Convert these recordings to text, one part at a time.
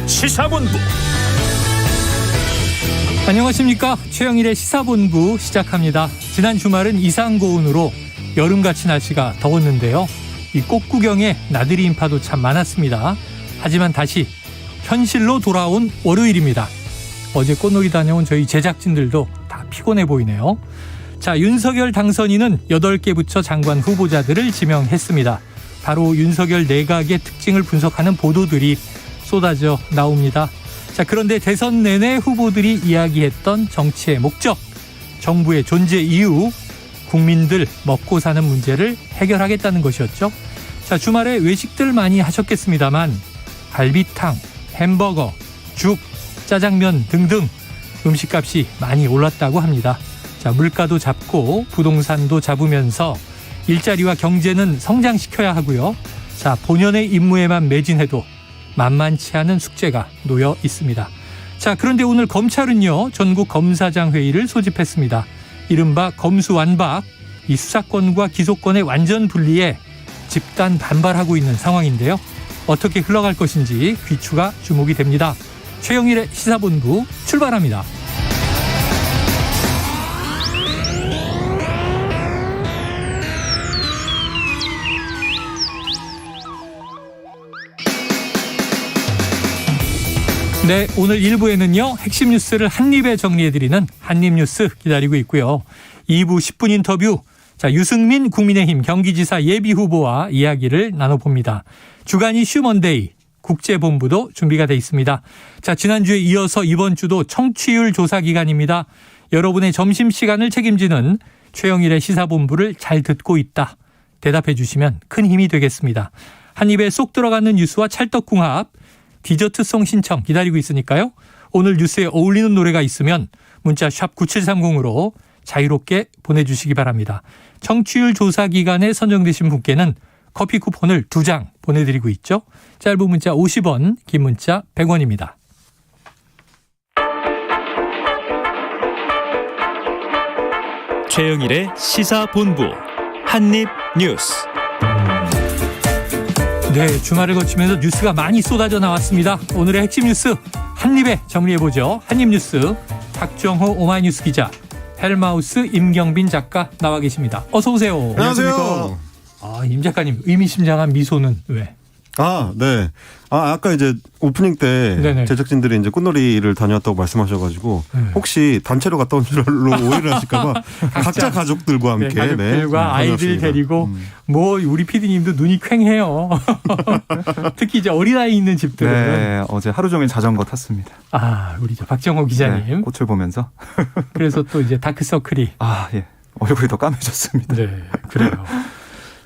시사본부. 안녕하십니까. 최영일의 시사본부 시작합니다. 지난 주말은 이상고온으로 여름같이 날씨가 더웠는데요. 이 꽃구경에 나들이 인파도 참 많았습니다. 하지만 다시 현실로 돌아온 월요일입니다. 어제 꽃놀이 다녀온 저희 제작진들도 다 피곤해 보이네요. 자, 윤석열 당선인은 8개 부처 장관 후보자들을 지명했습니다. 바로 윤석열 내각의 특징을 분석하는 보도들이 쏟아져 나옵니다. 자, 그런데 대선 내내 후보들이 이야기했던 정치의 목적, 정부의 존재 이유, 국민들 먹고 사는 문제를 해결하겠다는 것이었죠. 자, 주말에 외식들 많이 하셨겠습니다만 갈비탕, 햄버거, 죽, 짜장면 등등 음식값이 많이 올랐다고 합니다. 자, 물가도 잡고 부동산도 잡으면서 일자리와 경제는 성장시켜야 하고요. 자, 본연의 임무에만 매진해도 만만치 않은 숙제가 놓여 있습니다. 자, 그런데 오늘 검찰은요, 전국 검사장 회의를 소집했습니다. 이른바 검수완박, 이 수사권과 기소권의 완전 분리에 집단 반발하고 있는 상황인데요. 어떻게 흘러갈 것인지 귀추가 주목이 됩니다. 최영일의 시사본부 출발합니다. 네, 오늘 1부에는요, 핵심 뉴스를 한입에 정리해드리는 한입뉴스 기다리고 있고요. 2부 10분 인터뷰, 자, 유승민 국민의힘 경기지사 예비후보와 이야기를 나눠봅니다. 주간 이슈 먼데이 국제본부도 준비가 돼 있습니다. 자, 지난주에 이어서 이번 주도 청취율 조사 기간입니다. 여러분의 점심시간을 책임지는 최영일의 시사본부를 잘 듣고 있다, 대답해 주시면 큰 힘이 되겠습니다. 한 입에 쏙 들어가는 뉴스와 찰떡궁합, 디저트송 신청 기다리고 있으니까요. 오늘 뉴스에 어울리는 노래가 있으면 문자 샵 9730으로 자유롭게 보내주시기 바랍니다. 청취율 조사 기간에 선정되신 분께는 커피 쿠폰을 2장 보내드리고 있죠. 짧은 문자 50원, 긴 문자 100원입니다. 최영일의 시사본부 한입뉴스. 네, 주말을 거치면서 뉴스가 많이 쏟아져 나왔습니다. 오늘의 핵심 뉴스 한입에 정리해보죠. 한입뉴스 박정호 오마이뉴스 기자, 헬마우스 임경빈 작가 나와 계십니다. 어서 오세요. 안녕하세요. 임 작가님, 의미심장한 미소는 왜? 네. 아까 이제 오프닝 때 네네. 제작진들이 이제 꽃놀이를 다녀왔다고 말씀하셔가지고 혹시 단체로 갔다 온 줄로 오해를 하실까봐 각자 가족들과 함께. 네, 가족들과 아이들 다녀왔습니다. 데리고 우리 PD님도 눈이 퀭해요. 특히 이제 어린아이 있는 집들은. 네, 어제 하루 종일 자전거 탔습니다. 우리 박정호 기자님. 네, 꽃을 보면서. 그래서 또 이제 다크서클이. 예. 얼굴이 더 까매졌습니다. 네, 그래요.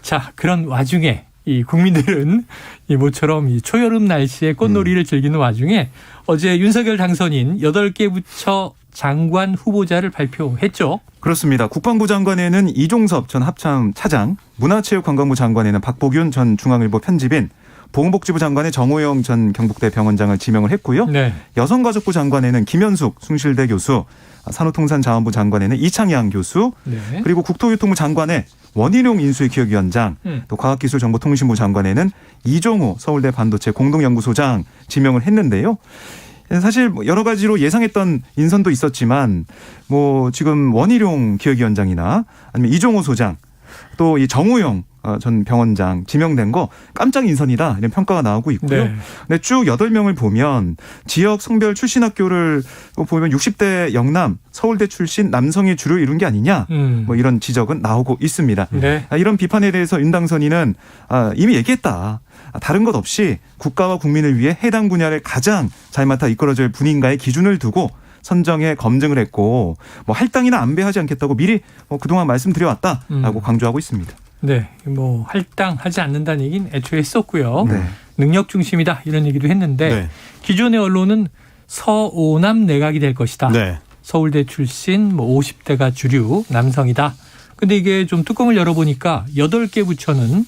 자, 그런 와중에 이 국민들은 이 모처럼 이 초여름 날씨에 꽃놀이를 즐기는 와중에 어제 윤석열 당선인 8개 부처 장관 후보자를 발표했죠. 그렇습니다. 국방부 장관에는 이종섭 전 합참 차장, 문화체육관광부 장관에는 박보균 전 중앙일보 편집인, 보건복지부 장관에 정호영 전 경북대 병원장을 지명을 했고요. 네. 여성가족부 장관에는 김현숙 숭실대 교수, 산후통상자원부 장관에는 이창양 교수, 네. 그리고 국토교통부 장관에 원희룡 인수기획위원장, 또 과학기술정보통신부 장관에는 이종호 서울대 반도체 공동연구소장 지명을 했는데요. 사실 여러 가지로 예상했던 인선도 있었지만 지금 원희룡 기획위원장이나 아니면 이종호 소장, 또 이 정호영 전 병원장 지명된 거 깜짝 인선이다, 이런 평가가 나오고 있고요. 네. 근데 쭉 8명을 보면 지역 성별 출신 학교를 보면 60대 영남, 서울대 출신 남성이 주를 이룬 게 아니냐, 이런 지적은 나오고 있습니다. 네. 이런 비판에 대해서 윤 당선인은 이미 얘기했다. 다른 것 없이 국가와 국민을 위해 해당 분야를 가장 잘 맡아 이끌어줄 분인가의 기준을 두고 선정해 검증을 했고 할당이나 안배하지 않겠다고 미리 그동안 말씀드려왔다라고 강조하고 있습니다. 네, 할당하지 않는다는 얘기는 애초에 했었고요. 네. 능력 중심이다, 이런 얘기도 했는데 네. 기존의 언론은 서오남 내각이 될 것이다. 네. 서울대 출신 50대가 주류 남성이다. 근데 이게 좀 뚜껑을 열어보니까 8개 부처는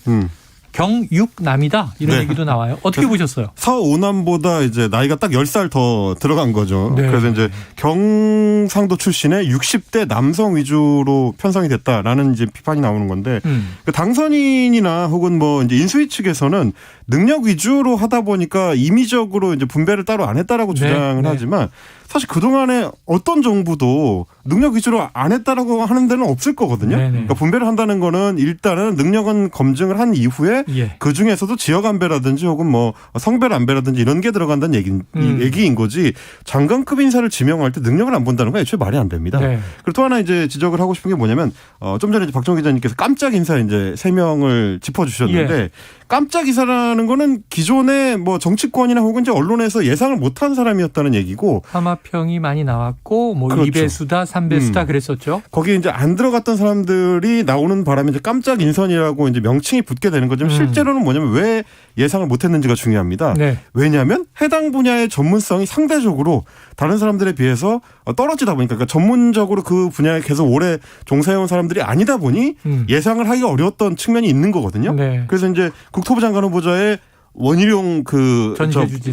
경육남이다 이런 네. 얘기도 나와요. 어떻게 보셨어요? 서오남보다 이제 나이가 딱 10살 더 들어간 거죠. 네. 그래서 이제 경상도 출신의 60대 남성 위주로 편성이 됐다라는 이제 비판이 나오는 건데 그 당선인이나 혹은 뭐 이제 인수위 측에서는 능력 위주로 하다 보니까 임의적으로 이제 분배를 따로 안 했다라고 주장을 하지만 사실 그동안에 어떤 정부도 능력 위주로 안 했다라고 하는 데는 없을 거거든요. 그러니까 분배를 한다는 거는 일단은 능력은 검증을 한 이후에 예. 그 중에서도 지역 안배라든지 혹은 뭐 성별 안배라든지 이런 게 들어간다는 얘기인 거지 장관급 인사를 지명할 때 능력을 안 본다는 건 애초에 말이 안 됩니다. 네. 그리고 또 하나 이제 지적을 하고 싶은 게 뭐냐면 좀 전에 이제 박정 기자님께서 깜짝 인사 이제 3명을 짚어주셨는데 예. 깜짝 인사라는 거는 기존의 뭐 정치권이나 혹은 이제 언론에서 예상을 못한 사람이었다는 얘기고 하마평이 많이 나왔고 뭐 그렇죠. 2배수다 3배수다 그랬었죠. 거기에 이제 안 들어갔던 사람들이 나오는 바람에 이제 깜짝 인선이라고 이제 명칭이 붙게 되는 거지만 실제로는 뭐냐면 왜 예상을 못했는지가 중요합니다. 네. 왜냐하면 해당 분야의 전문성이 상대적으로 다른 사람들에 비해서 떨어지다 보니까 그러니까 전문적으로 그 분야에 계속 오래 종사해온 사람들이 아니다 보니 예상을 하기가 어려웠던 측면이 있는 거거든요. 네. 그래서 이제 국토부 장관 후보자의 원희룡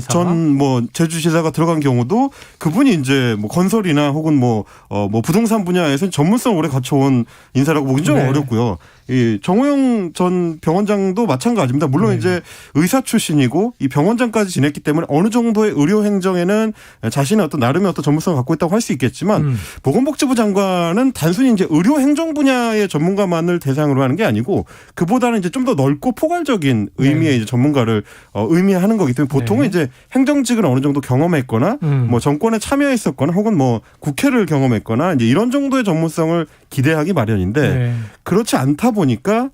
전 제주지사가 들어간 경우도 그분이 이제 뭐 건설이나 혹은 뭐 부동산 분야에서 전문성을 오래 갖춰온 인사라고 보기 좀 어렵고요. 이 정호영 전 병원장도 마찬가지입니다. 물론 이제 의사 출신이고 이 병원장까지 지냈기 때문에 어느 정도의 의료 행정에는 자신의 어떤 나름의 어떤 전문성을 갖고 있다고 할 수 있겠지만 보건복지부 장관은 단순히 이제 의료 행정 분야의 전문가만을 대상으로 하는 게 아니고 그보다는 이제 좀 더 넓고 포괄적인 의미의 이제 전문가를 의미하는 거기 때문에 보통은 이제 행정직을 어느 정도 경험했거나 뭐 정권에 참여했었거나 혹은 뭐 국회를 경험했거나 이제 이런 정도의 전문성을 기대하기 마련인데 그렇지 않다 보니까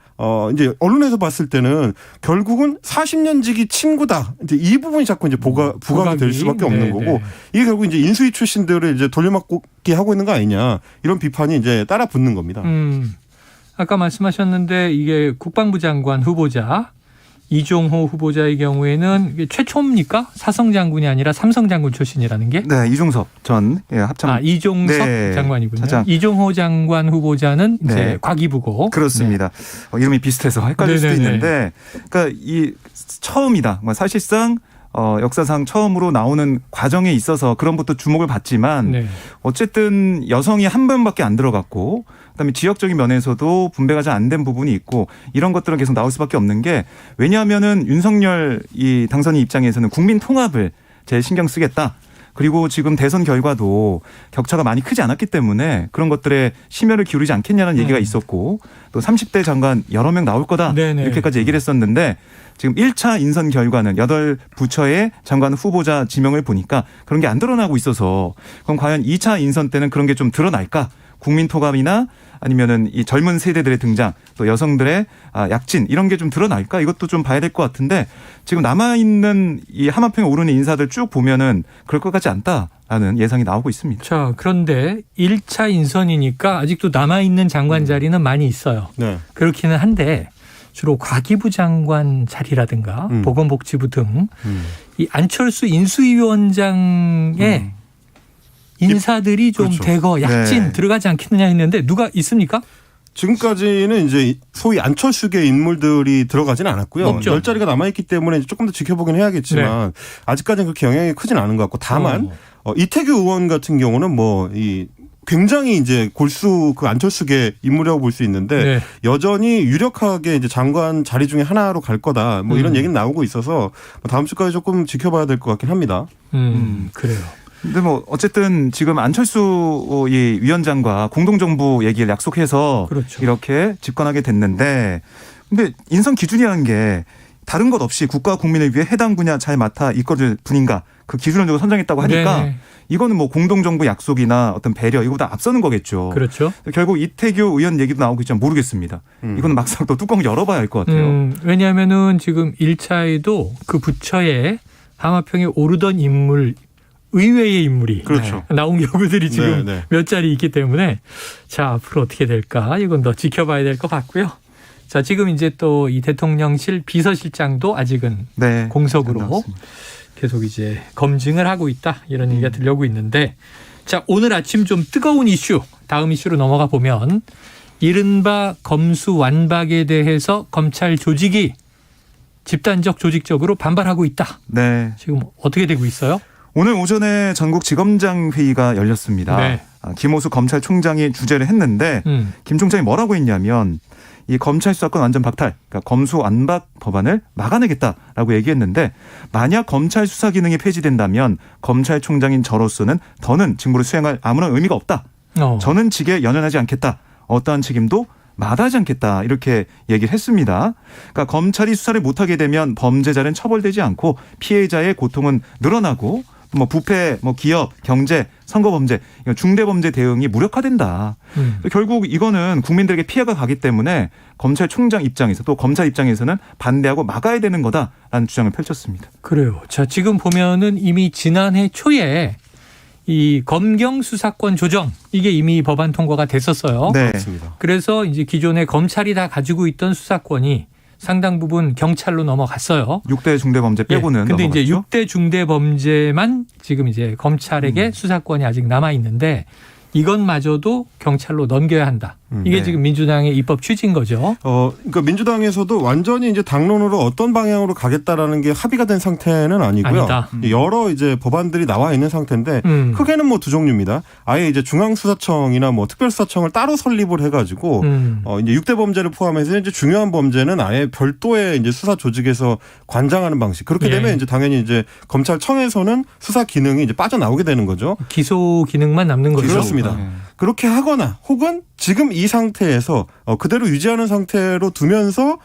이제 언론에서 봤을 때는 결국은 40년지기 친구다. 이제 이 부분이 자꾸 이제 부각이 될 수밖에 없는 거고 이게 결국 이제 인수위 출신들을 이제 돌려막기 하고 있는 거 아니냐 이런 비판이 이제 따라 붙는 겁니다. 아까 말씀하셨는데 이게 국방부 장관 후보자 이종호 후보자의 경우에는 이게 최초입니까? 사성 장군이 아니라 삼성 장군 출신이라는 게? 네, 이종섭 전 합참. 이종섭 장관이군요. 차장. 이종호 장관 후보자는 이제 과기부고. 그렇습니다. 이름이 비슷해서 헷갈릴 수도 있는데, 그러니까 이 처음이다. 사실상 역사상 처음으로 나오는 과정에 있어서 그런 것도 주목을 받지만 어쨌든 여성이 한 번밖에 안 들어갔고 그다음에 지역적인 면에서도 분배가 잘 안 된 부분이 있고 이런 것들은 계속 나올 수밖에 없는 게 왜냐하면은 윤석열 이 당선인 입장에서는 국민 통합을 제일 신경 쓰겠다. 그리고 지금 대선 결과도 격차가 많이 크지 않았기 때문에 그런 것들에 심혈을 기울이지 않겠냐는 얘기가 있었고 또 30대 장관 여러 명 나올 거다 이렇게까지 얘기를 했었는데 지금 1차 인선 결과는 8부처의 장관 후보자 지명을 보니까 그런 게 안 드러나고 있어서 그럼 과연 2차 인선 때는 그런 게 좀 드러날까? 국민 토감이나 아니면은 이 젊은 세대들의 등장 또 여성들의 약진 이런 게 좀 드러날까 이것도 좀 봐야 될 것 같은데 지금 남아있는 이 하마평에 오르는 인사들 쭉 보면은 그럴 것 같지 않다라는 예상이 나오고 있습니다. 자, 그런데 1차 인선이니까 아직도 남아있는 장관 자리는 많이 있어요. 그렇기는 한데 주로 과기부 장관 자리라든가 보건복지부 등 이 안철수 인수위원장의 인사들이 좀 대거 약진 들어가지 않겠느냐 했는데 누가 있습니까? 지금까지는 이제 소위 안철수계 인물들이 들어가지는 않았고요. 없죠. 10자리가 남아있기 때문에 조금 더 지켜보긴 해야겠지만 아직까지는 그렇게 영향이 크진 않은 것 같고 다만 이태규 의원 같은 경우는 뭐 이 굉장히 이제 골수 그 안철수계 인물이라고 볼 수 있는데 여전히 유력하게 이제 장관 자리 중에 하나로 갈 거다. 뭐 이런 얘기는 나오고 있어서 다음 주까지 조금 지켜봐야 될 것 같긴 합니다. 그래요. 근데 뭐 어쨌든 지금 안철수 이 위원장과 공동정부 얘기를 약속해서 이렇게 집권하게 됐는데 근데 인선 기준이라는 게 다른 것 없이 국가와 국민을 위해 해당 분야 잘 맡아 이끌을 분인가 그 기준을 두고 선정했다고 하니까 이거는 뭐 공동정부 약속이나 어떤 배려 이거보다 앞서는 거겠죠. 그렇죠. 결국 이태규 의원 얘기도 나오고 있지만 모르겠습니다. 이거는 막상 또 뚜껑 열어봐야 할 것 같아요. 왜냐하면은 지금 1차에도 그 부처에 하마평에 오르던 인물 의외의 인물이 나온 경우들이 지금 몇 자리 있기 때문에 자 앞으로 어떻게 될까 이건 더 지켜봐야 될 것 같고요. 자 지금 이제 또 이 대통령실 비서실장도 아직은 공석으로 계속 이제 검증을 하고 있다 이런 얘기가 들려오고 있는데 자 오늘 아침 좀 뜨거운 이슈 다음 이슈로 넘어가 보면 이른바 검수완박에 대해서 검찰 조직이 집단적 조직적으로 반발하고 있다. 네. 지금 어떻게 되고 있어요? 오늘 오전에 전국지검장 회의가 열렸습니다. 네. 김호수 검찰총장이 주재를 했는데 김 총장이 뭐라고 했냐면 이 검찰 수사권 완전 박탈, 그러니까 검수 안박 법안을 막아내겠다라고 얘기했는데 만약 검찰 수사 기능이 폐지된다면 검찰총장인 저로서는 더는 직무를 수행할 아무런 의미가 없다. 저는 직에 연연하지 않겠다. 어떠한 책임도 마다하지 않겠다. 이렇게 얘기를 했습니다. 그러니까 검찰이 수사를 못하게 되면 범죄자는 처벌되지 않고 피해자의 고통은 늘어나고 뭐 부패, 뭐 기업, 경제, 선거범죄, 중대범죄 대응이 무력화된다. 결국 이거는 국민들에게 피해가 가기 때문에 검찰총장 입장에서 또 검찰 입장에서는 반대하고 막아야 되는 거다라는 주장을 펼쳤습니다. 그래요. 자, 지금 보면은 이미 지난해 초에 이 검경 수사권 조정 이게 이미 법안 통과가 됐었어요. 네. 그렇습니다. 그래서 이제 기존에 검찰이 다 가지고 있던 수사권이 상당 부분 경찰로 넘어갔어요. 6대 중대범죄 빼고는. 근데 넘어갔죠. 이제 6대 중대범죄만 지금 이제 검찰에게 수사권이 아직 남아 있는데 이것마저도 경찰로 넘겨야 한다. 이게 네. 지금 민주당의 입법 취지인 거죠. 그러니까 민주당에서도 완전히 이제 당론으로 어떤 방향으로 가겠다라는 게 합의가 된 상태는 아니고요. 아니다. 여러 이제 법안들이 나와 있는 상태인데 크게는 뭐 두 종류입니다. 아예 이제 중앙수사청이나 뭐 특별수사청을 따로 설립을 해가지고 이제 6대 범죄를 포함해서 이제 중요한 범죄는 아예 별도의 이제 수사 조직에서 관장하는 방식. 그렇게 되면 이제 당연히 이제 검찰청에서는 수사 기능이 이제 빠져나오게 되는 거죠. 기소 기능만 남는 거죠. 그렇습니다. 네. 그렇게 하거나 혹은 지금 이 상태에서 그대로 유지하는 상태로 두면서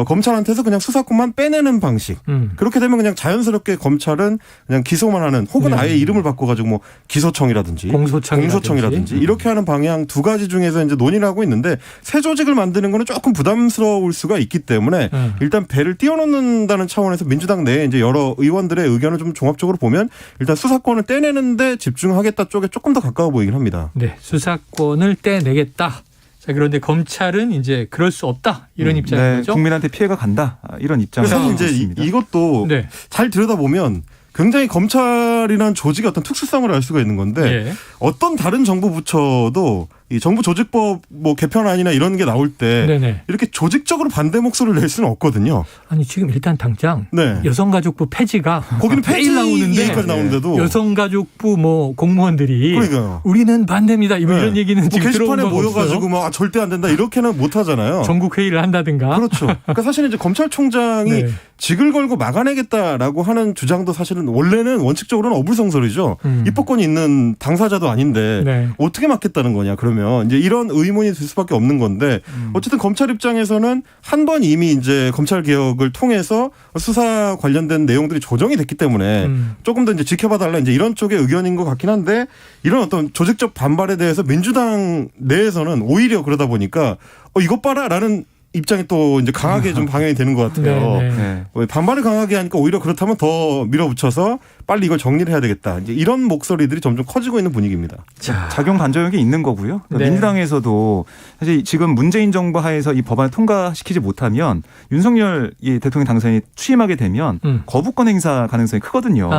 검찰한테서 그냥 수사권만 빼내는 방식. 그렇게 되면 그냥 자연스럽게 검찰은 그냥 기소만 하는 혹은 아예 이름을 바꿔가지고 뭐 기소청이라든지 공소청이라든지 이렇게 하는 방향 두 가지 중에서 이제 논의를 하고 있는데 새 조직을 만드는 거는 조금 부담스러울 수가 있기 때문에 일단 배를 띄워놓는다는 차원에서 민주당 내에 이제 여러 의원들의 의견을 좀 종합적으로 보면 일단 수사권을 떼내는데 집중하겠다 쪽에 조금 더 가까워 보이긴 합니다. 네, 수사권을 떼내겠다. 자, 그런데 검찰은 이제 그럴 수 없다 이런 입장인 네, 거죠. 국민한테 피해가 간다 이런 입장을 그래서 하고 이제 있습니다. 이것도 네. 잘 들여다보면 굉장히 검찰이라는 조직의 어떤 특수성을 알 수가 있는 건데 어떤 다른 정부 부처도 이 정부 조직법 뭐 개편안이나 이런 게 나올 때 이렇게 조직적으로 반대 목소리를 낼 수는 없거든요. 아니 지금 일단 당장 네. 여성가족부 폐지가 거기는 폐지 나오는데 얘기까지 나오는데도 여성가족부 뭐 공무원들이 그러니까요. 우리는 반대입니다. 이런 얘기는 뭐 지금 들어온 게시판에 건 모여가지고 막 절대 안 된다 이렇게는 못 하잖아요. 전국 회의를 한다든가. 그렇죠. 그러니까 사실은 이제 검찰총장이 직을 걸고 막아내겠다라고 하는 주장도 사실은 원래는 원칙적으로는 어불성설이죠. 입법권이 있는 당사자도 아닌데 어떻게 막겠다는 거냐 그러면 이제 이런 의문이 들 수밖에 없는 건데 어쨌든 검찰 입장에서는 한 번 이미 이제 검찰 개혁을 통해서 수사 관련된 내용들이 조정이 됐기 때문에 조금 더 이제 지켜봐달라 이제 이런 쪽의 의견인 것 같긴 한데 이런 어떤 조직적 반발에 대해서 민주당 내에서는 오히려 그러다 보니까 이것 봐라라는 입장이 또 이제 강하게 좀 방향이 되는 것 같아요. 반발을 강하게 하니까 오히려 그렇다면 더 밀어붙여서 빨리 이걸 정리를 해야 되겠다. 이제 이런 목소리들이 점점 커지고 있는 분위기입니다. 자, 작용 반작용이 있는 거고요. 민주당에서도 사실 지금 문재인 정부 하에서 이 법안을 통과시키지 못하면 윤석열 대통령 당선인이 취임하게 되면 거부권 행사 가능성이 크거든요.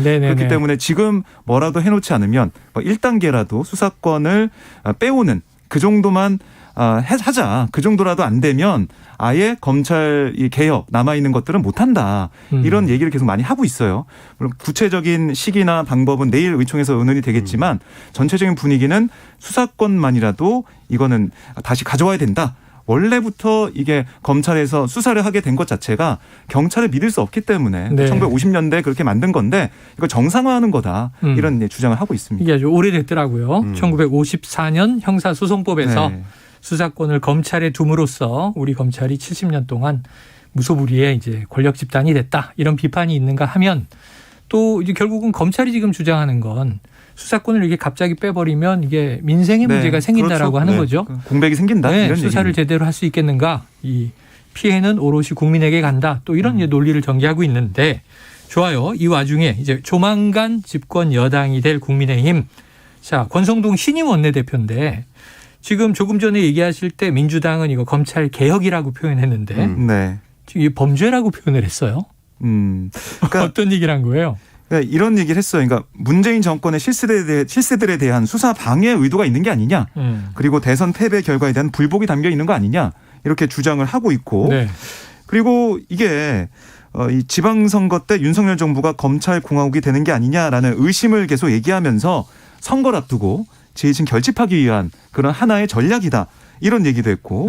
그렇기 때문에 지금 뭐라도 해놓지 않으면 뭐 1단계라도 수사권을 빼오는 그 정도만 하자. 그 정도라도 안 되면 아예 검찰 이 개혁 남아있는 것들은 못한다. 이런 얘기를 계속 많이 하고 있어요. 물론 구체적인 시기나 방법은 내일 의총에서 의논이 되겠지만 전체적인 분위기는 수사권만이라도 이거는 다시 가져와야 된다. 원래부터 이게 검찰에서 수사를 하게 된 것 자체가 경찰을 믿을 수 없기 때문에 1950년대 그렇게 만든 건데 이걸 정상화하는 거다. 이런 주장을 하고 있습니다. 이게 아주 오래됐더라고요. 1954년 형사소송법에서 수사권을 검찰에 둠으로써 우리 검찰이 70년 동안 무소불위의 이제 권력 집단이 됐다. 이런 비판이 있는가 하면 또 이제 결국은 검찰이 지금 주장하는 건 수사권을 이렇게 갑자기 빼버리면 이게 민생의 문제가 생긴다라고 하는 거죠. 공백이 생긴다. 이런 수사를 얘기입니다. 제대로 할 수 있겠는가. 이 피해는 오롯이 국민에게 간다. 또 이런 논리를 전개하고 있는데 좋아요. 이 와중에 이제 조만간 집권 여당이 될 국민의힘. 자, 권성동 신임 원내대표인데 지금 조금 전에 얘기하실 때 민주당은 이거 검찰 개혁이라고 표현했는데 이 범죄라고 표현을 했어요. 그러니까 어떤 얘기를 한 거예요? 그러니까 이런 얘기를 했어요. 그러니까 문재인 정권의 실세들에 대한 수사 방해 의도가 있는 게 아니냐. 그리고 대선 패배 결과에 대한 불복이 담겨 있는 거 아니냐. 이렇게 주장을 하고 있고 그리고 이게 이 지방선거 때 윤석열 정부가 검찰공화국이 되는 게 아니냐라는 의심을 계속 얘기하면서 선거를 앞두고 지지층 결집하기 위한 그런 하나의 전략이다. 이런 얘기도 했고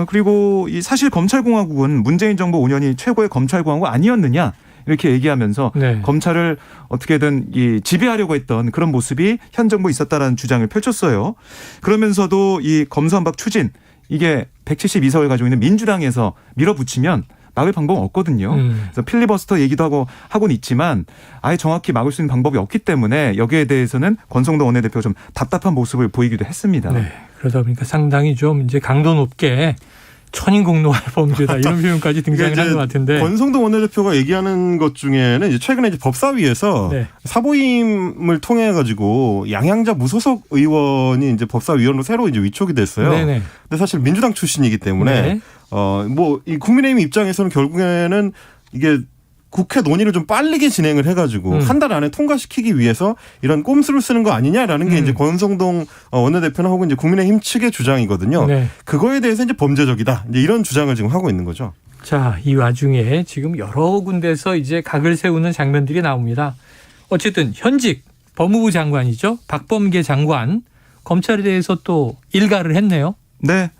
그리고 이 사실 검찰공화국은 문재인 정부 5년이 최고의 검찰공화국 아니었느냐 이렇게 얘기하면서 네. 검찰을 어떻게든 이 지배하려고 했던 그런 모습이 현 정부에 있었다라는 주장을 펼쳤어요. 그러면서도 이 검수완박 추진 이게 172석을 가지고 있는 민주당에서 밀어붙이면 막을 방법은 없거든요. 그래서 필리버스터 얘기도 하고는 있지만 아예 정확히 막을 수 있는 방법이 없기 때문에 여기에 대해서는 권성동 원내대표가 좀 답답한 모습을 보이기도 했습니다. 네. 그러다 보니까 상당히 좀 이제 강도 높게 천인공노할 범죄다 이런 표현까지 등장을 한 것 같은데 권성동 원내대표가 얘기하는 것 중에는 이제 최근에 이제 법사위에서 네. 사보임을 통해 가지고 양양자 무소속 의원이 이제 법사위원으로 새로 이제 위촉이 됐어요. 네네. 근데 사실 민주당 출신이기 때문에 네. 뭐 이 국민의힘 입장에서는 결국에는 이게 국회 논의를 좀 빠르게 진행을 해가지고 한 달 안에 통과시키기 위해서 이런 꼼수를 쓰는 거 아니냐라는 게 이제 권성동 원내대표나 혹은 이제 국민의힘 측의 주장이거든요. 네. 그거에 대해서 이제 범죄적이다. 이제 이런 주장을 지금 하고 있는 거죠. 자, 이 와중에 지금 여러 군데서 이제 각을 세우는 장면들이 나옵니다. 어쨌든 현직 법무부 장관이죠. 박범계 장관 검찰에 대해서 또 일가를 했네요. 네.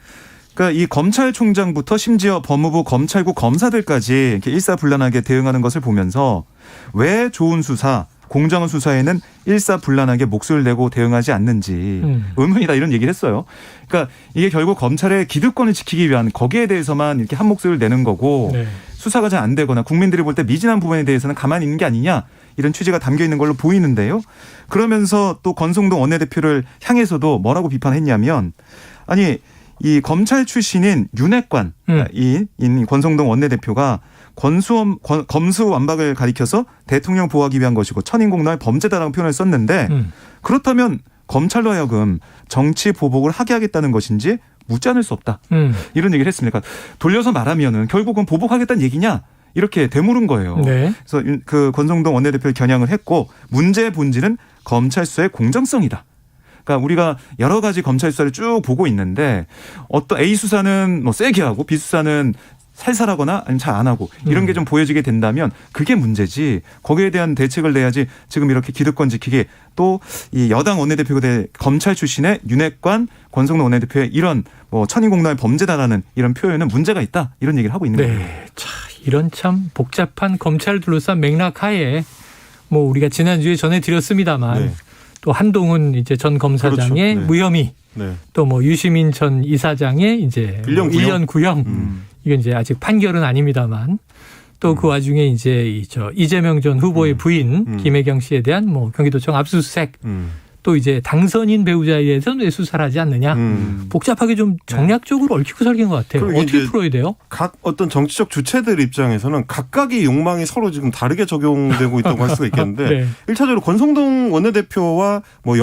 그러니까 이 검찰총장부터 심지어 법무부 검찰국 검사들까지 이렇게 일사불란하게 대응하는 것을 보면서 왜 좋은 수사, 공정한 수사에는 일사불란하게 목소리를 내고 대응하지 않는지 의문이다 이런 얘기를 했어요. 그러니까 이게 결국 검찰의 기득권을 지키기 위한 거기에 대해서만 이렇게 한 목소리를 내는 거고 네. 수사가 잘 안 되거나 국민들이 볼 때 미진한 부분에 대해서는 가만히 있는 게 아니냐 이런 취지가 담겨 있는 걸로 보이는데요. 그러면서 또 권성동 원내대표를 향해서도 뭐라고 비판했냐면 아니 이 검찰 출신인 윤핵관인 권성동 원내대표가 검수완박을 가리켜서 대통령 보호하기 위한 것이고 천인공노할 범죄다라고 표현을 썼는데 그렇다면 검찰로 하여금 정치 보복을 하게 하겠다는 것인지 묻지 않을 수 없다. 이런 얘기를 했습니다. 그러니까 돌려서 말하면은 결국은 보복하겠다는 얘기냐? 이렇게 되물은 거예요. 네. 그래서 그 권성동 원내대표를 겨냥을 했고 문제의 본질은 검찰 수사의 공정성이다. 그러니까 우리가 여러 가지 검찰 수사를 쭉 보고 있는데 어떤 A 수사는 뭐 세게 하고 B 수사는 살살하거나 아니면 잘 안 하고 이런 게 좀 보여지게 된다면 그게 문제지 거기에 대한 대책을 내야지 지금 이렇게 기득권 지키기 또 이 여당 원내대표가 될 검찰 출신의 윤핵관 권성동 원내대표의 이런 뭐 천인공노할 범죄다라는 이런 표현은 문제가 있다 이런 얘기를 하고 있는 거예요. 네, 자 이런 참 복잡한 검찰 둘러싼 맥락하에 뭐 우리가 지난주에 전해드렸습니다만 네. 또 한동훈 이제 전 검사장의 그렇죠. 네. 무혐의, 네. 또 뭐 유시민 전 이사장의 이제 1년 구형, 이건 이제 아직 판결은 아닙니다만 또 그 와중에 이제 이재명 전 후보의 부인 김혜경 씨에 대한 뭐 경기도청 압수수색, 또 이제 당선인 배우자에 대해서는 왜 수사를 하지 않느냐. 복잡하게 좀 정략적으로 얽히고 설긴 것 같아요. 어떻게 풀어야 돼요? 각 어떤 정치적 주체들 입장에서는 각각의 욕망이 서로 지금 다르게 적용되고 있다고 할 수가 있겠는데 네. 1차적으로 권성동 원내대표와 뭐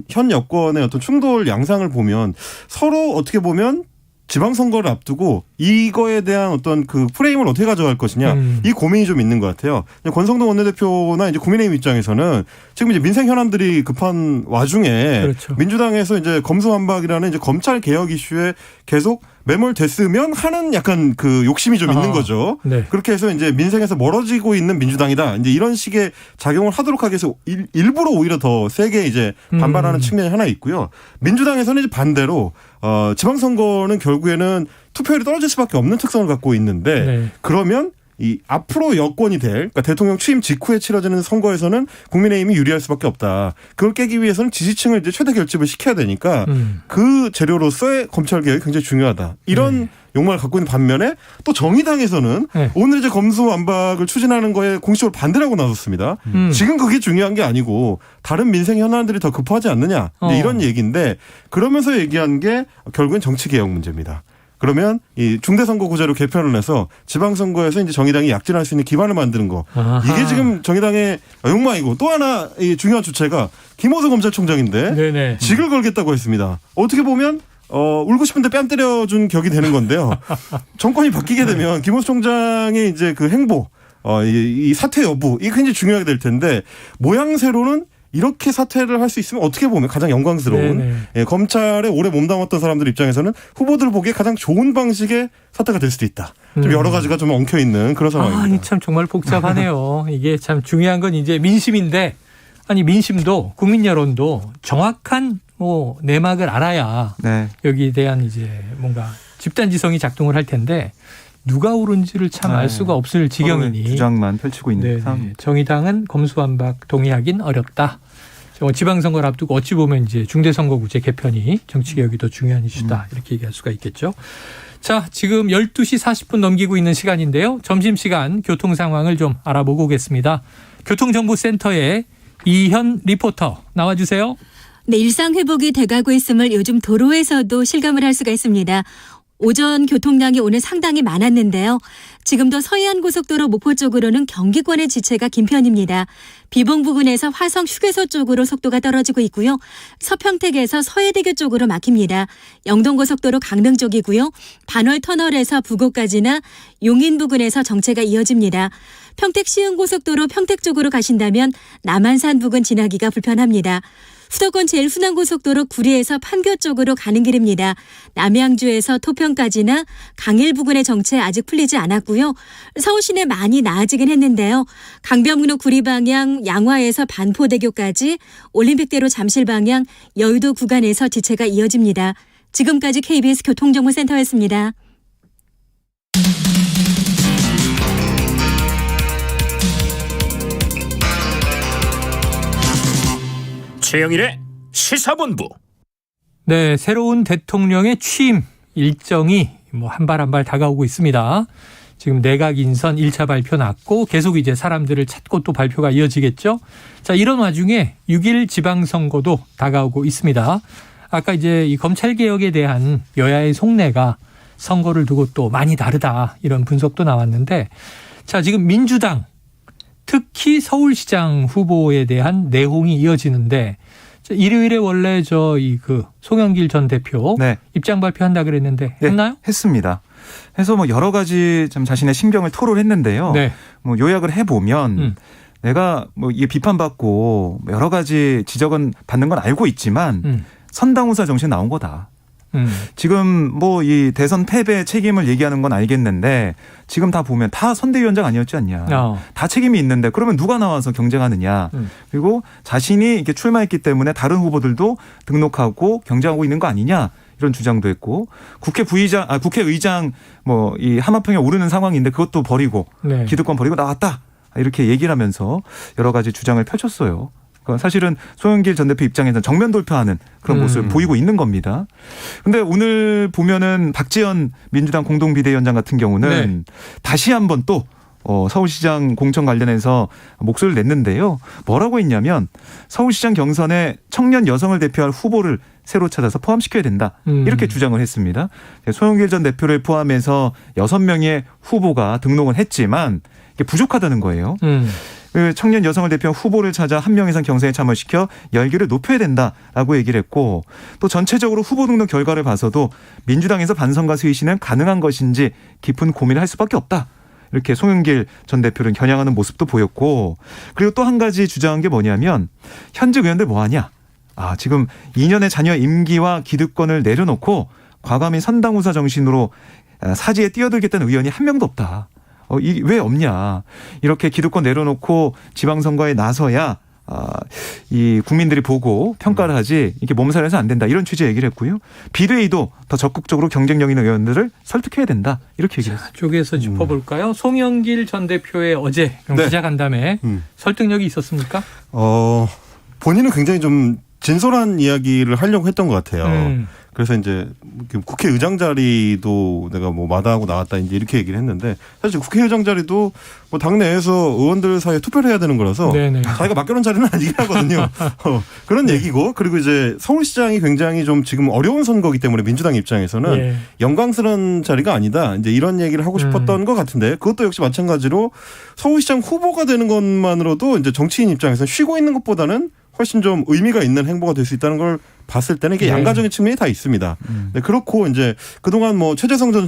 현 여권의 어떤 충돌 양상을 보면 서로 어떻게 보면 지방선거를 앞두고 이거에 대한 어떤 그 프레임을 어떻게 가져갈 것이냐 이 고민이 좀 있는 것 같아요. 권성동 원내대표나 이제 국민의힘 입장에서는 지금 이제 민생 현안들이 급한 와중에 그렇죠. 민주당에서 이제 검수완박이라는 이제 검찰 개혁 이슈에 계속 매몰됐으면 하는 약간 그 욕심이 좀 있는 거죠. 네. 그렇게 해서 이제 민생에서 멀어지고 있는 민주당이다. 이제 이런 식의 작용을 하도록 하기 위해서 일부러 오히려 더 세게 이제 반발하는 측면이 하나 있고요. 민주당에서는 이제 반대로 지방선거는 결국에는 투표율이 떨어질 수밖에 없는 특성을 갖고 있는데 네. 그러면 이 앞으로 여권이 될 그러니까 대통령 취임 직후에 치러지는 선거에서는 국민의힘이 유리할 수밖에 없다. 그걸 깨기 위해서는 지지층을 이제 최대 결집을 시켜야 되니까 그 재료로서의 검찰 개혁이 굉장히 중요하다. 이런 욕망을 갖고 있는 반면에 또 정의당에서는 오늘 이제 검수완박을 추진하는 거에 공식적으로 반대를 하고 나섰습니다. 지금 그게 중요한 게 아니고 다른 민생 현안들이 더 급하지 않느냐 이런 얘기인데 그러면서 얘기한 게 결국엔 정치 개혁 문제입니다. 그러면 이 중대선거구제로 개편을 해서 지방선거에서 이제 정의당이 약진할 수 있는 기반을 만드는 거. 아하. 이게 지금 정의당의 욕망이고 또 하나 이 중요한 주체가 김호수 검찰총장인데 네네. 직을 걸겠다고 했습니다. 어떻게 보면 울고 싶은데 뺨 때려준 격이 되는 건데요. 정권이 바뀌게 되면 김호수 총장의 이제 그 행보, 이 사퇴 여부 이게 굉장히 중요하게 될 텐데 모양새로는 이렇게 사퇴를 할 수 있으면 어떻게 보면 가장 영광스러운 예, 검찰에 오래 몸담았던 사람들 입장에서는 후보들 보기에 가장 좋은 방식의 사퇴가 될 수도 있다. 좀 여러 가지가 좀 엉켜 있는 그런 상황입니다. 참 정말 복잡하네요. 이게 참 중요한 건 이제 민심인데 아니 민심도 국민 여론도 정확한 뭐 내막을 알아야 여기에 대한 이제 뭔가 집단지성이 작동을 할 텐데 누가 옳은지를 참 알 수가 없을 지경이니 주장만 펼치고 있는 상황. 정의당은 검수완박 동의하긴 어렵다. 지방선거를 앞두고 어찌 보면 이제 중대선거구제 개편이 정치개혁이 더 중요한 이슈다. 이렇게 얘기할 수가 있겠죠. 자, 지금 12시 40분 넘기고 있는 시간인데요. 점심시간 교통 상황을 좀 알아보고 오겠습니다. 교통정보센터에 이현 리포터 나와주세요. 네, 일상 회복이 돼가고 있음을 요즘 도로에서도 실감을 할 수가 있습니다. 오전 교통량이 오늘 상당히 많았는데요. 지금도 서해안고속도로 목포 쪽으로는 경기권의 지체가 긴 편입니다. 비봉 부근에서 화성 휴게소 쪽으로 속도가 떨어지고 있고요. 서평택에서 서해대교 쪽으로 막힙니다. 영동고속도로 강릉 쪽이고요. 반월 터널에서 부곡까지나 용인 부근에서 정체가 이어집니다. 평택 시흥고속도로 평택 쪽으로 가신다면 남한산 부근 지나기가 불편합니다. 수도권 제1순환고속도로 구리에서 판교 쪽으로 가는 길입니다. 남양주에서 토평까지나 강일 부근의 정체 아직 풀리지 않았고요. 서울 시내 많이 나아지긴 했는데요. 강변북로 구리 방향 양화에서 반포대교까지 올림픽대로 잠실 방향 여의도 구간에서 지체가 이어집니다. 지금까지 KBS 교통정보센터였습니다. 최영일의 시사본부. 네, 새로운 대통령의 취임 일정이 뭐 한 발 한 발 다가오고 있습니다. 지금 내각 인선 1차 발표 났고 계속 이제 사람들을 찾고 또 발표가 이어지겠죠. 자, 이런 와중에 6일 지방선거도 다가오고 있습니다. 아까 이제 이 검찰개혁에 대한 여야의 속내가 선거를 두고 또 많이 다르다 이런 분석도 나왔는데 자, 지금 민주당 특히 서울시장 후보에 대한 내홍이 이어지는데 일요일에 원래 송영길 전 대표 입장 발표한다 그랬는데 했나요? 했습니다. 해서 뭐 여러 가지 좀 자신의 심경을 토로했는데요. 뭐 요약을 해보면 내가 뭐 이게 비판받고 여러 가지 지적은 받는 건 알고 있지만 선당우사 정신 나온 거다. 지금 뭐 이 대선 패배 책임을 얘기하는 건 알겠는데 지금 다 보면 다 선대위원장 아니었지 않냐. 다 책임이 있는데 그러면 누가 나와서 경쟁하느냐. 그리고 자신이 이렇게 출마했기 때문에 다른 후보들도 등록하고 경쟁하고 있는 거 아니냐. 이런 주장도 했고 국회의장 뭐 이 하마평에 오르는 상황인데 그것도 버리고 기득권 버리고 나왔다. 이렇게 얘기를 하면서 여러 가지 주장을 펼쳤어요. 사실은 송영길 전 대표 입장에서는 정면 돌파하는 그런 모습을 보이고 있는 겁니다. 그런데 오늘 보면은 박지원 민주당 공동비대위원장 같은 경우는 다시 한번 또 서울시장 공천 관련해서 목소리를 냈는데요. 뭐라고 했냐면 서울시장 경선에 청년 여성을 대표할 후보를 새로 찾아서 포함시켜야 된다. 이렇게 주장을 했습니다. 송영길 전 대표를 포함해서 6명의 후보가 등록을 했지만 이게 부족하다는 거예요. 청년 여성을 대표한 후보를 찾아 한 명 이상 경선에 참여시켜 열기를 높여야 된다라고 얘기를 했고 또 전체적으로 후보 등록 결과를 봐서도 민주당에서 반성과 쇄신은 가능한 것인지 깊은 고민을 할 수밖에 없다. 이렇게 송영길 전 대표를 겨냥하는 모습도 보였고 그리고 또 한 가지 주장한 게 뭐냐면 현직 의원들 뭐하냐. 지금 2년의 자녀 임기와 기득권을 내려놓고 과감히 선당우사 정신으로 사지에 뛰어들겠다는 의원이 한 명도 없다. 왜 없냐. 이렇게 기득권 내려놓고 지방선거에 나서야 이 국민들이 보고 평가를 하지 이렇게 몸살해서 안 된다. 이런 취지의 얘기를 했고요. 비대위도 더 적극적으로 경쟁력 있는 의원들을 설득해야 된다. 이렇게 얘기했습니다. 쪽에서 짚어볼까요? 송영길 전 대표의 어제 기자간담회 설득력이 있었습니까? 본인은 굉장히 좀 진솔한 이야기를 하려고 했던 것 같아요. 그래서 이제 국회의장 자리도 내가 뭐 마다하고 나왔다 이제 이렇게 얘기를 했는데 사실 국회의장 자리도 뭐 당내에서 의원들 사이에 투표를 해야 되는 거라서 자기가 맡겨놓은 자리는 아니긴 하거든요. 그런 얘기고 그리고 이제 서울시장이 굉장히 좀 지금 어려운 선거이기 때문에 민주당 입장에서는 영광스러운 자리가 아니다. 이제 이런 얘기를 하고 싶었던 것 같은데 그것도 역시 마찬가지로 서울시장 후보가 되는 것만으로도 이제 정치인 입장에서 쉬고 있는 것보다는 훨씬 좀 의미가 있는 행보가 될 수 있다는 걸 봤을 때는 이게 네. 양가적인 측면이 다 있습니다. 네, 그렇고 이제 그동안 뭐 최재성 전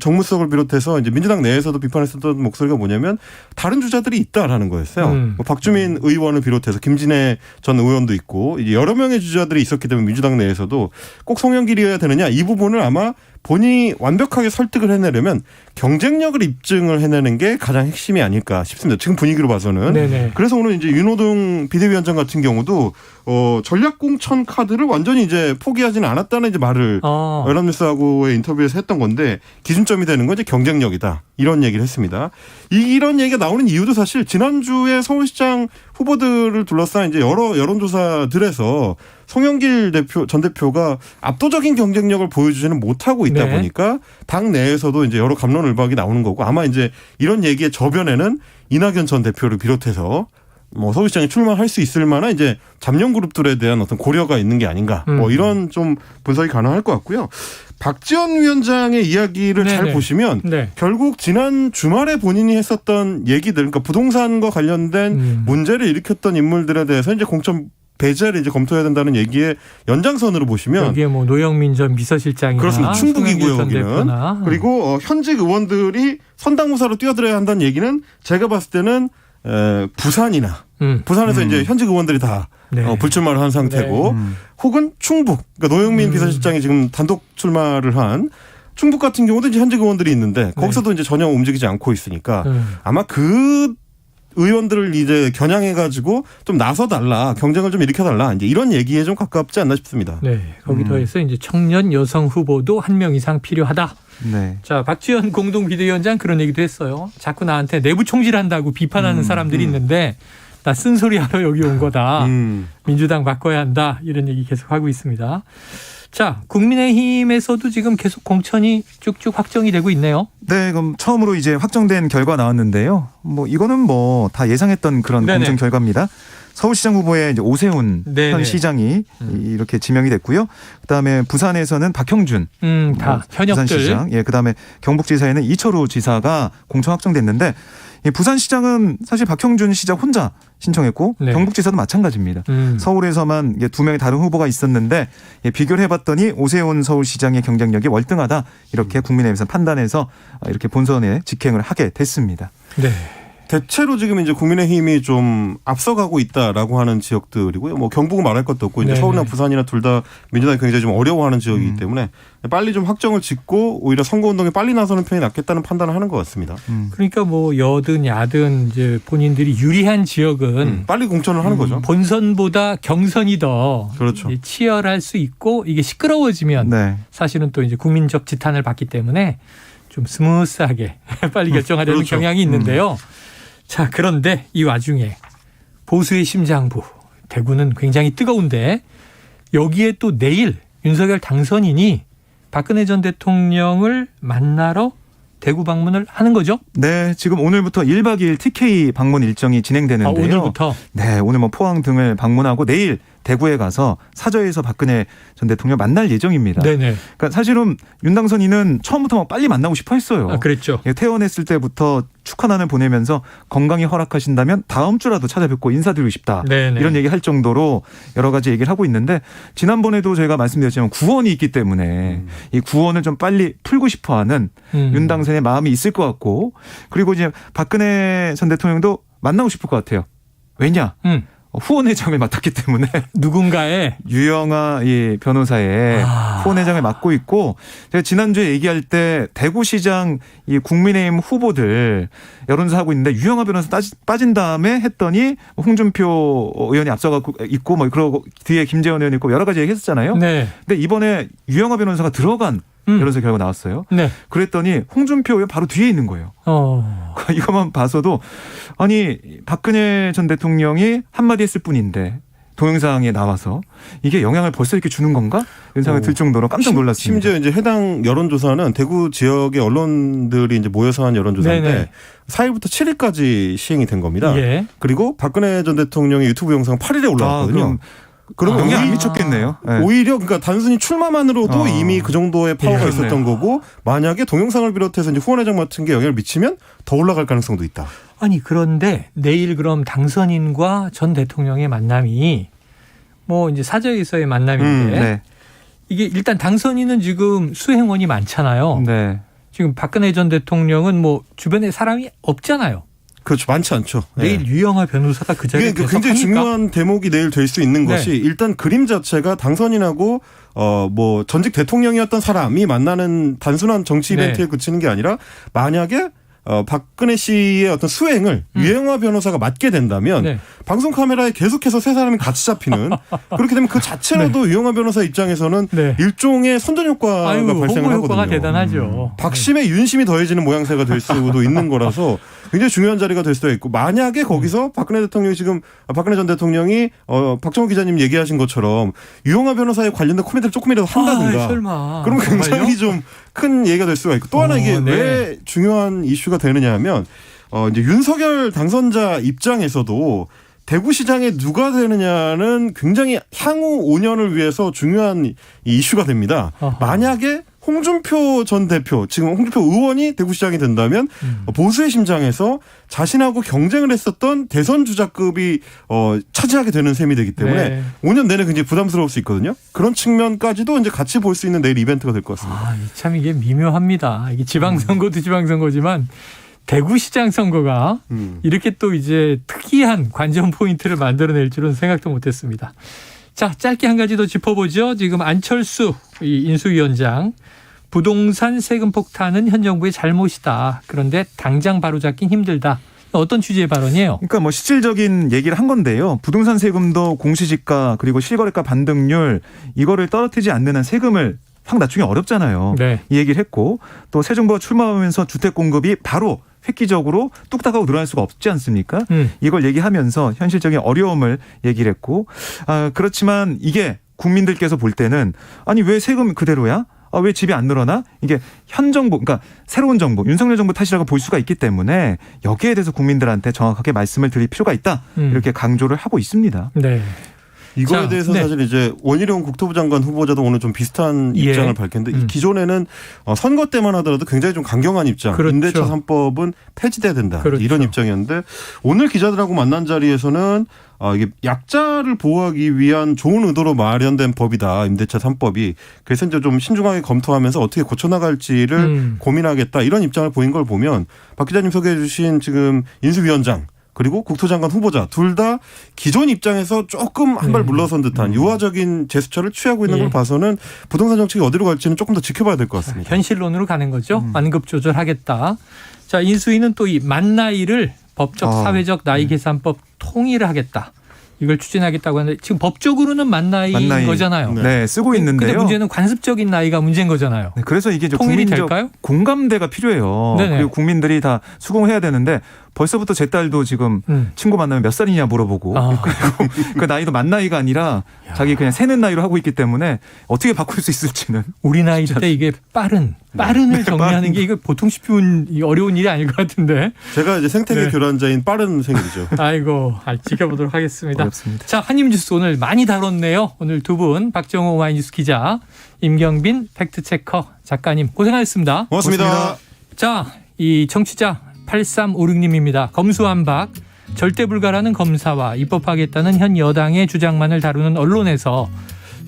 정무수석을 비롯해서 이제 민주당 내에서도 비판했었던 목소리가 뭐냐면 다른 주자들이 있다라는 거였어요. 뭐 박주민 의원을 비롯해서 김진애 전 의원도 있고 이제 여러 명의 주자들이 있었기 때문에 민주당 내에서도 꼭 송영길이어야 되느냐 이 부분을 아마 본인이 완벽하게 설득을 해내려면 경쟁력을 입증을 해내는 게 가장 핵심이 아닐까 싶습니다. 지금 분위기로 봐서는. 네네. 그래서 오늘 이제 윤호중 비대위원장 같은 경우도 전략공천 카드를 완전히 이제 포기하지는 않았다는 이제 말을 연합뉴스하고의 인터뷰에서 했던 건데 기준점이 되는 건 이제 경쟁력이다. 이런 얘기를 했습니다. 이런 얘기가 나오는 이유도 사실 지난주에 서울시장 후보들을 둘러싼 이제 여러 여론조사들에서 송영길 전 대표가 압도적인 경쟁력을 보여주지는 못하고 있다 보니까 당 내에서도 이제 여러 갑론을박이 나오는 거고 아마 이제 이런 얘기의 저변에는 이낙연 전 대표를 비롯해서 뭐 서울시장에 출마할 수 있을 만한 이제 잡념 그룹들에 대한 어떤 고려가 있는 게 아닌가 뭐 이런 좀 분석이 가능할 것 같고요. 박지원 위원장의 이야기를 잘 보시면 결국 지난 주말에 본인이 했었던 얘기들 그러니까 부동산과 관련된 문제를 일으켰던 인물들에 대해서 이제 공천 배제를 이제 검토해야 된다는 얘기의 연장선으로 보시면 여기에 뭐 노영민 전 비서실장이나 그렇습니다. 충북이고요 여기는. 그리고 현직 의원들이 선당무사로 뛰어들어야 한다는 얘기는 제가 봤을 때는 부산이나 부산에서 이제 현직 의원들이 다 불출마를 한 상태고 혹은 충북 그러니까 노영민 비서실장이 지금 단독 출마를 한 충북 같은 경우도 이제 현직 의원들이 있는데 거기서도 이제 전혀 움직이지 않고 있으니까 아마 그 의원들을 이제 겨냥해가지고 좀 나서달라 경쟁을 좀 일으켜달라 이제 이런 얘기에 좀 가깝지 않나 싶습니다. 네, 거기 더해서 이제 청년 여성 후보도 한 명 이상 필요하다. 네. 자, 박지원 공동비대위원장 그런 얘기도 했어요. 자꾸 나한테 내부 총질한다고 비판하는 사람들이 있는데 나 쓴소리 하러 여기 온 거다. 민주당 바꿔야 한다. 이런 얘기 계속 하고 있습니다. 자, 국민의힘에서도 지금 계속 공천이 쭉쭉 확정이 되고 있네요. 네, 그럼 처음으로 이제 확정된 결과 나왔는데요. 뭐 이거는 뭐 다 예상했던 그런 공천 결과입니다. 서울시장 후보에 이제 오세훈 현 시장이 이렇게 지명이 됐고요. 그다음에 부산에서는 박형준 다 현역들. 부산시장. 예, 그다음에 경북지사에는 이철우 지사가 공천 확정됐는데 이 부산시장은 사실 박형준 시장 혼자 신청했고 경북지사도 마찬가지입니다. 서울에서만 2명의 다른 후보가 있었는데 비교를 해봤더니 오세훈 서울시장의 경쟁력이 월등하다 이렇게 국민의힘에서 판단해서 이렇게 본선에 직행을 하게 됐습니다. 네. 대체로 지금 이제 국민의힘이 좀 앞서가고 있다라고 하는 지역들이고요. 뭐 경북은 말할 것도 없고 이제 서울이나 부산이나 둘 다 민주당이 굉장히 좀 어려워하는 지역이기 때문에 빨리 좀 확정을 짓고 오히려 선거운동에 빨리 나서는 편이 낫겠다는 판단을 하는 것 같습니다. 그러니까 뭐 여든 야든 이제 본인들이 유리한 지역은 빨리 공천을 하는 거죠. 본선보다 경선이 더 그렇죠. 치열할 수 있고 이게 시끄러워지면 사실은 또 이제 국민적 지탄을 받기 때문에 좀 스무스하게 빨리 결정하려는 경향이 있는데요. 자, 그런데 이 와중에 보수의 심장부 대구는 굉장히 뜨거운데 여기에 또 내일 윤석열 당선인이 박근혜 전 대통령을 만나러 대구 방문을 하는 거죠? 네, 지금 오늘부터 1박 2일 TK 방문 일정이 진행되는데요. 오늘부터? 네, 오늘 뭐 포항 등을 방문하고 내일 대구에 가서 사저에서 박근혜 전 대통령 만날 예정입니다. 네네. 그러니까 사실은 윤 당선인은 처음부터 막 빨리 만나고 싶어 했어요. 아, 그랬죠. 퇴원했을 때부터 축하난을 보내면서 건강이 허락하신다면 다음 주라도 찾아뵙고 인사드리고 싶다. 네네. 이런 얘기 할 정도로 여러 가지 얘기를 하고 있는데 지난번에도 저희가 말씀드렸지만 구원이 있기 때문에 이 구원을 좀 빨리 풀고 싶어하는 윤 당선인의 마음이 있을 것 같고 그리고 이제 박근혜 전 대통령도 만나고 싶을 것 같아요. 왜냐? 후원회장을 맡았기 때문에 누군가의 유영아 변호사의 후원회장을 맡고 있고 제가 지난주에 얘기할 때 대구시장 이 국민의힘 후보들 여론조사 하고 있는데 유영아 변호사 빠진 다음에 했더니 홍준표 의원이 앞서가고 있고 뭐 그러고 뒤에 김재원 의원이 있고 여러 가지 얘기했었잖아요. 네. 근데 이번에 유영아 변호사가 들어간 여론조사 결과 나왔어요. 네. 그랬더니 홍준표 의원 바로 뒤에 있는 거예요. 이것만 봐서도 아니 박근혜 전 대통령이 한마디 했을 뿐인데 동영상에 나와서 이게 영향을 벌써 이렇게 주는 건가? 이런 생각이 들 정도로 깜짝 놀랐습니다. 심지어 이제 해당 여론조사는 대구 지역의 언론들이 이제 모여서 한 여론조사인데 4일부터 7일까지 시행이 된 겁니다. 그리고 박근혜 전 대통령의 유튜브 영상 8일에 올라왔거든요. 그러면 영향 안 미쳤겠네요. 네. 오히려 그러니까 단순히 출마만으로도 이미 그 정도의 파워가 있었던 거고 만약에 동영상을 비롯해서 이제 후원회장 같은 게 영향을 미치면 더 올라갈 가능성도 있다. 아니 그런데 내일 그럼 당선인과 전 대통령의 만남이 뭐 이제 사저에서의 만남인데 네. 이게 일단 당선인은 지금 수행원이 많잖아요. 네. 지금 박근혜 전 대통령은 뭐 주변에 사람이 없잖아요. 그렇죠. 많지 않죠. 내일 네. 유영하 변호사가 그 자리에 이게 계속 굉장히 합니까? 중요한 대목이 내일 될 수 있는 네. 것이 일단 그림 자체가 당선인하고 뭐 전직 대통령이었던 사람이 만나는 단순한 정치 이벤트에 네. 그치는 게 아니라 만약에 박근혜 씨의 어떤 수행을 유영하 변호사가 맡게 된다면 네. 방송 카메라에 계속해서 세 사람이 같이 잡히는 그렇게 되면 그 자체로도 유영하 변호사 입장에서는 네. 일종의 선전 효과가 아유, 발생을 홍보 효과가 하거든요. 대단하죠. 박심의 윤심이 더해지는 모양새가 될 수도 있는 거라서 굉장히 중요한 자리가 될 수도 있고 만약에 거기서 박근혜 전 대통령이 박정호 기자님 얘기하신 것처럼 유영하 변호사에 관련된 코멘트를 조금이라도 한다든가 설마. 그럼 굉장히 정말요? 좀 큰 얘기가 될 수가 있고 또 하나 이게 네. 왜 중요한 이슈가 되느냐 하면 이제 윤석열 당선자 입장에서도 대구시장에 누가 되느냐는 굉장히 향후 5년을 위해서 중요한 이슈가 됩니다. 어허. 만약에 홍준표 전 대표, 지금 홍준표 의원이 대구시장이 된다면 보수의 심장에서 자신하고 경쟁을 했었던 대선 주자급이 차지하게 되는 셈이 되기 때문에 네. 5년 내내 굉장히 부담스러울 수 있거든요. 그런 측면까지도 이제 같이 볼 수 있는 내일 이벤트가 될 것 같습니다. 참 이게 미묘합니다. 이게 지방선거도 지방선거지만 대구시장 선거가 이렇게 또 이제 특이한 관전 포인트를 만들어낼 줄은 생각도 못했습니다. 자, 짧게 한 가지 더 짚어보죠. 지금 안철수 이 인수위원장 부동산 세금 폭탄은 현 정부의 잘못이다. 그런데 당장 바로잡긴 힘들다. 어떤 취지의 발언이에요? 그러니까 뭐 실질적인 얘기를 한 건데요. 부동산 세금도 공시지가 그리고 실거래가 반등률 이거를 떨어뜨리지 않는 한 세금을 확 낮추기 어렵잖아요. 네. 이 얘기를 했고 또 새 정부가 출마하면서 주택 공급이 바로 획기적으로 뚝딱 하고 늘어날 수가 없지 않습니까? 이걸 얘기하면서 현실적인 어려움을 얘기를 했고 그렇지만 이게 국민들께서 볼 때는 아니 왜 세금 그대로야? 왜 집이 안 늘어나? 이게 현 정부, 그러니까 새로운 정부, 윤석열 정부 탓이라고 볼 수가 있기 때문에 여기에 대해서 국민들한테 정확하게 말씀을 드릴 필요가 있다. 이렇게 강조를 하고 있습니다. 네. 이거에 자, 대해서 네. 사실 이제 원희룡 국토부 장관 후보자도 오늘 좀 비슷한 입장을 밝혔는데 기존에는 선거 때만 하더라도 굉장히 좀 강경한 입장. 그렇죠. 임대차 3법은 폐지돼야 된다. 그렇죠. 이런 입장이었는데 오늘 기자들하고 만난 자리에서는 이게 약자를 보호하기 위한 좋은 의도로 마련된 법이다. 임대차 3법이. 그래서 이제 좀 신중하게 검토하면서 어떻게 고쳐나갈지를 고민하겠다. 이런 입장을 보인 걸 보면 박 기자님 소개해 주신 지금 인수위원장 그리고 국토장관 후보자 둘 다 기존 입장에서 조금 한 발 물러선 듯한 유화적인 제스처를 취하고 있는 걸 봐서는 부동산 정책이 어디로 갈지는 조금 더 지켜봐야 될 것 같습니다. 현실론으로 가는 거죠. 완급 조절하겠다. 자, 인수위는 또 이 만나이를 법적 사회적 나이 계산법 통일을 하겠다. 이걸 추진하겠다고 하는데 지금 법적으로는 만나이인 거잖아요. 네, 쓰고 근데 있는데요. 문제는 관습적인 나이가 문제인 거잖아요. 네, 그래서 이게 이제 통일이 국민적 될까요? 공감대가 필요해요. 네네. 그리고 국민들이 다 수긍해야 되는데 벌써부터 제 딸도 지금 친구 만나면 몇 살이냐 물어보고 그리고 그 나이도 만 나이가 아니라 자기 그냥 세는 나이로 하고 있기 때문에 어떻게 바꿀 수 있을지는 우리 나이 때 이게 빠른을 정리하는 게 이거 보통 쉬운 어려운 일이 아닐 것 같은데. 제가 이제 생태계 교란자인 빠른 생일이죠. 아이고, 지켜보도록 하겠습니다. 어렵습니다. 자, 한입뉴스 오늘 많이 다뤘네요. 오늘 두 분 박정호 오마이뉴스 기자, 임경빈 팩트체커 작가님 고생하셨습니다. 고맙습니다. 자, 이 청취자 8356님입니다. 검수완박, 절대 불가라는 검사와 입법하겠다는 현 여당의 주장만을 다루는 언론에서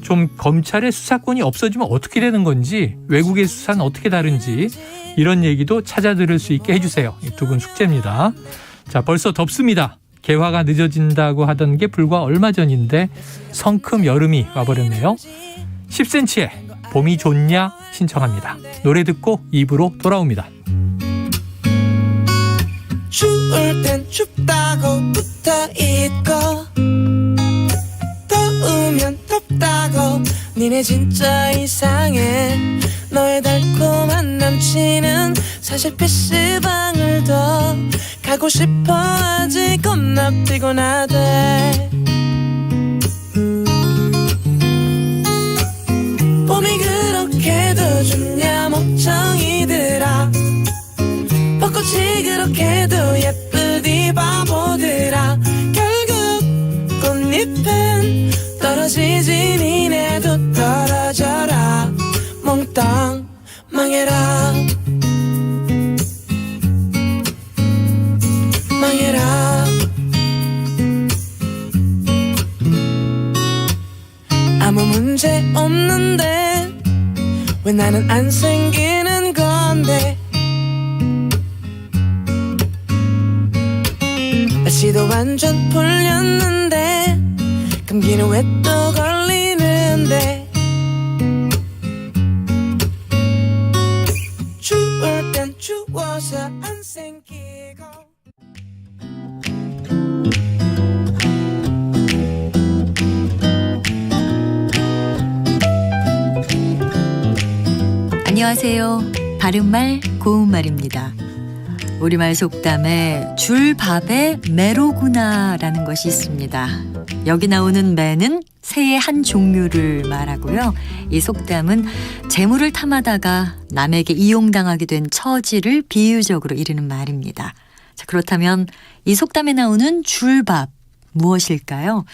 좀 검찰의 수사권이 없어지면 어떻게 되는 건지, 외국의 수사는 어떻게 다른지 이런 얘기도 찾아 들을 수 있게 해주세요. 이 두 분 숙제입니다. 자, 벌써 덥습니다. 개화가 늦어진다고 하던 게 불과 얼마 전인데 성큼 여름이 와버렸네요. 10cm의 봄이 좋냐 신청합니다. 노래 듣고 2부로 돌아옵니다. 추울 땐 춥다고 붙어있고 더우면 덥다고 니네 진짜 이상해. 너의 달콤한 남친은 사실 PC방을 더 가고 싶어 하지 겁나 피곤하대. 봄이 그렇게도 좋냐 목청이들아. 벚꽃이 그렇게도 예쁘디 바보들아. 결국 꽃잎은 떨어지지 니네도 떨어져라. 몽땅 망해라. 망해라. 아무 문제 없는데 왜 나는 안 생기는 건데 날씨도 완전 풀렸는데 감기는 왜 또 걸리는데 추울 땐 추워서 안 생기고 안녕하세요. 바른말 고운말입니다. 우리말 속담에 줄밥에 매로구나라는 것이 있습니다. 여기 나오는 매는 새의 한 종류를 말하고요. 이 속담은 재물을 탐하다가 남에게 이용당하게 된 처지를 비유적으로 이르는 말입니다. 자, 그렇다면 이 속담에 나오는 줄밥 무엇일까요?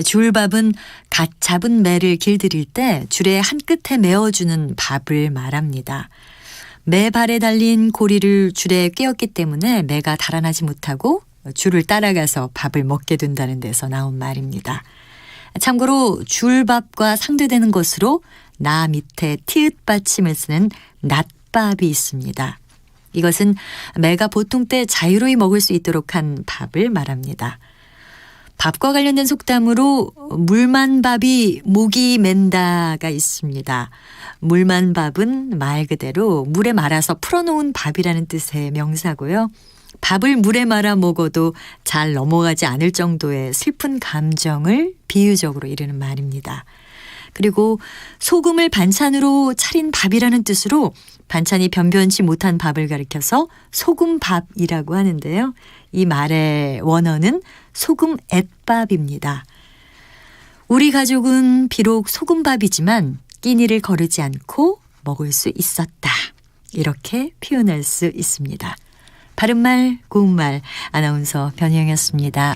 줄밥은 갓 잡은 매를 길들일 때 줄의 한 끝에 메어주는 밥을 말합니다. 매 발에 달린 고리를 줄에 꿰었기 때문에 매가 달아나지 못하고 줄을 따라가서 밥을 먹게 된다는 데서 나온 말입니다. 참고로 줄밥과 상대되는 것으로 나 밑에 티읕 받침을 쓰는 낫밥이 있습니다. 이것은 매가 보통 때 자유로이 먹을 수 있도록 한 밥을 말합니다. 밥과 관련된 속담으로 물만 밥이 목이 맨다가 있습니다. 물만 밥은 말 그대로 물에 말아서 풀어놓은 밥이라는 뜻의 명사고요. 밥을 물에 말아 먹어도 잘 넘어가지 않을 정도의 슬픈 감정을 비유적으로 이르는 말입니다. 그리고 소금을 반찬으로 차린 밥이라는 뜻으로 반찬이 변변치 못한 밥을 가리켜서 소금밥이라고 하는데요. 이 말의 원어는 소금 앳밥입니다. 우리 가족은 비록 소금밥이지만 끼니를 거르지 않고 먹을 수 있었다. 이렇게 표현할 수 있습니다. 바른말 고운말 아나운서 변희영이었습니다.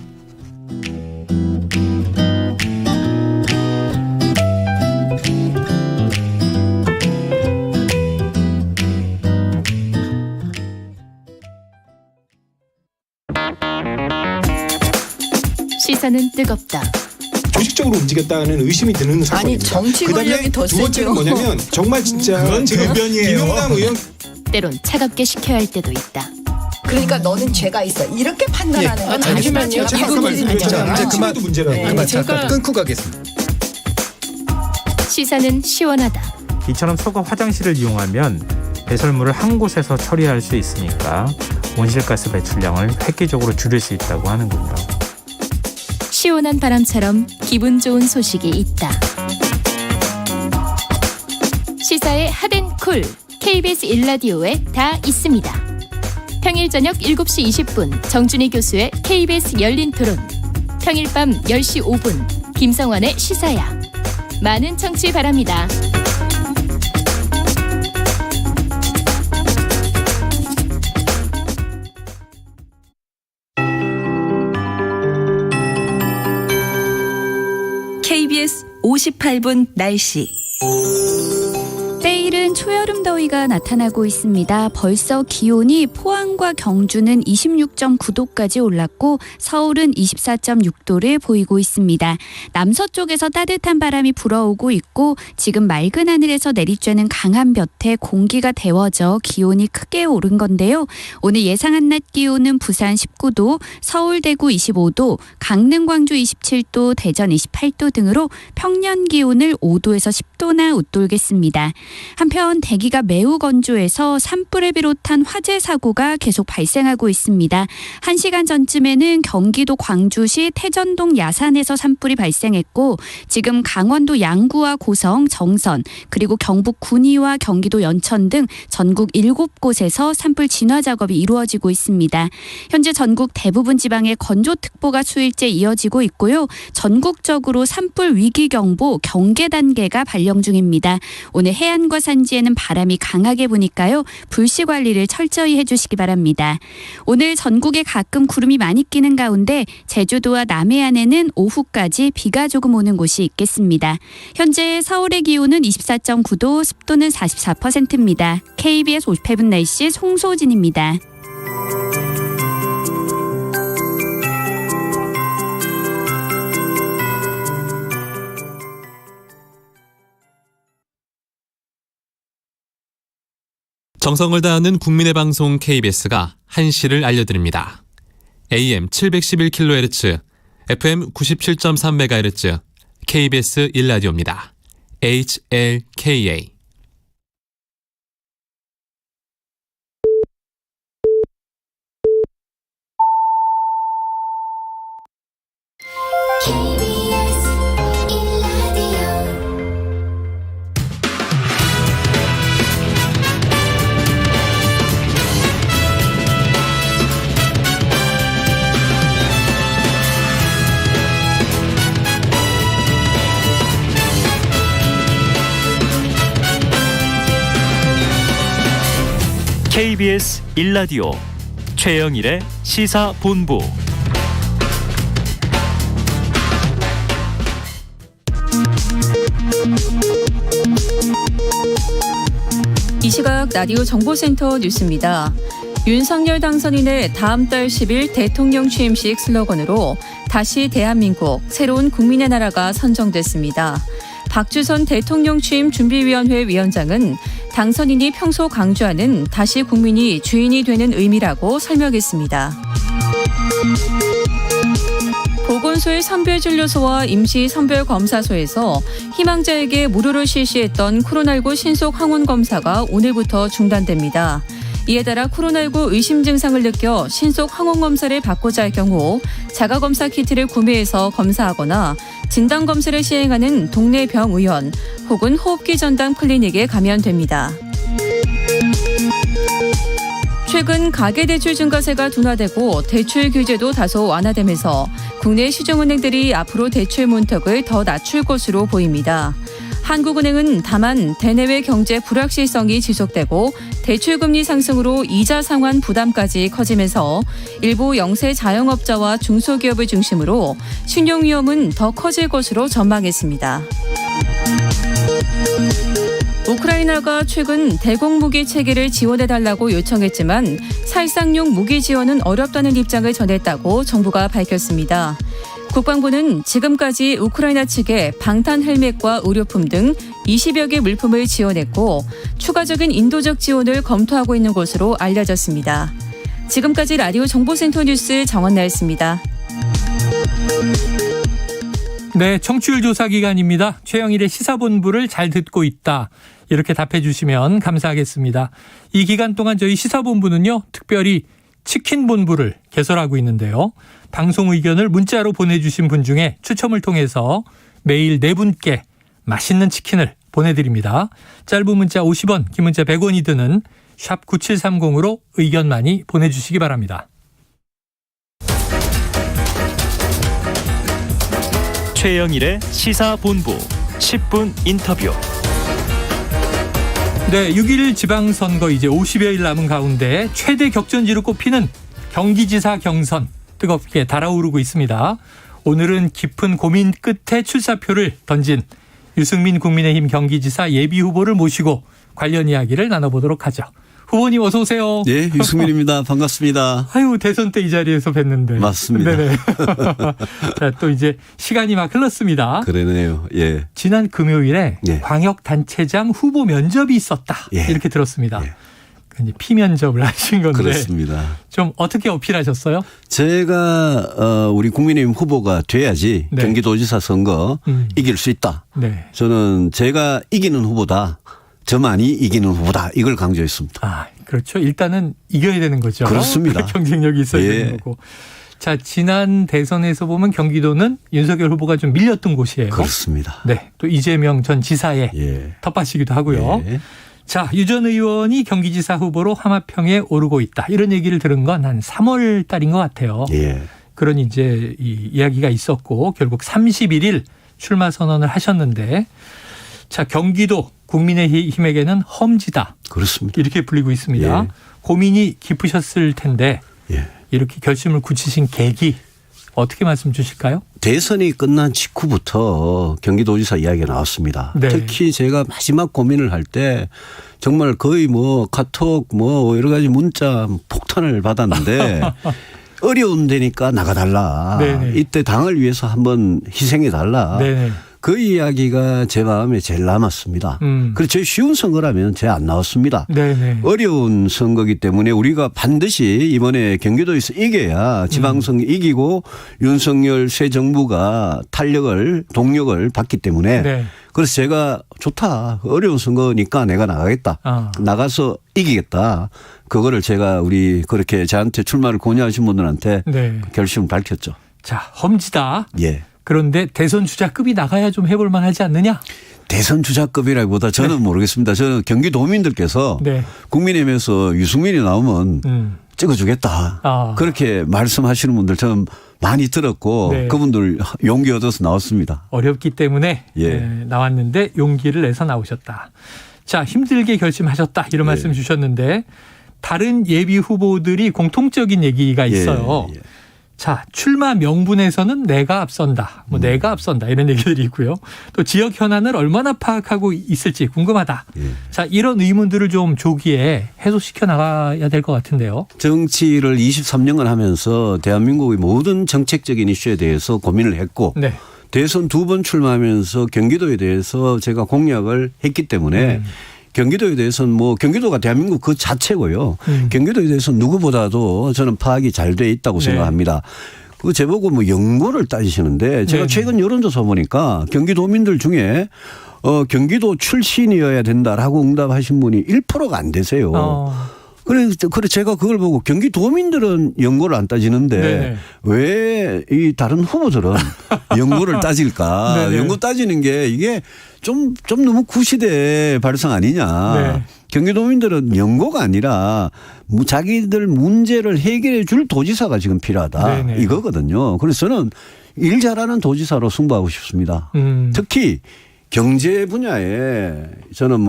시사는 뜨겁다. 조직적으로 움직였다는 의심이 드는 사건입니다. 아니 정치 권력이 더 두 번째는 세죠. 뭐냐면 정말 진짜 그건 지금 대변이에요. 김영남 의원 때론 차갑게 식혀야 할 때도 있다. 그러니까 너는 죄가 있어. 이렇게 판단하는 건 잠시만요. 이제 그만 문제라고. 잠깐 끊고 가겠습니다. 시사는 시원하다. 이처럼 소가 화장실을 이용하면 배설물을 한 곳에서 처리할 수 있으니까 온실가스 배출량을 획기적으로 줄일 수 있다고 하는군요. 시원한 바람처럼 기분 좋은 소식이 있다. 시사의 핫앤쿨 KBS 1라디오에 다 있습니다. 평일 저녁 7시 20분 정준희 교수의 KBS 열린 토론, 평일 밤 10시 5분 김성환의 시사야. 많은 청취 바랍니다. KBS 58분 날씨. 때이른 초여름 더위가 나타나고 있습니다. 벌써 기온이 포항과 경주는 26.9도까지 올랐고 서울은 24.6도를 보이고 있습니다. 남서쪽에서 따뜻한 바람이 불어오고 있고 지금 맑은 하늘에서 내리쬐는 강한 볕에 공기가 데워져 기온이 크게 오른 건데요. 오늘 예상 한낮 기온은 부산 19도, 서울 대구 25도, 강릉 광주 27도, 대전 28도 등으로 평년 기온을 5도에서 10도나 웃돌겠습니다. 한편 대기가 매우 건조해서 산불을 비롯한 화재 사고가 계속 발생하고 있습니다. 1시간 전쯤에는 경기도 광주시 태전동 야산에서 산불이 발생했고 지금 강원도 양구와 고성, 정선 그리고 경북 군위와 경기도 연천 등 전국 7곳에서 산불 진화 작업이 이루어지고 있습니다. 현재 전국 대부분 지방에 건조특보가 수일째 이어지고 있고요. 전국적으로 산불 위기경보 경계 단계가 발령 중입니다. 오늘 해안과 산지에는 바람이 강하게 부니까요. 불씨 관리를 철저히 해주시기 바랍니다. 오늘 전국에 가끔 구름이 많이 끼는 가운데 제주도와 남해안에는 오후까지 비가 조금 오는 곳이 있겠습니다. 현재 서울의 기온은 24.9도, 습도는 44%입니다. KBS 58분 날씨 송소진입니다. 정성을 다하는 국민의 방송 KBS가 한시를 알려드립니다. AM 711kHz, FM 97.3MHz, KBS 1라디오입니다. HLKA. KBS 1라디오 최영일의 시사본부. 이 시각 라디오 정보센터 뉴스입니다. 윤석열 당선인의 다음 달 10일 대통령 취임식 슬로건으로 다시 대한민국, 새로운 국민의 나라가 선정됐습니다. 박주선 대통령 취임 준비위원회 위원장은 당선인이 평소 강조하는 다시 국민이 주인이 되는 의미라고 설명했습니다. 보건소의 선별진료소와 임시선별검사소에서 희망자에게 무료로 실시했던 코로나19 신속 항원 검사가 오늘부터 중단됩니다. 이에 따라 코로나19 의심 증상을 느껴 신속 항원 검사를 받고자 할 경우 자가검사 키트를 구매해서 검사하거나 진단검사를 시행하는 동네 병의원 혹은 호흡기 전담 클리닉에 가면 됩니다. 최근 가계대출 증가세가 둔화되고 대출 규제도 다소 완화되면서 국내 시중은행들이 앞으로 대출 문턱을 더 낮출 것으로 보입니다. 한국은행은 다만 대내외 경제 불확실성이 지속되고 대출금리 상승으로 이자 상환 부담까지 커지면서 일부 영세 자영업자와 중소기업을 중심으로 신용 위험은 더 커질 것으로 전망했습니다. 우크라이나가 최근 대공 무기 체계를 지원해달라고 요청했지만 살상용 무기 지원은 어렵다는 입장을 전했다고 정부가 밝혔습니다. 국방부는 지금까지 우크라이나 측에 방탄 헬멧과 의료품 등 20여 개 물품을 지원했고 추가적인 인도적 지원을 검토하고 있는 것으로 알려졌습니다. 지금까지 라디오 정보센터 뉴스 정원나였습니다. 네, 청취율 조사 기간입니다. 최영일의 시사본부를 잘 듣고 있다. 이렇게 답해 주시면 감사하겠습니다. 이 기간 동안 저희 시사본부는요, 특별히 치킨본부를 개설하고 있는데요. 방송 의견을 문자로 보내주신 분 중에 추첨을 통해서 매일 4분께 맛있는 치킨을 보내드립니다. 짧은 문자 50원, 긴 문자 100원이 드는 샵 9730으로 의견 많이 보내주시기 바랍니다. 최영일의 시사본부 10분 인터뷰. 네, 6.1 지방선거 이제 50여일 남은 가운데 최대 격전지로 꼽히는 경기지사 경선 뜨겁게 달아오르고 있습니다. 오늘은 깊은 고민 끝에 출사표를 던진 유승민 국민의힘 경기지사 예비후보를 모시고 관련 이야기를 나눠보도록 하죠. 후보님 어서 오세요. 네, 유승민입니다. 반갑습니다. 아유, 대선 때 이 자리에서 뵀는데. 맞습니다. 네네. 자, 또 이제 시간이 막 흘렀습니다. 그러네요. 예. 지난 금요일에 예. 광역단체장 후보 면접이 있었다. 예. 이렇게 들었습니다. 예. 이제 피면접을 하신 건데. 그렇습니다. 좀 어떻게 어필하셨어요? 제가 우리 국민의힘 후보가 돼야지 네. 경기도지사 선거 이길 수 있다. 네. 저는 제가 이기는 후보다. 저만이 이기는 후보다. 이걸 강조했습니다. 아, 그렇죠. 일단은 이겨야 되는 거죠. 그렇습니다. 경쟁력이 있어야 예. 되는 거고. 자, 지난 대선에서 보면 경기도는 윤석열 후보가 좀 밀렸던 곳이에요. 그렇습니다. 네. 또 이재명 전 지사의 예. 텃밭이기도 하고요. 예. 자, 유 전 의원이 경기지사 후보로 하마평에 오르고 있다. 이런 얘기를 들은 건 한 3월 달인 것 같아요. 예. 그런 이제 이 이야기가 있었고 결국 31일 출마 선언을 하셨는데 자, 경기도 국민의힘에게는 험지다. 그렇습니다. 이렇게 불리고 있습니다. 예. 고민이 깊으셨을 텐데 예. 이렇게 결심을 굳히신 계기 어떻게 말씀 주실까요? 대선이 끝난 직후부터 경기도지사 이야기가 나왔습니다. 네. 특히 제가 마지막 고민을 할 때 정말 거의 뭐 카톡 뭐 여러 가지 문자 폭탄을 받았는데 어려운 데니까 나가달라. 네네. 이때 당을 위해서 한번 희생해달라. 네네. 그 이야기가 제 마음에 제일 남았습니다. 그래서 제일 쉬운 선거라면 제 안 나왔습니다. 네네. 어려운 선거기 때문에 우리가 반드시 이번에 경기도에서 이겨야 지방선거 이기고 윤석열 새 정부가 동력을 받기 때문에 네. 그래서 제가 좋다. 어려운 선거니까 내가 나가겠다. 나가서 이기겠다. 그거를 제가 그렇게 저한테 출마를 권유하신 분들한테 네. 결심을 밝혔죠. 자, 험지다. 예. 그런데 대선 주자급이 나가야 좀 해볼 만하지 않느냐? 대선 주자급이라기보다 저는 네. 모르겠습니다. 저는 경기도민들께서 네. 국민의힘에서 유승민이 나오면 찍어주겠다. 그렇게 말씀하시는 분들 저는 많이 들었고 네. 그분들 용기 얻어서 나왔습니다. 어렵기 때문에 나왔는데 용기를 내서 나오셨다. 자, 힘들게 결심하셨다. 이런 말씀 주셨는데 다른 예비 후보들이 공통적인 얘기가 있어요. 자, 출마 명분에서는 내가 앞선다. 내가 앞선다. 이런 얘기들이 있고요. 또 지역 현안을 얼마나 파악하고 있을지 궁금하다. 자, 이런 의문들을 좀 조기에 해소시켜 나가야 될 것 같은데요. 정치를 23년간 하면서 대한민국의 모든 정책적인 이슈에 대해서 고민을 했고 네. 대선 2번 출마하면서 경기도에 대해서 제가 공약을 했기 때문에 경기도에 대해서는 경기도가 대한민국 그 자체고요. 경기도에 대해서는 누구보다도 저는 파악이 잘 돼 있다고 생각합니다. 그 제보고 연고를 따지시는데 제가 최근 여론조사 보니까 경기도민들 중에 경기도 출신이어야 된다라고 응답하신 분이 1%가 안 되세요. 그래서 제가 그걸 보고 경기도민들은 연고를 안 따지는데 왜 이 다른 후보들은 연고를 따질까? 연고 따지는 게 이게 좀 너무 구시대 발상 아니냐. 경기도민들은 연고가 아니라 자기들 문제를 해결해 줄 도지사가 지금 필요하다. 이거거든요. 그래서 저는 일 잘하는 도지사로 승부하고 싶습니다. 특히 경제 분야에 저는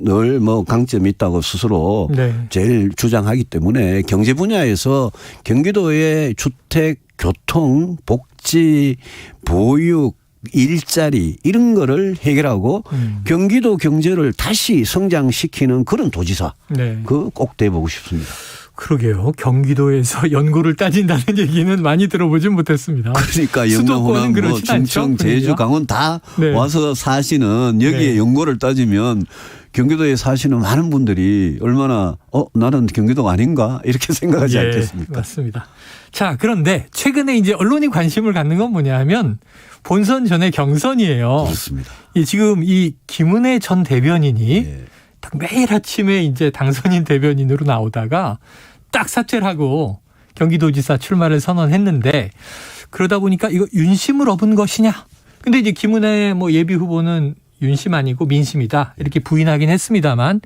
늘 강점이 있다고 스스로 제일 주장하기 때문에 경제 분야에서 경기도의 주택, 교통, 복지, 보육, 일자리 이런 거를 해결하고 경기도 경제를 다시 성장시키는 그런 도지사 그거 꼭 돼보고 싶습니다. 그러게요. 경기도에서 연고를 따진다는 얘기는 많이 들어보진 못했습니다. 그러니까 영남, 호남, 충청, 제주, 강원 다 와서 사시는 여기에 연고를 따지면 경기도에 사시는 많은 분들이 얼마나 나는 경기도가 아닌가 이렇게 생각하지 않겠습니까? 맞습니다. 자, 그런데 최근에 이제 언론이 관심을 갖는 건 뭐냐 하면 본선 전에 경선이에요. 그렇습니다. 지금 이 김은혜 전 대변인이 딱 매일 아침에 이제 당선인 대변인으로 나오다가 딱 사퇴를 하고 경기도지사 출마를 선언했는데 그러다 보니까 이거 윤심을 얻은 것이냐. 근데 이제 김은혜 예비 후보는 윤심 아니고 민심이다. 이렇게 부인하긴 했습니다만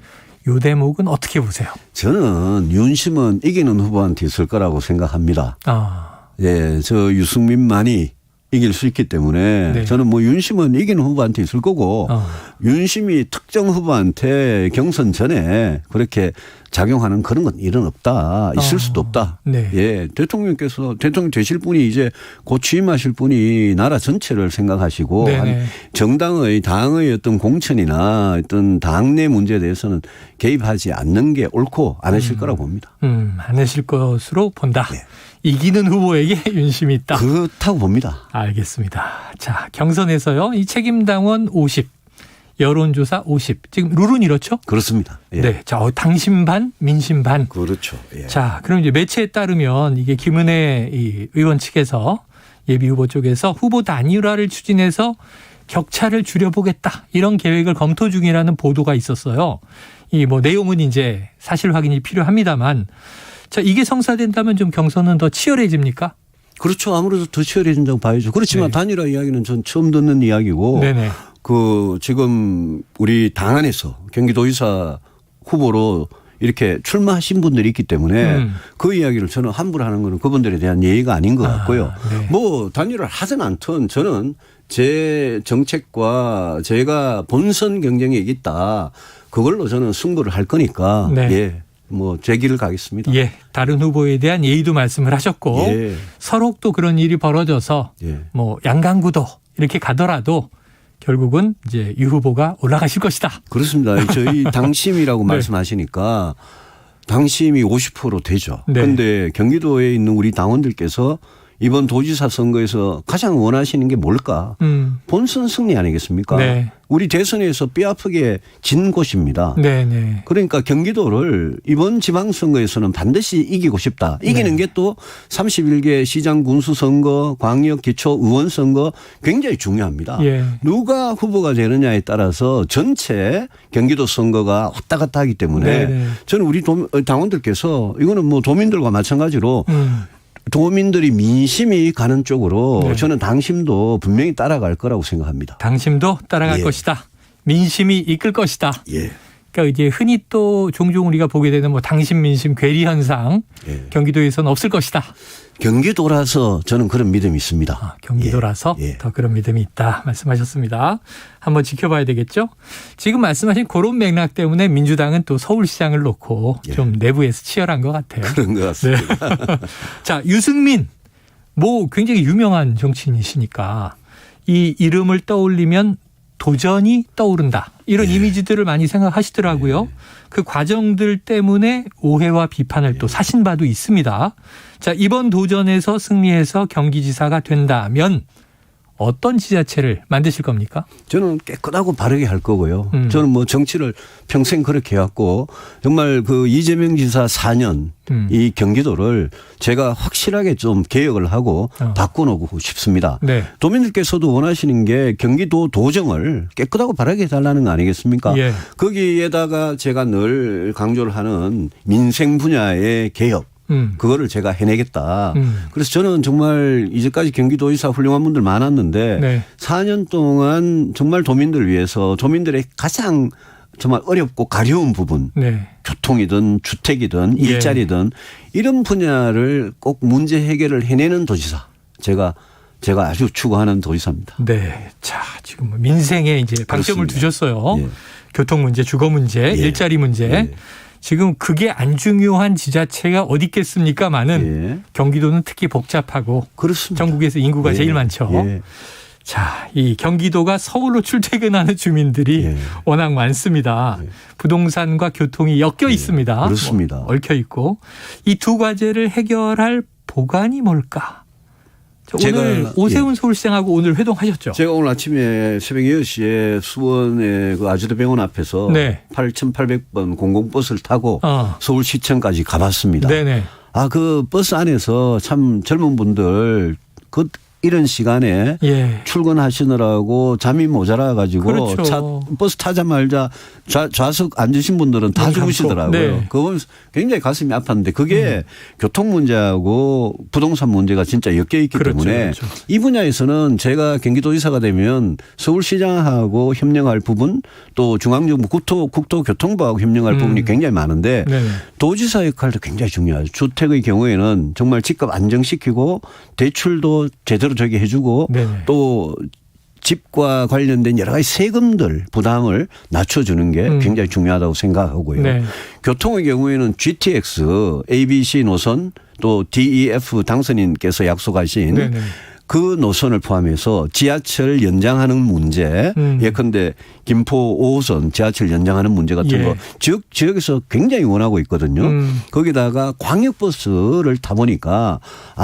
이 대목은 어떻게 보세요? 저는 윤심은 이기는 후보한테 있을 거라고 생각합니다. 저 유승민만이 이길 수 있기 때문에 저는 윤심은 이기는 후보한테 있을 거고 윤심이 특정 후보한테 경선 전에 그렇게 작용하는 그런 건 일은 없다. 있을 수도 없다. 대통령께서 대통령 되실 분이 이제 곧 취임하실 분이 나라 전체를 생각하시고 정당의 당의 어떤 공천이나 어떤 당내 문제에 대해서는 개입하지 않는 게 옳고 안 하실 거라고 봅니다. 안 하실 것으로 본다. 이기는 후보에게 윤심이 있다. 그렇다고 봅니다. 알겠습니다. 자, 경선에서요. 이 책임당원 50, 여론조사 50. 지금 룰은 이렇죠? 그렇습니다. 자, 당심 반, 민심 반. 그렇죠. 자, 그럼 이제 매체에 따르면 이게 김은혜 의원 측에서 예비 후보 쪽에서 후보 단일화를 추진해서 격차를 줄여보겠다. 이런 계획을 검토 중이라는 보도가 있었어요. 이 내용은 이제 사실 확인이 필요합니다만 자, 이게 성사된다면 좀 경선은 더 치열해집니까? 그렇죠. 아무래도 더 치열해진다고 봐야죠. 그렇지만 단일화 이야기는 전 처음 듣는 이야기고 지금 우리 당 안에서 경기도지사 후보로 이렇게 출마하신 분들이 있기 때문에 그 이야기를 저는 함부로 하는 거는 그분들에 대한 예의가 아닌 것 같고요. 단일화를 하든 않든 저는 제 정책과 제가 본선 경쟁에 있다. 그걸로 저는 승부를 할 거니까 제 길을 가겠습니다. 다른 후보에 대한 예의도 말씀을 하셨고 서로 또 그런 일이 벌어져서 양강구도 이렇게 가더라도 결국은 이제 유 후보가 올라가실 것이다. 그렇습니다. 저희 당심이라고 말씀하시니까 당심이 50% 되죠. 그런데 경기도에 있는 우리 당원들께서 이번 도지사 선거에서 가장 원하시는 게 뭘까? 본선 승리 아니겠습니까? 네. 우리 대선에서 뼈아프게 진 곳입니다. 네. 그러니까 경기도를 이번 지방선거에서는 반드시 이기고 싶다. 이기는 게 또 31개 시장 군수 선거, 광역 기초 의원 선거 굉장히 중요합니다. 예. 누가 후보가 되느냐에 따라서 전체 경기도 선거가 왔다 갔다 하기 때문에 네. 저는 우리 당원들께서 이거는 뭐 도민들과 마찬가지로 도민들이 민심이 가는 쪽으로 네. 저는 당심도 분명히 따라갈 거라고 생각합니다. 당심도 따라갈 예. 것이다. 민심이 이끌 것이다. 예. 그러니까 이제 흔히 또 종종 우리가 보게 되는 뭐 당심 민심 괴리 현상 예. 경기도에서는 없을 것이다. 경기도라서 저는 그런 믿음이 있습니다. 경기도라서 예. 더 그런 믿음이 있다 말씀하셨습니다. 한번 지켜봐야 되겠죠. 지금 말씀하신 그런 맥락 때문에 민주당은 또 서울시장을 놓고 좀 내부에서 치열한 것 같아요. 그런 것 같습니다. 네. 자, 유승민 뭐 굉장히 유명한 정치인이시니까 이 이름을 떠올리면 도전이 떠오른다. 이런 이미지들을 많이 생각하시더라고요. 그 과정들 때문에 오해와 비판을 또 사신 바도 있습니다. 자, 이번 도전에서 승리해서 경기지사가 된다면 어떤 지자체를 만드실 겁니까? 저는 깨끗하고 바르게 할 거고요. 저는 뭐 정치를 평생 그렇게 해왔고 정말 그 이재명 지사 4년 이 경기도를 제가 확실하게 좀 개혁을 하고 바꿔놓고 싶습니다. 네. 도민들께서도 원하시는 게 경기도 도정을 깨끗하고 바르게 해달라는 거 아니겠습니까? 예. 거기에다가 제가 늘 강조를 하는 민생 분야의 개혁. 그거를 제가 해내겠다. 그래서 저는 정말 이제까지 경기도지사 훌륭한 분들 많았는데 네. 4년 동안 정말 도민들을 위해서 도민들의 가장 정말 어렵고 가려운 부분 네. 교통이든 주택이든 일자리든 이런 분야를 꼭 문제 해결을 해내는 도지사 제가 아주 추구하는 도지사입니다. 네. 자, 지금 민생에 이제 방점을 두셨어요. 예. 교통 문제, 주거 문제, 일자리 문제. 지금 그게 안 중요한 지자체가 어디 있겠습니까마는 경기도는 특히 복잡하고 그렇습니다. 전국에서 인구가 제일 많죠. 자, 이 경기도가 서울로 출퇴근하는 주민들이 워낙 많습니다. 부동산과 교통이 엮여 있습니다. 그렇습니다. 뭐 얽혀 있고 이 두 과제를 해결할 보관이 뭘까? 오늘 오세훈 서울시장하고 오늘 회동하셨죠? 제가 오늘 아침에 새벽 6시에 수원의 그 아주대병원 앞에서 8,800번 공공버스를 타고 서울시청까지 가봤습니다. 네네. 아, 그 버스 안에서 참 젊은 분들 이런 시간에 출근하시느라고 잠이 모자라 가지고 버스 타자마자 좌석 앉으신 분들은 다 주무시더라고요. 네. 그거 보면서 굉장히 가슴이 아팠는데 그게 교통 문제하고 부동산 문제가 진짜 엮여 있기 때문에 이 분야에서는 제가 경기도지사가 되면 서울시장하고 협력할 부분 또 중앙정부 국토교통부하고 협력할 부분이 굉장히 많은데 도지사 역할도 굉장히 중요하죠. 주택의 경우에는 정말 집값 안정시키고 대출도 제대로 저기 해주고 또 집과 관련된 여러 가지 세금들 부담을 낮춰주는 게 굉장히 중요하다고 생각하고요. 교통의 경우에는 GTX, ABC 노선 또 DEF 당선인께서 약속하신 그 노선을 포함해서 지하철 연장하는 문제 예컨대 김포 5호선 지하철 연장하는 문제 같은 거 지역에서 굉장히 원하고 있거든요. 거기다가 광역버스를 타보니까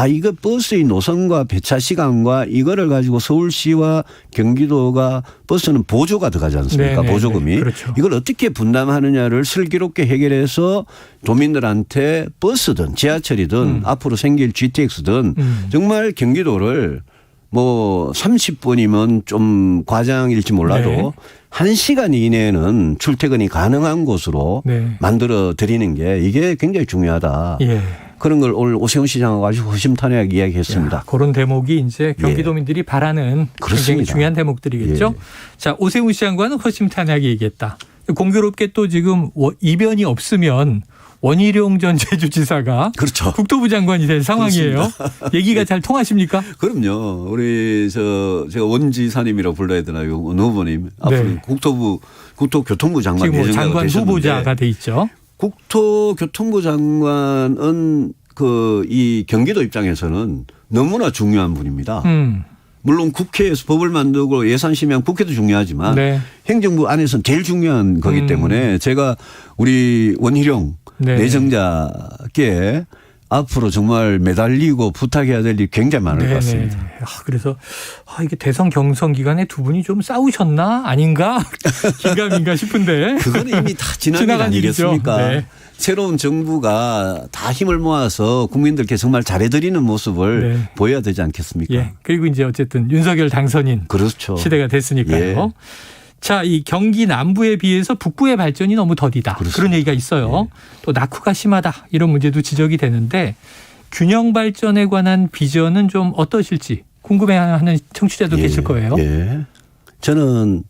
이거 버스의 노선과 배차 시간과 이거를 가지고 서울시와 경기도가 버스는 보조가 들어가지 않습니까? 보조금이. 그렇죠. 이걸 어떻게 분담하느냐를 슬기롭게 해결해서 도민들한테 버스든 지하철이든 앞으로 생길 GTX든 정말 경기도를 뭐 30분이면 좀 과장일지 몰라도 1시간 이내에는 출퇴근이 가능한 곳으로 만들어 드리는 게 이게 굉장히 중요하다. 그런 걸 오늘 오세훈 시장하고 아주 허심탄회하게 이야기했습니다. 그런 대목이 이제 경기도민들이 바라는 굉장히 중요한 대목들이겠죠. 자, 오세훈 시장과는 허심탄회하게 얘기했다. 공교롭게 또 지금 이변이 없으면 원희룡 전 제주지사가 국토부 장관이 될 상황이에요. 얘기가 잘 통하십니까? 그럼요. 우리 제가 원지사님이라고 불러야 되나요? 어느 후보님 앞으로 국토교통부 장관 지금 장관 후보자가 돼 있죠. 국토교통부 장관은 이 경기도 입장에서는 너무나 중요한 분입니다. 물론 국회에서 법을 만들고 예산 심의한 국회도 중요하지만 행정부 안에서는 제일 중요한 거기 때문에 제가 우리 원희룡 내정자께 앞으로 정말 매달리고 부탁해야 될 일이 굉장히 많을 것 같습니다. 그래서 이게 대선 경선 기간에 두 분이 좀 싸우셨나 아닌가 긴가민가 싶은데 그건 이미 다 지난 일 아니겠습니까? 네. 새로운 정부가 다 힘을 모아서 국민들께 정말 잘해드리는 모습을 보여야 되지 않겠습니까? 예. 그리고 이제 어쨌든 윤석열 당선인 그렇죠. 시대가 됐으니까요. 예. 자, 이 경기 남부에 비해서 북부의 발전이 너무 더디다. 그렇습니다. 그런 얘기가 있어요. 또 낙후가 심하다. 이런 문제도 지적이 되는데 균형 발전에 관한 비전은 좀 어떠실지 궁금해하는 청취자도 계실 거예요. 예. 저는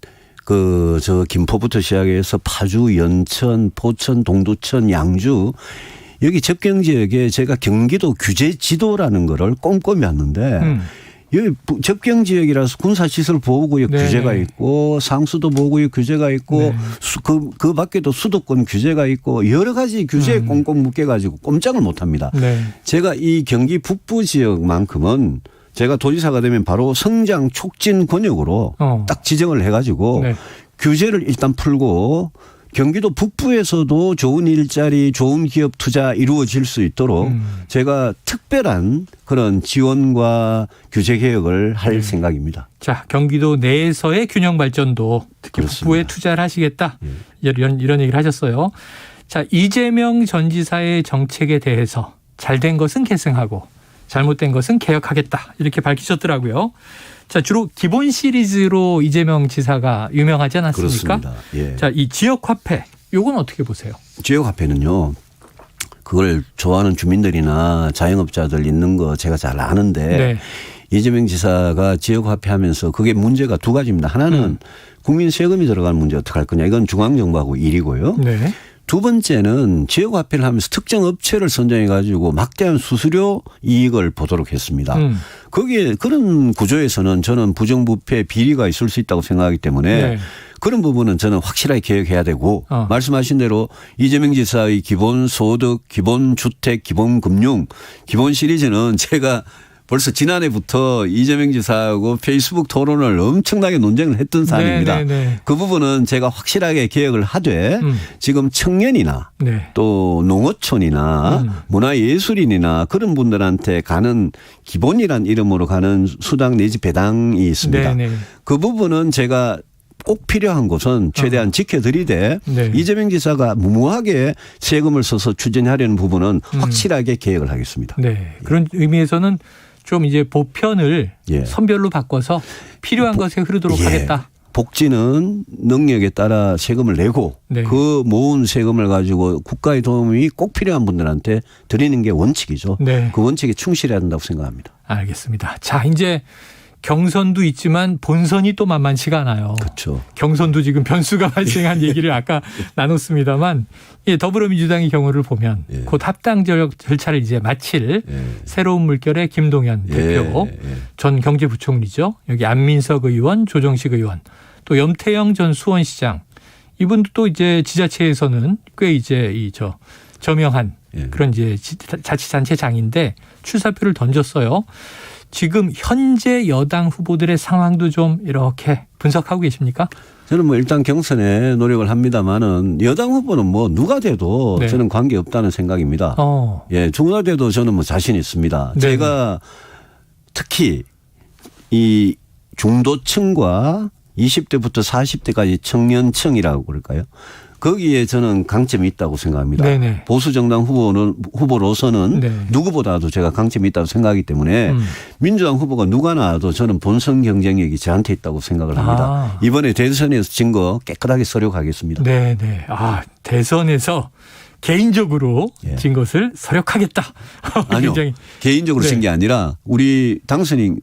저 김포부터 시작해서 파주, 연천, 포천, 동두천, 양주 여기 접경 지역에 제가 경기도 규제 지도라는 거를 꼼꼼히 왔는데 여기 접경 지역이라서 군사시설 보호구역 규제가 있고 상수도 보호구역 규제가 있고 그 밖에도 수도권 규제가 있고 여러 가지 규제에 꽁꽁 묶여가지고 꼼짝을 못합니다. 제가 이 경기 북부 지역만큼은 제가 도지사가 되면 바로 성장 촉진 권역으로 딱 지정을 해가지고 규제를 일단 풀고 경기도 북부에서도 좋은 일자리, 좋은 기업 투자 이루어질 수 있도록 제가 특별한 그런 지원과 규제 개혁을 할 생각입니다. 자, 경기도 내에서의 균형 발전도 특히 그렇습니다. 북부에 투자를 하시겠다. 이런 얘기를 하셨어요. 자, 이재명 전 지사의 정책에 대해서 잘된 것은 계승하고 잘못된 것은 개혁하겠다. 이렇게 밝히셨더라고요. 자, 주로 기본 시리즈로 이재명 지사가 유명하지 않았습니까? 그렇습니다. 예. 자, 이 지역화폐, 요건 어떻게 보세요? 지역화폐는요. 그걸 좋아하는 주민들이나 자영업자들 있는 거 제가 잘 아는데 이재명 지사가 지역화폐 하면서 그게 문제가 두 가지입니다. 하나는 국민 세금이 들어가는 문제 어떻게 할 거냐. 이건 중앙정부하고 일이고요. 두 번째는 지역화폐를 하면서 특정 업체를 선정해 가지고 막대한 수수료 이익을 보도록 했습니다. 거기에 그런 구조에서는 저는 부정부패 비리가 있을 수 있다고 생각하기 때문에 그런 부분은 저는 확실하게 개혁해야 되고 말씀하신 대로 이재명 지사의 기본소득, 기본주택, 기본금융, 기본 시리즈는 제가 벌써 지난해부터 이재명 지사하고 페이스북 토론을 엄청나게 논쟁을 했던 사안입니다. 그 부분은 제가 확실하게 개혁을 하되 지금 청년이나 또 농어촌이나 문화예술인이나 그런 분들한테 가는 기본이란 이름으로 가는 수당 내지 배당이 있습니다. 그 부분은 제가 꼭 필요한 곳은 최대한 지켜드리되 이재명 지사가 무모하게 세금을 써서 추진하려는 부분은 확실하게 개혁을 하겠습니다. 그런 의미에서는 좀 이제 보편을 선별로 바꿔서 필요한 것에 흐르도록 하겠다. 복지는 능력에 따라 세금을 내고 그 모은 세금을 가지고 국가의 도움이 꼭 필요한 분들한테 드리는 게 원칙이죠. 그 원칙에 충실해야 한다고 생각합니다. 알겠습니다. 자, 이제 경선도 있지만 본선이 또 만만치가 않아요. 그렇죠. 경선도 지금 변수가 발생한 얘기를 아까 나눴습니다만 더불어민주당의 경우를 보면 곧 합당 절차를 이제 마칠 새로운 물결의 김동연 대표, 전 경제부총리죠. 여기 안민석 의원, 조정식 의원, 또 염태영 전 수원시장, 이분도 또 이제 지자체에서는 꽤 이제 저명한 그런 이제 자치단체장인데 출사표를 던졌어요. 지금 현재 여당 후보들의 상황도 좀 이렇게 분석하고 계십니까? 저는 뭐 일단 경선에 노력을 합니다만은 여당 후보는 뭐 누가 돼도 저는 관계 없다는 생각입니다. 누가 돼도 저는 뭐 자신 있습니다. 제가 특히 이 중도층과 20대부터 40대까지 청년층이라고 그럴까요? 거기에 저는 강점이 있다고 생각합니다. 보수 정당 후보로서는 누구보다도 제가 강점이 있다고 생각하기 때문에 민주당 후보가 누가 나와도 저는 본선 경쟁력이 저한테 있다고 생각을 합니다. 이번에 대선에서 진 거 깨끗하게 서력하겠습니다. 아, 대선에서 개인적으로 진 것을 서력하겠다. 아니요. 개인적으로 진 게 아니라 우리 당선인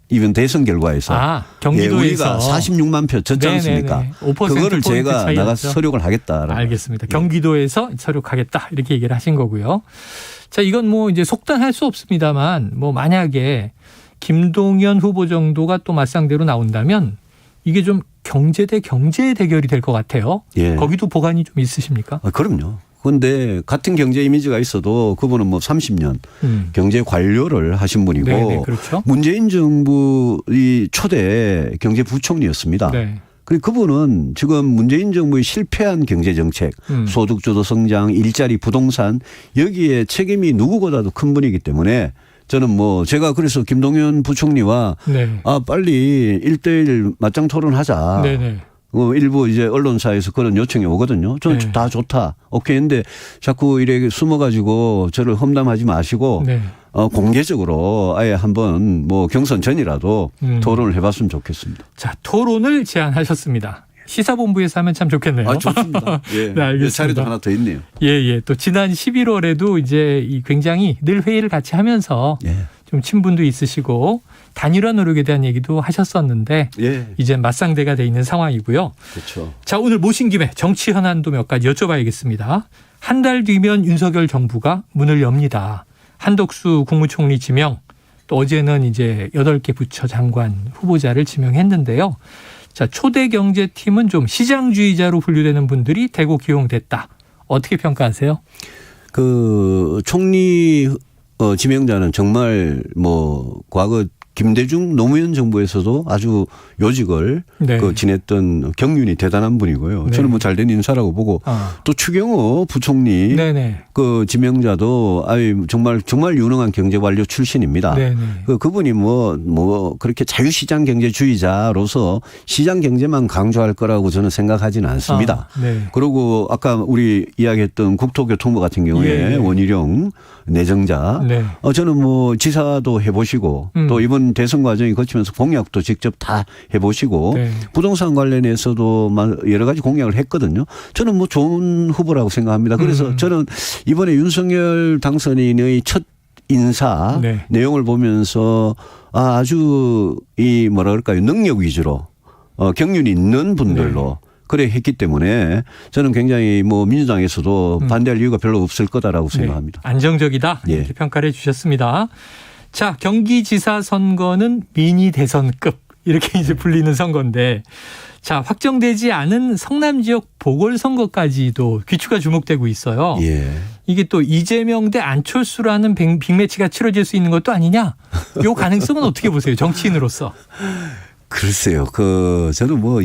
이번 대선 결과에서 경기도에서 우리가 46만 표 졌지 않습니까? 그거를 제가 나가서 서력을 하겠다. 알겠습니다. 경기도에서 서력하겠다 이렇게 얘기를 하신 거고요. 자, 이건 뭐 이제 속단할 수 없습니다만 뭐 만약에 김동연 후보 정도가 또 맞상대로 나온다면 이게 좀 경제 대 경제의 대결이 될 것 같아요. 거기도 보관이 좀 있으십니까? 그럼요. 그런데 같은 경제 이미지가 있어도 그분은 뭐 30년 경제 관료를 하신 분이고 그렇죠. 문재인 정부의 초대 경제부총리였습니다. 그분은 지금 문재인 정부의 실패한 경제정책, 소득주도 성장, 일자리, 부동산 여기에 책임이 누구보다도 큰 분이기 때문에 저는 뭐 제가 그래서 김동연 부총리와 네. 빨리 1대1 맞짱 토론하자. 네네. 일부 이제 언론사에서 그런 요청이 오거든요. 저는 네. 다 좋다. 오케이. 근데 자꾸 이렇게 숨어가지고 저를 험담하지 마시고 네. 공개적으로 아예 한번 뭐 경선 전이라도 토론을 해봤으면 좋겠습니다. 자, 토론을 제안하셨습니다. 시사본부에서 하면 참 좋겠네요. 좋습니다. 예. 네, 알겠습니다. 자리도 하나 더 있네요. 예. 또 지난 11월에도 이제 굉장히 늘 회의를 같이 하면서 좀 친분도 있으시고 단일화 노력에 대한 얘기도 하셨었는데 이제 맞상대가 돼 있는 상황이고요. 그렇죠. 자, 오늘 모신 김에 정치 현안도 몇 가지 여쭤봐야겠습니다. 한 달 뒤면 윤석열 정부가 문을 엽니다. 한덕수 국무총리 지명, 또 어제는 이제 8개 부처 장관 후보자를 지명했는데요. 자, 초대 경제팀은 좀 시장주의자로 분류되는 분들이 대거 기용됐다. 어떻게 평가하세요? 총리 지명자는 정말 뭐 과거 김대중 노무현 정부에서도 아주 요직을 지냈던 경륜이 대단한 분이고요. 네. 저는 뭐 잘된 인사라고 보고 또 추경호 부총리 지명자도 정말 유능한 경제관료 출신입니다. 그분이 뭐 그렇게 자유시장 경제주의자로서 시장 경제만 강조할 거라고 저는 생각하지는 않습니다. 그리고 아까 우리 이야기했던 국토교통부 같은 경우에 원희룡 내정자 저는 뭐 지사도 해보시고 또 이번 대선 과정이 거치면서 공약도 직접 다 해보시고 부동산 관련해서도 여러 가지 공약을 했거든요. 저는 뭐 좋은 후보라고 생각합니다. 그래서 저는 이번에 윤석열 당선인의 첫 인사 내용을 보면서 아주 능력 위주로 경륜이 있는 분들로 그래 했기 때문에 저는 굉장히 뭐 민주당에서도 반대할 이유가 별로 없을 거다라고 생각합니다. 안정적이다 이렇게 평가를 해 주셨습니다. 자, 경기지사 선거는 미니 대선급 이렇게 이제 불리는 선거인데, 자, 확정되지 않은 성남 지역 보궐선거까지도 귀추가 주목되고 있어요. 이게 또 이재명 대 안철수라는 빅매치가 치러질 수 있는 것도 아니냐? 이 가능성은 어떻게 보세요, 정치인으로서? 글쎄요, 저는 뭐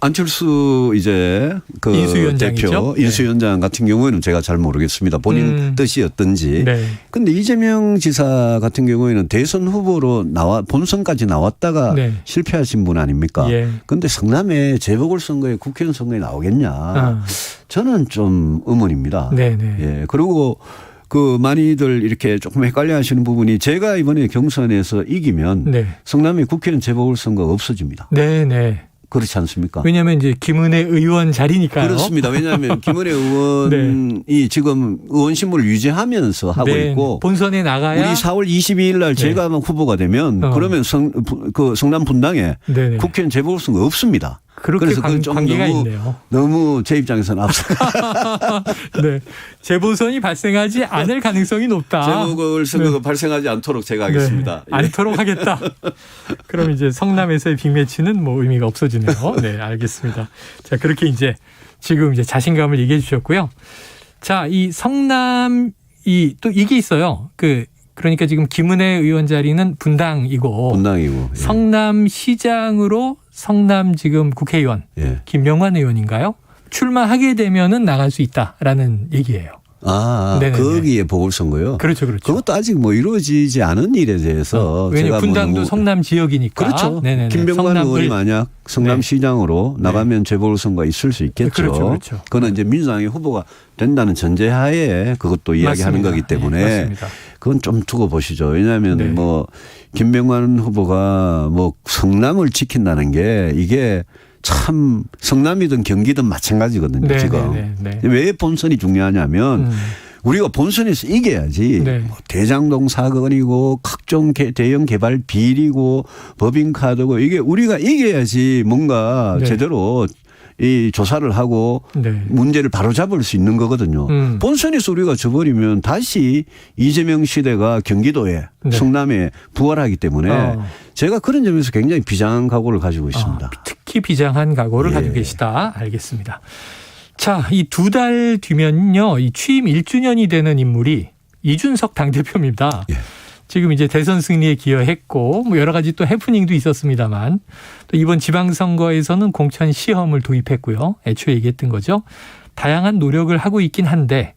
안철수 인수위원장이죠? 대표 인수위원장 같은 경우에는 제가 잘 모르겠습니다. 본인 뜻이 어떤지. 그런데 이재명 지사 같은 경우에는 대선 후보로 본선까지 나왔다가 실패하신 분 아닙니까? 그런데 성남에 재보궐선거에 국회의원 선거에 나오겠냐? 저는 좀 의문입니다. 그리고 많이들 이렇게 조금 헷갈려 하시는 부분이 제가 이번에 경선에서 이기면 성남에 국회의원 재보궐선거가 없어집니다. 그렇지 않습니까? 왜냐하면 이제 김은혜 의원 자리니까요. 그렇습니다. 왜냐하면 김은혜 의원이 지금 의원 신분을 유지하면서 하고 있고 본선에 나가야 우리 4월 22일 날 제가 후보가 되면 그러면 성남 분당에 국회의원 재보궐선거 없습니다. 그래서 관계가 있네요. 너무 제 입장에서는 앞서. 재보선이 발생하지 않을 가능성이 높다. 재보궐선거가 발생하지 않도록 제가 하겠습니다. 않도록 하겠다. 그럼 이제 성남에서의 빅매치는 뭐 의미가 없어지네요. 알겠습니다. 자, 그렇게 이제 지금 이제 자신감을 얘기해 주셨고요. 자, 이 성남 또 이게 있어요. 그러니까 지금 김은혜 의원 자리는 분당이고 성남시장으로 성남 지금 국회의원 김명환 의원인가요? 출마하게 되면은 나갈 수 있다라는 얘기예요. 거기에 보궐선거요? 그렇죠. 그것도 아직 뭐 이루어지지 않은 일에 대해서 왜냐하면 분당도 성남 지역이니까. 그렇죠. 김병관 의원이 만약 성남시장으로 나가면 재보궐선거가 있을 수 있겠죠. 그렇죠. 그거는 이제 민주당의 후보가 된다는 전제하에 그것도 이야기하는 거기 때문에 그건 좀 두고 보시죠. 왜냐하면 뭐 김병관 후보가 뭐 성남을 지킨다는 게 이게 참 성남이든 경기든 마찬가지거든요. 지금 왜 본선이 중요하냐면 우리가 본선에서 이겨야지 뭐 대장동 사건이고 각종 대형 개발 비리고 법인카드고 이게 우리가 이겨야지 뭔가 제대로 이 조사를 하고 문제를 바로잡을 수 있는 거거든요. 본선에서 우리가 져버리면 다시 이재명 시대가 경기도에 성남에 부활하기 때문에 제가 그런 점에서 굉장히 비장한 각오를 가지고 있습니다. 특히 비장한 각오를 가지고 계시다. 알겠습니다. 자, 이 2달 뒤면요, 이 취임 1주년이 되는 인물이 이준석 당대표입니다. 지금 이제 대선 승리에 기여했고 뭐 여러 가지 또 해프닝도 있었습니다만 또 이번 지방선거에서는 공천 시험을 도입했고요. 애초에 얘기했던 거죠. 다양한 노력을 하고 있긴 한데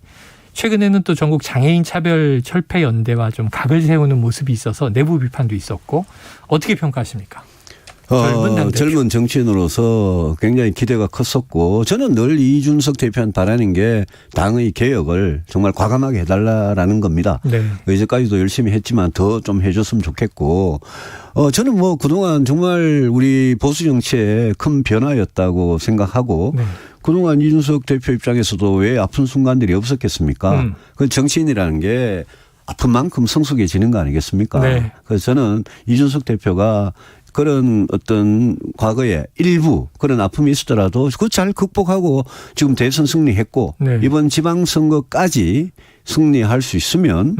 최근에는 또 전국 장애인 차별 철폐 연대와 좀 각을 세우는 모습이 있어서 내부 비판도 있었고 어떻게 평가하십니까? 젊은 정치인으로서 굉장히 기대가 컸었고 저는 늘 이준석 대표한테 바라는 게 당의 개혁을 정말 과감하게 해달라라는 겁니다. 네. 이제까지도 열심히 했지만 더 좀 해줬으면 좋겠고 저는 뭐 그동안 정말 우리 보수 정치의 큰 변화였다고 생각하고 네. 그동안 이준석 대표 입장에서도 왜 아픈 순간들이 없었겠습니까? 그 정치인이라는 게 아픈 만큼 성숙해지는 거 아니겠습니까? 네. 그래서 저는 이준석 대표가 그런 어떤 과거에 일부 그런 아픔이 있었더라도 그거 잘 극복하고 지금 대선 승리했고 네. 이번 지방선거까지 승리할 수 있으면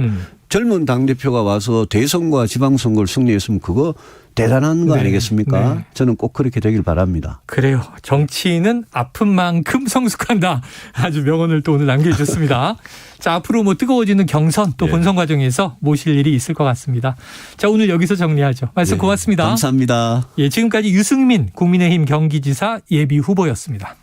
젊은 당대표가 와서 대선과 지방선거를 승리했으면 그거 대단한 거 네. 아니겠습니까? 네. 저는 꼭 그렇게 되길 바랍니다. 그래요. 정치인은 아픈 만큼 성숙한다. 아주 명언을 또 오늘 남겨주셨습니다. 자, 앞으로 뭐 뜨거워지는 경선 또 본선 과정에서 모실 일이 있을 것 같습니다. 자, 오늘 여기서 정리하죠. 말씀 고맙습니다. 감사합니다. 예, 지금까지 유승민 국민의힘 경기지사 예비 후보였습니다.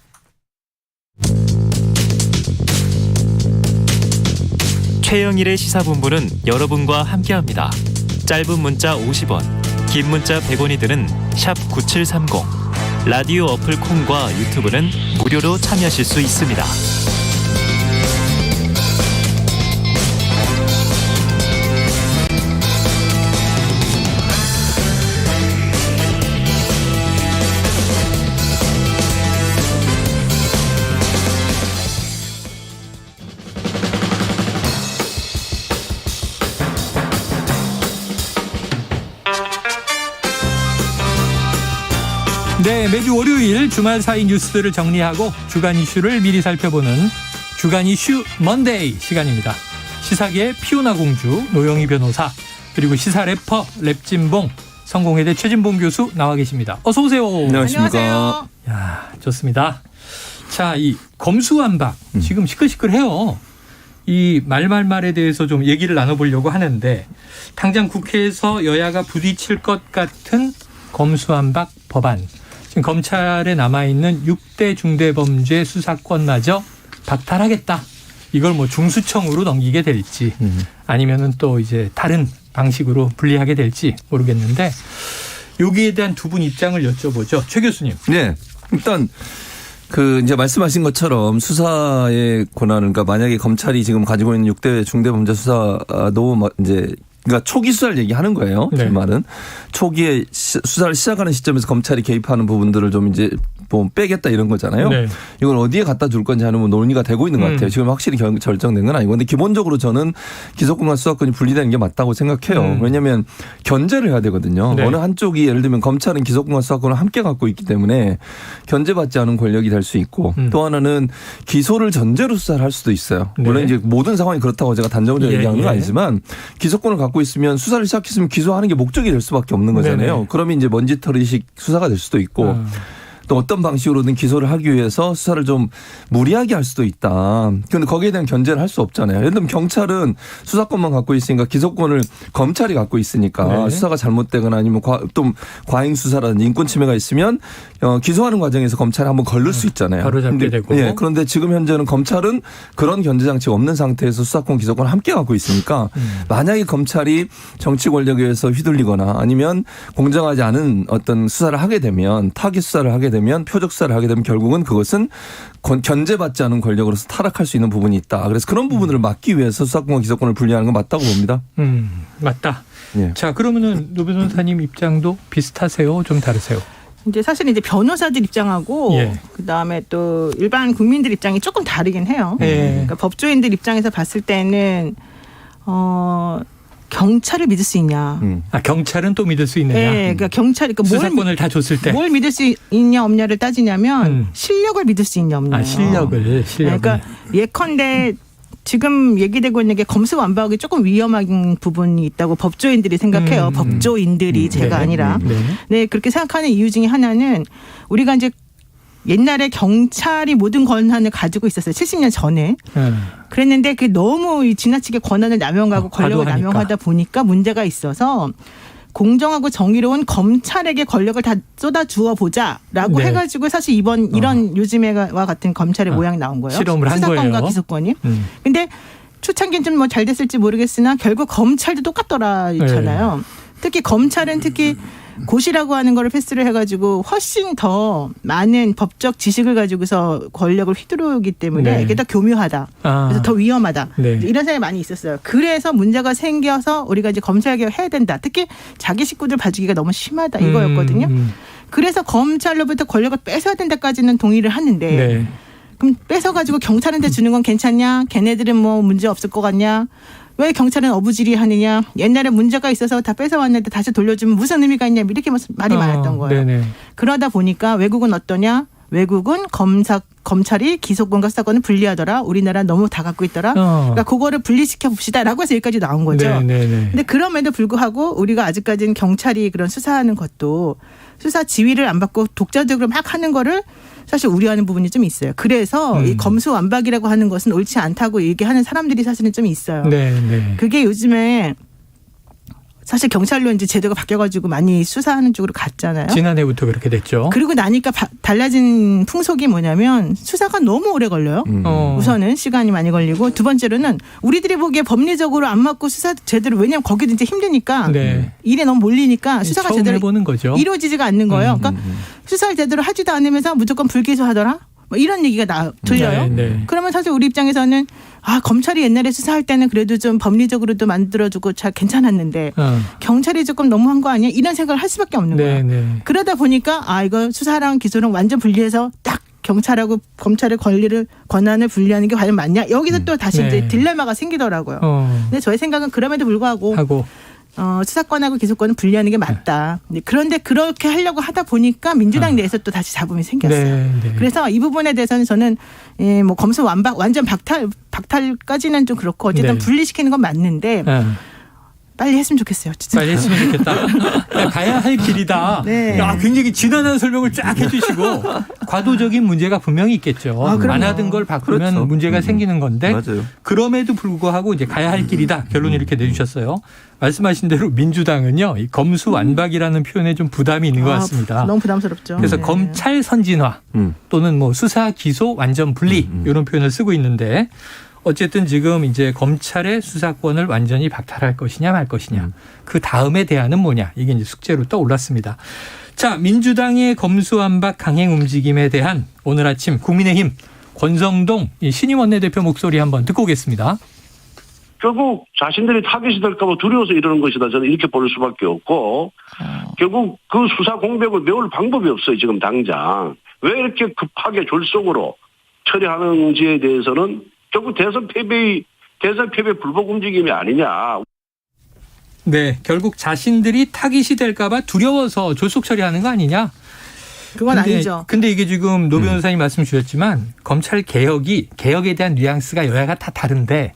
최영일의 시사본부는 여러분과 함께합니다. 짧은 문자 50원, 긴 문자 100원이 드는 샵 9730. 라디오 어플 콩과 유튜브는 무료로 참여하실 수 있습니다. 네, 매주 월요일 주말 사이 뉴스들을 정리하고 주간 이슈를 미리 살펴보는 주간 이슈 먼데이 시간입니다. 시사계의 피오나 공주 노영희 변호사 그리고 시사 래퍼 랩진봉 성공회대 최진봉 교수 나와 계십니다. 어서 오세요. 안녕하십니까. 야, 좋습니다. 자, 이 검수완박 지금 시끌시끌해요. 이 말말말에 대해서 좀 얘기를 나눠보려고 하는데 당장 국회에서 여야가 부딪힐 것 같은 검수완박 법안. 지금 검찰에 남아있는 6대 중대범죄 수사권마저 박탈하겠다. 이걸 뭐 중수청으로 넘기게 될지 아니면은 또 이제 다른 방식으로 분리하게 될지 모르겠는데 여기에 대한 두 분 입장을 여쭤보죠. 최 교수님. 네. 일단 이제 말씀하신 것처럼 수사의 권한을 그러니까 만약에 검찰이 지금 가지고 있는 6대 중대범죄 수사도 이제 그러니까 초기 수사를 얘기하는 거예요. 제 말은 초기에 수사를 시작하는 시점에서 검찰이 개입하는 부분들을 좀 이제 뭐 빼겠다 이런 거잖아요. 네. 이걸 어디에 갖다 줄 건지 하는 논의가 되고 있는 것 같아요. 지금 확실히 결정된 건 아니고. 근데 기본적으로 저는 기소권과 수사권이 분리되는 게 맞다고 생각해요. 왜냐하면 견제를 해야 되거든요. 네. 어느 한쪽이 예를 들면 검찰은 기소권과 수사권을 함께 갖고 있기 때문에 견제받지 않은 권력이 될 수 있고 또 하나는 기소를 전제로 수사를 할 수도 있어요. 네. 물론 이제 모든 상황이 그렇다고 제가 단정적으로 얘기하는 건 아니지만 기소권을 갖고 있으면 수사를 시작했으면 기소하는 게 목적이 될 수밖에 없는 거잖아요. 네네. 그러면 이제 먼지털이식 수사가 될 수도 있고 또 어떤 방식으로든 기소를 하기 위해서 수사를 좀 무리하게 할 수도 있다. 그런데 거기에 대한 견제를 할 수 없잖아요. 예를 들면 경찰은 수사권만 갖고 있으니까 기소권을 검찰이 갖고 있으니까 네. 수사가 잘못되거나 아니면 또 과잉 수사라든지 인권 침해가 있으면 기소하는 과정에서 검찰이 한번 걸릴 수 있잖아요. 바로 잡게 되고. 네. 그런데 지금 현재는 검찰은 그런 견제 장치가 없는 상태에서 수사권 기소권을 함께 갖고 있으니까 만약에 검찰이 정치 권력에 의해서 휘둘리거나 아니면 공정하지 않은 어떤 수사를 하게 되면 타깃 수사를 하게 되면 표적 수사를 하게 되면 결국은 그것은 견제받지 않은 권력으로서 타락할 수 있는 부분이 있다. 그래서 그런 부분들을 막기 위해서 수사권과 기소권을 분리하는 건 맞다고 봅니다. 맞다. 예. 자, 그러면은 노 변호사님 입장도 비슷하세요? 좀 다르세요? 이제 사실은 이제 변호사들 입장하고 그다음에 또 일반 국민들 입장이 조금 다르긴 해요. 그러니까 법조인들 입장에서 봤을 때는 경찰을 믿을 수 있냐? 경찰은 또 믿을 수 있느냐? 네, 그러니까 경찰이 수사권을 다 줬을 때 뭘 믿을 수 있냐 없냐를 따지냐면 실력을 믿을 수 있냐 없냐. 실력을. 그러니까 예컨대 지금 얘기되고 있는 게 검수완박이 조금 위험한 부분이 있다고 법조인들이 생각해요. 법조인들이 제가 아니라. 네, 그렇게 생각하는 이유 중에 하나는 우리가 이제 옛날에 경찰이 모든 권한을 가지고 있었어요. 70년 전에. 그랬는데 그게 너무 지나치게 권한을 남용하고 권력을 남용하다 보니까 문제가 있어서 공정하고 정의로운 검찰에게 권력을 다 쏟아주어 보자라고 해가지고 사실 이런 요즘에와 같은 검찰의 모양이 나온 거예요. 실험을 한 거예요. 수사권과 기소권이. 근데 초창기는 좀 뭐 잘 됐을지 모르겠으나 결국 검찰도 똑같더라잖아요. 특히 검찰은 특히 고시라고 하는 거를 패스를 해가지고 훨씬 더 많은 법적 지식을 가지고서 권력을 휘두르기 때문에 이게 더 교묘하다. 그래서 더 위험하다. 이런 생각이 많이 있었어요. 그래서 문제가 생겨서 우리가 이제 검찰개혁 해야 된다. 특히 자기 식구들 봐주기가 너무 심하다 이거였거든요. 그래서 검찰로부터 권력을 뺏어야 된다까지는 동의를 하는데 그럼 뺏어가지고 경찰한테 주는 건 괜찮냐? 걔네들은 뭐 문제 없을 것 같냐? 왜 경찰은 어부지리 하느냐. 옛날에 문제가 있어서 다 뺏어왔는데 다시 돌려주면 무슨 의미가 있냐. 이렇게 말이 많았던 거예요. 그러다 보니까 외국은 어떠냐. 외국은 검찰이 기소권과 수사권을 분리하더라. 우리나라 너무 다 갖고 있더라. 그러니까 그거를 분리시켜 봅시다라고 해서 여기까지 나온 거죠. 근데 그럼에도 불구하고 우리가 아직까지는 경찰이 그런 수사하는 것도 수사 지휘를 안 받고 독자적으로 막 하는 거를 사실 우려하는 부분이 좀 있어요. 그래서 이 검수완박이라고 하는 것은 옳지 않다고 얘기하는 사람들이 사실은 좀 있어요. 그게 요즘에 사실 경찰로 이제 제도가 바뀌어가지고 많이 수사하는 쪽으로 갔잖아요. 지난해부터 그렇게 됐죠. 그리고 나니까 달라진 풍속이 뭐냐면 수사가 너무 오래 걸려요. 우선은 시간이 많이 걸리고 두 번째로는 우리들이 보기에 법리적으로 안 맞고 수사 제대로 왜냐하면 거기도 이제 힘드니까 일에 너무 몰리니까 수사가 제대로 해보는 거죠. 이루어지지가 않는 거예요. 그러니까 수사를 제대로 하지도 않으면서 무조건 불기소하더라. 뭐 이런 얘기가 들려요. 그러면 사실 우리 입장에서는 검찰이 옛날에 수사할 때는 그래도 좀 법리적으로도 만들어주고 잘 괜찮았는데 경찰이 조금 너무한 거 아니야? 이런 생각을 할 수밖에 없는 거예요. 그러다 보니까 이거 수사랑 기소랑 완전 분리해서 딱 경찰하고 검찰의 권한을 분리하는 게 과연 맞냐? 여기서 또 다시 이제 딜레마가 생기더라고요. 근데 저의 생각은 그럼에도 불구하고 수사권하고 기소권은 분리하는 게 맞다. 그런데 그렇게 하려고 하다 보니까 민주당 내에서 또 다시 잡음이 생겼어요. 그래서 이 부분에 대해서는 저는 뭐 검수 완전 박탈까지는 좀 그렇고 어쨌든 분리시키는 건 맞는데 빨리 했으면 좋겠어요. 진짜. 빨리 했으면 좋겠다. 가야 할 길이다. 굉장히 지난한 설명을 쫙 해주시고 과도적인 문제가 분명히 있겠죠. 안 하던 걸 바꾸면 문제가 생기는 건데 그럼에도 불구하고 이제 가야 할 길이다. 결론 이렇게 내주셨어요. 말씀하신 대로 민주당은요. 이 검수완박이라는 표현에 좀 부담이 있는 것 같습니다. 너무 부담스럽죠. 그래서 검찰 선진화 또는 뭐 수사 기소 완전 분리 이런 표현을 쓰고 있는데 어쨌든 지금 이제 검찰의 수사권을 완전히 박탈할 것이냐 말 것이냐. 그 다음에 대안은 뭐냐. 이게 이제 숙제로 떠올랐습니다. 자, 민주당의 검수완박 강행 움직임에 대한 오늘 아침 국민의힘 권성동 신임 원내대표 목소리 한번 듣고 오겠습니다. 결국 자신들이 타깃이 될까 봐 두려워서 이러는 것이다. 저는 이렇게 볼 수밖에 없고 결국 그 수사 공백을 메울 방법이 없어요. 지금 당장. 왜 이렇게 급하게 졸속으로 처리하는지에 대해서는 결국 대선 패배 불복 움직임이 아니냐. 네, 결국 자신들이 타깃이 될까 봐 두려워서 졸속 처리하는 거 아니냐. 그건 아니죠. 근데 이게 지금 노 변호사님 말씀 주셨지만 검찰 개혁에 대한 뉘앙스가 여야가 다 다른데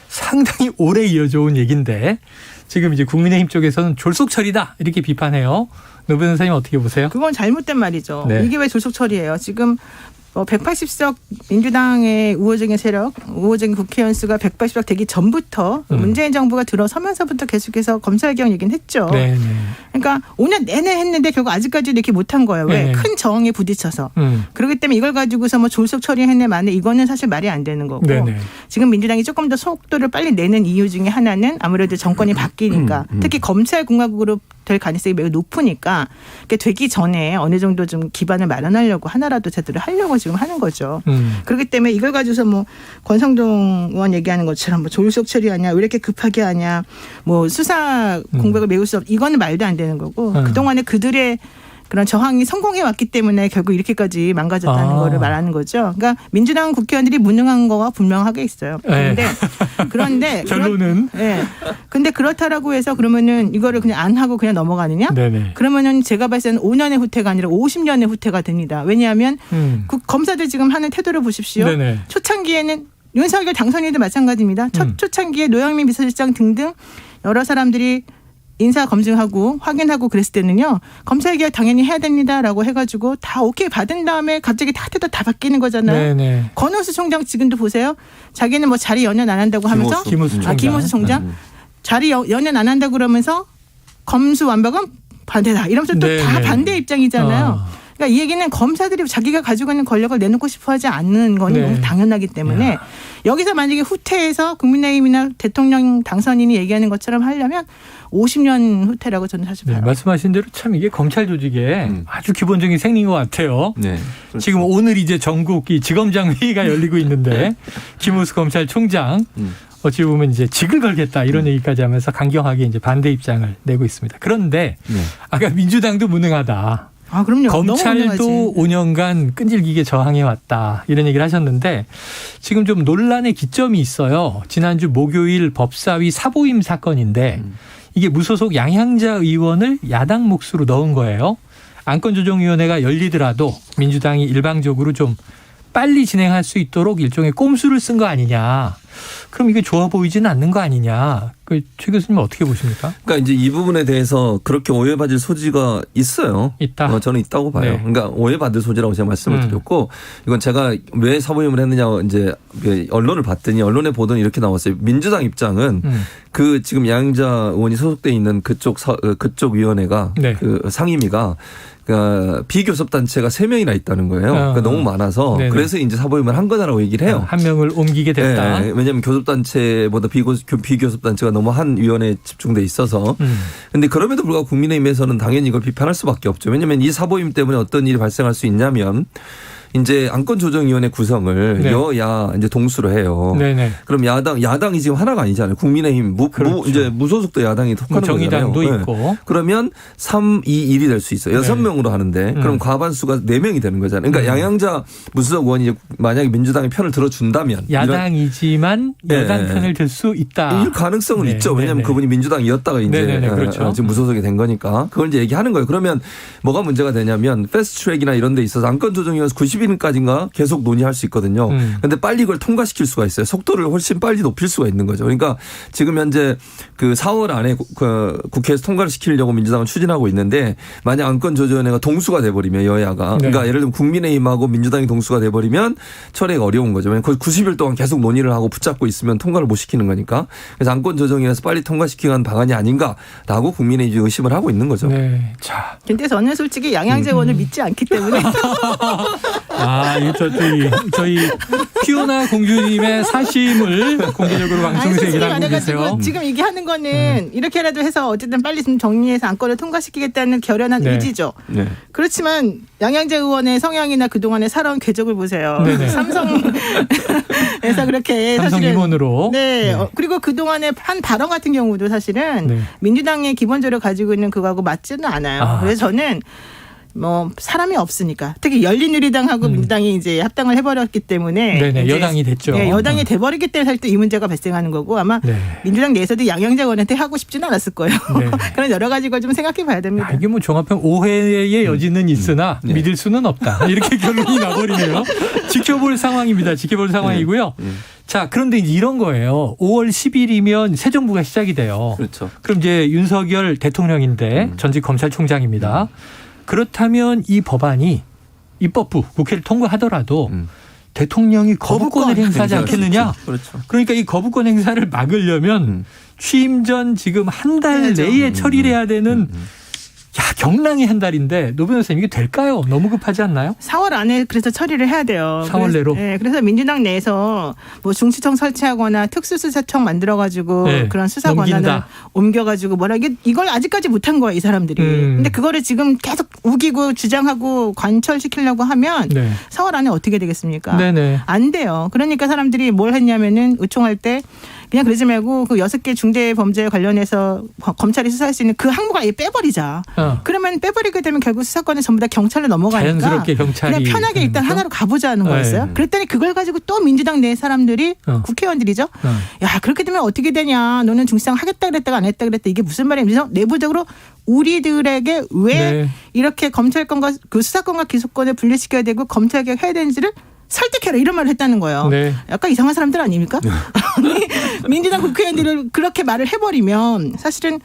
상당히 오래 이어져 온 얘기인데 지금 이제 국민의힘 쪽에서는 졸속 처리다 이렇게 비판해요. 노 변호사님 어떻게 보세요? 그건 잘못된 말이죠. 이게 왜 졸속 처리예요? 지금 180석 민주당의 우호적인 세력, 우호적인 국회의원 수가 180석 되기 전부터 문재인 정부가 들어서면서부터 계속해서 검찰개혁 얘기는 했죠. 그러니까 5년 내내 했는데 결국 아직까지도 이렇게 못한 거예요. 왜? 큰 저항에 부딪혀서. 그렇기 때문에 이걸 가지고서 뭐 졸속 처리했네 마네 이거는 사실 말이 안 되는 거고. 지금 민주당이 조금 더 속도를 빨리 내는 이유 중에 하나는 아무래도 정권이 바뀌니까 특히 검찰공화국으로 될 가능성이 매우 높으니까 되기 전에 어느 정도 좀 기반을 마련하려고 하나라도 제대로 하려고 지금 하는 거죠. 그렇기 때문에 이걸 가지고서 뭐 권성동 의원 얘기하는 것처럼 뭐 졸속 처리하냐 왜 이렇게 급하게 하냐 뭐 수사 공백을 메울 수 없 이거는 말도 안 되는 거고 그동안에 그들의 그런 저항이 성공해 왔기 때문에 결국 이렇게까지 망가졌다는 거를 말하는 거죠. 그러니까 민주당 국회의원들이 무능한 거가 분명하게 있어요. 그런데 결론은 근데 그렇다라고 해서 그러면은 이거를 그냥 안 하고 그냥 넘어가느냐? 그러면은 제가 봤을 때는 5년의 후퇴가 아니라 50년의 후퇴가 됩니다. 왜냐하면 검사들 지금 하는 태도를 보십시오. 초창기에는 윤석열 당선인도 마찬가지입니다. 초창기에 노영민 비서실장 등등 여러 사람들이 인사 검증하고 확인하고 그랬을 때는요. 검찰개혁 당연히 해야 됩니다라고 해가지고 다 오케이 받은 다음에 갑자기 다 바뀌는 거잖아요. 네네. 권오수 총장 지금도 보세요. 자기는 뭐 자리 연연 안 한다고 하면서 김오수 총장 자리 연연 안 한다고 그러면서 검수완박은 반대다 이러면서 또 다 반대 입장이잖아요. 그러니까 이 얘기는 검사들이 자기가 가지고 있는 권력을 내놓고 싶어하지 않는 건 너무 당연하기 때문에 여기서 만약에 후퇴해서 국민의힘이나 대통령 당선인이 얘기하는 것처럼 하려면 50년 후퇴라고 저는 사실 봐요. 말씀하신 대로 참 이게 검찰 조직에 아주 기본적인 생리인 것 같아요. 네, 그렇죠. 지금 오늘 이제 전국 이 지검장 회의가 열리고 있는데 김우수 검찰총장 어찌 보면 이제 직을 걸겠다 이런 얘기까지 하면서 강경하게 이제 반대 입장을 내고 있습니다. 그런데 아까 민주당도 무능하다. 그럼요. 검찰도 5년간 끈질기게 저항해 왔다 이런 얘기를 하셨는데 지금 좀 논란의 기점이 있어요. 지난주 목요일 법사위 사보임 사건인데 이게 무소속 양향자 의원을 야당 몫으로 넣은 거예요. 안건조정위원회가 열리더라도 민주당이 일방적으로 좀 빨리 진행할 수 있도록 일종의 꼼수를 쓴 거 아니냐. 그럼 이게 좋아 보이지는 않는 거 아니냐. 최 교수님 어떻게 보십니까? 그러니까 이제 이 부분에 대해서 그렇게 오해받을 소지가 있어요. 있다. 저는 있다고 봐요. 그러니까 오해받을 소지라고 제가 말씀을 드렸고 이건 제가 왜 사보임을 했느냐 이제 언론을 봤더니 언론에 보도는 이렇게 나왔어요. 민주당 입장은 그 지금 양향자 의원이 소속돼 있는 그쪽 위원회가 그 상임위가 그러니까 비교섭 단체가 3명이나 있다는 거예요. 그러니까 너무 많아서 그래서 이제 사보임을 한 거다라고 얘기를 해요. 한 명을 옮기게 됐다. 왜냐하면 교섭 단체보다 비교섭 단체가 너무 한 위원회에 집중돼 있어서. 그런데 그럼에도 불구하고 국민의힘에서는 당연히 이걸 비판할 수밖에 없죠. 왜냐하면 이 사보임 때문에 어떤 일이 발생할 수 있냐면. 이제 안건조정위원회 구성을 여야 이제 동수로 해요. 그럼 야당이 지금 하나가 아니잖아요. 국민의힘 이제 무소속도 야당이 속하는 정의당도 거잖아요. 있고. 그러면 3, 2, 1이 될 수 있어요. 6명으로 하는데 그럼 과반수가 4명이 되는 거잖아요. 그러니까 양향자 무소속 의원이 만약에 민주당의 편을 들어준다면 야당이지만 여당 편을 들 수 있다. 이 가능성은 있죠. 왜냐하면 그분이 민주당이었다가 이제 그렇죠. 지금 무소속이 된 거니까 그걸 이제 얘기하는 거예요. 그러면 뭐가 문제가 되냐면 패스트트랙이나 이런 데 있어서 안건조정위원회 90일까지인가 계속 논의할 수 있거든요. 그런데 빨리 이걸 통과시킬 수가 있어요. 속도를 훨씬 빨리 높일 수가 있는 거죠. 그러니까 지금 현재 그 4월 안에 국회에서 통과를 시키려고 민주당은 추진하고 있는데 만약 안건조정위원회가 동수가 돼버리면 여야가 그러니까 예를 들면 국민의힘하고 민주당이 동수가 돼버리면 처리가 어려운 거죠. 왜냐하면 90일 동안 계속 논의를 하고 붙잡고 있으면 통과를 못 시키는 거니까. 그래서 안건조정위원회에서 빨리 통과시키기 위한 방안이 아닌가라고 국민의힘이 의심을 하고 있는 거죠. 자, 근데 저는 솔직히 양향자 의원을 믿지 않기 때문에. 저희 피오나 공주님의 사심을 공개적으로 방송에서 얘기하고 계세요. 지금 얘기하는 거는 이렇게라도 해서 어쨌든 빨리 좀 정리해서 안건을 통과시키겠다는 결연한 의지죠. 그렇지만 양향자 의원의 성향이나 그동안의 살아온 궤적을 보세요. 삼성에서 그렇게 삼성 임원으로. 그리고 그동안의 한 발언 같은 경우도 사실은 민주당의 기본적으로 가지고 있는 그거하고 맞지는 않아요. 그래서 저는 사람이 없으니까 특히 열린우리당하고 민주당이 이제 합당을 해버렸기 때문에 여당이 됐죠. 여당이 돼버리기 때문에 사실 또 이 문제가 발생하는 거고 아마 민주당 내에서도 양향자 의원한테 하고 싶지는 않았을 거예요. 그런 여러 가지 걸 좀 생각해 봐야 됩니다. 이게 종합형 오해의 여지는 있으나 믿을 수는 없다. 이렇게 결론이 나버리네요. 지켜볼 상황입니다. 지켜볼 상황이고요. 자, 그런데 이제 이런 거예요. 5월 10일이면 새 정부가 시작이 돼요. 그렇죠. 그럼 이제 윤석열 대통령인데 전직 검찰총장입니다. 그렇다면 이 법안이 입법부 국회를 통과하더라도 대통령이 거부권을 행사하지 않겠느냐. 그렇죠. 그러니까 이 거부권 행사를 막으려면 취임 전 지금 한 달 내에 처리를 해야 되는 경랑이 한 달인데 노 변호사님 이게 될까요? 너무 급하지 않나요? 4월 안에 그래서 처리를 해야 돼요. 4월 내로? 그래서 민주당 내에서 중수청 설치하거나 특수수사청 만들어가지고 그런 수사 권한을 옮겨가지고 이걸 아직까지 못한 거야 이 사람들이. 근데 그거를 지금 계속 우기고 주장하고 관철시키려고 하면 4월 안에 어떻게 되겠습니까? 안 돼요. 그러니까 사람들이 뭘 했냐면은 의총할 때 그냥 그러지 말고 그 6개 중대 범죄 관련해서 검찰이 수사할 수 있는 그 항목 아예 빼버리자. 그러면 빼버리게 되면 결국 수사권이 전부 다 경찰로 넘어가니까 자연스럽게 경찰이 그냥 편하게 일단 하나로 가보자는 거였어요. 그랬더니 그걸 가지고 또 민주당 내 사람들이 국회의원들이죠. 야 그렇게 되면 어떻게 되냐. 너는 중시장 하겠다 그랬다가 안 했다 그랬다. 이게 무슨 말이야. 그래서 내부적으로 우리들에게 왜 이렇게 검찰권과 그 수사권과 기소권을 분리시켜야 되고 검찰개혁 해야 되는지를 설득해라 이런 말을 했다는 거예요. 약간 이상한 사람들 아닙니까? 민주당 국회의원들을 그렇게 말을 해버리면 사실은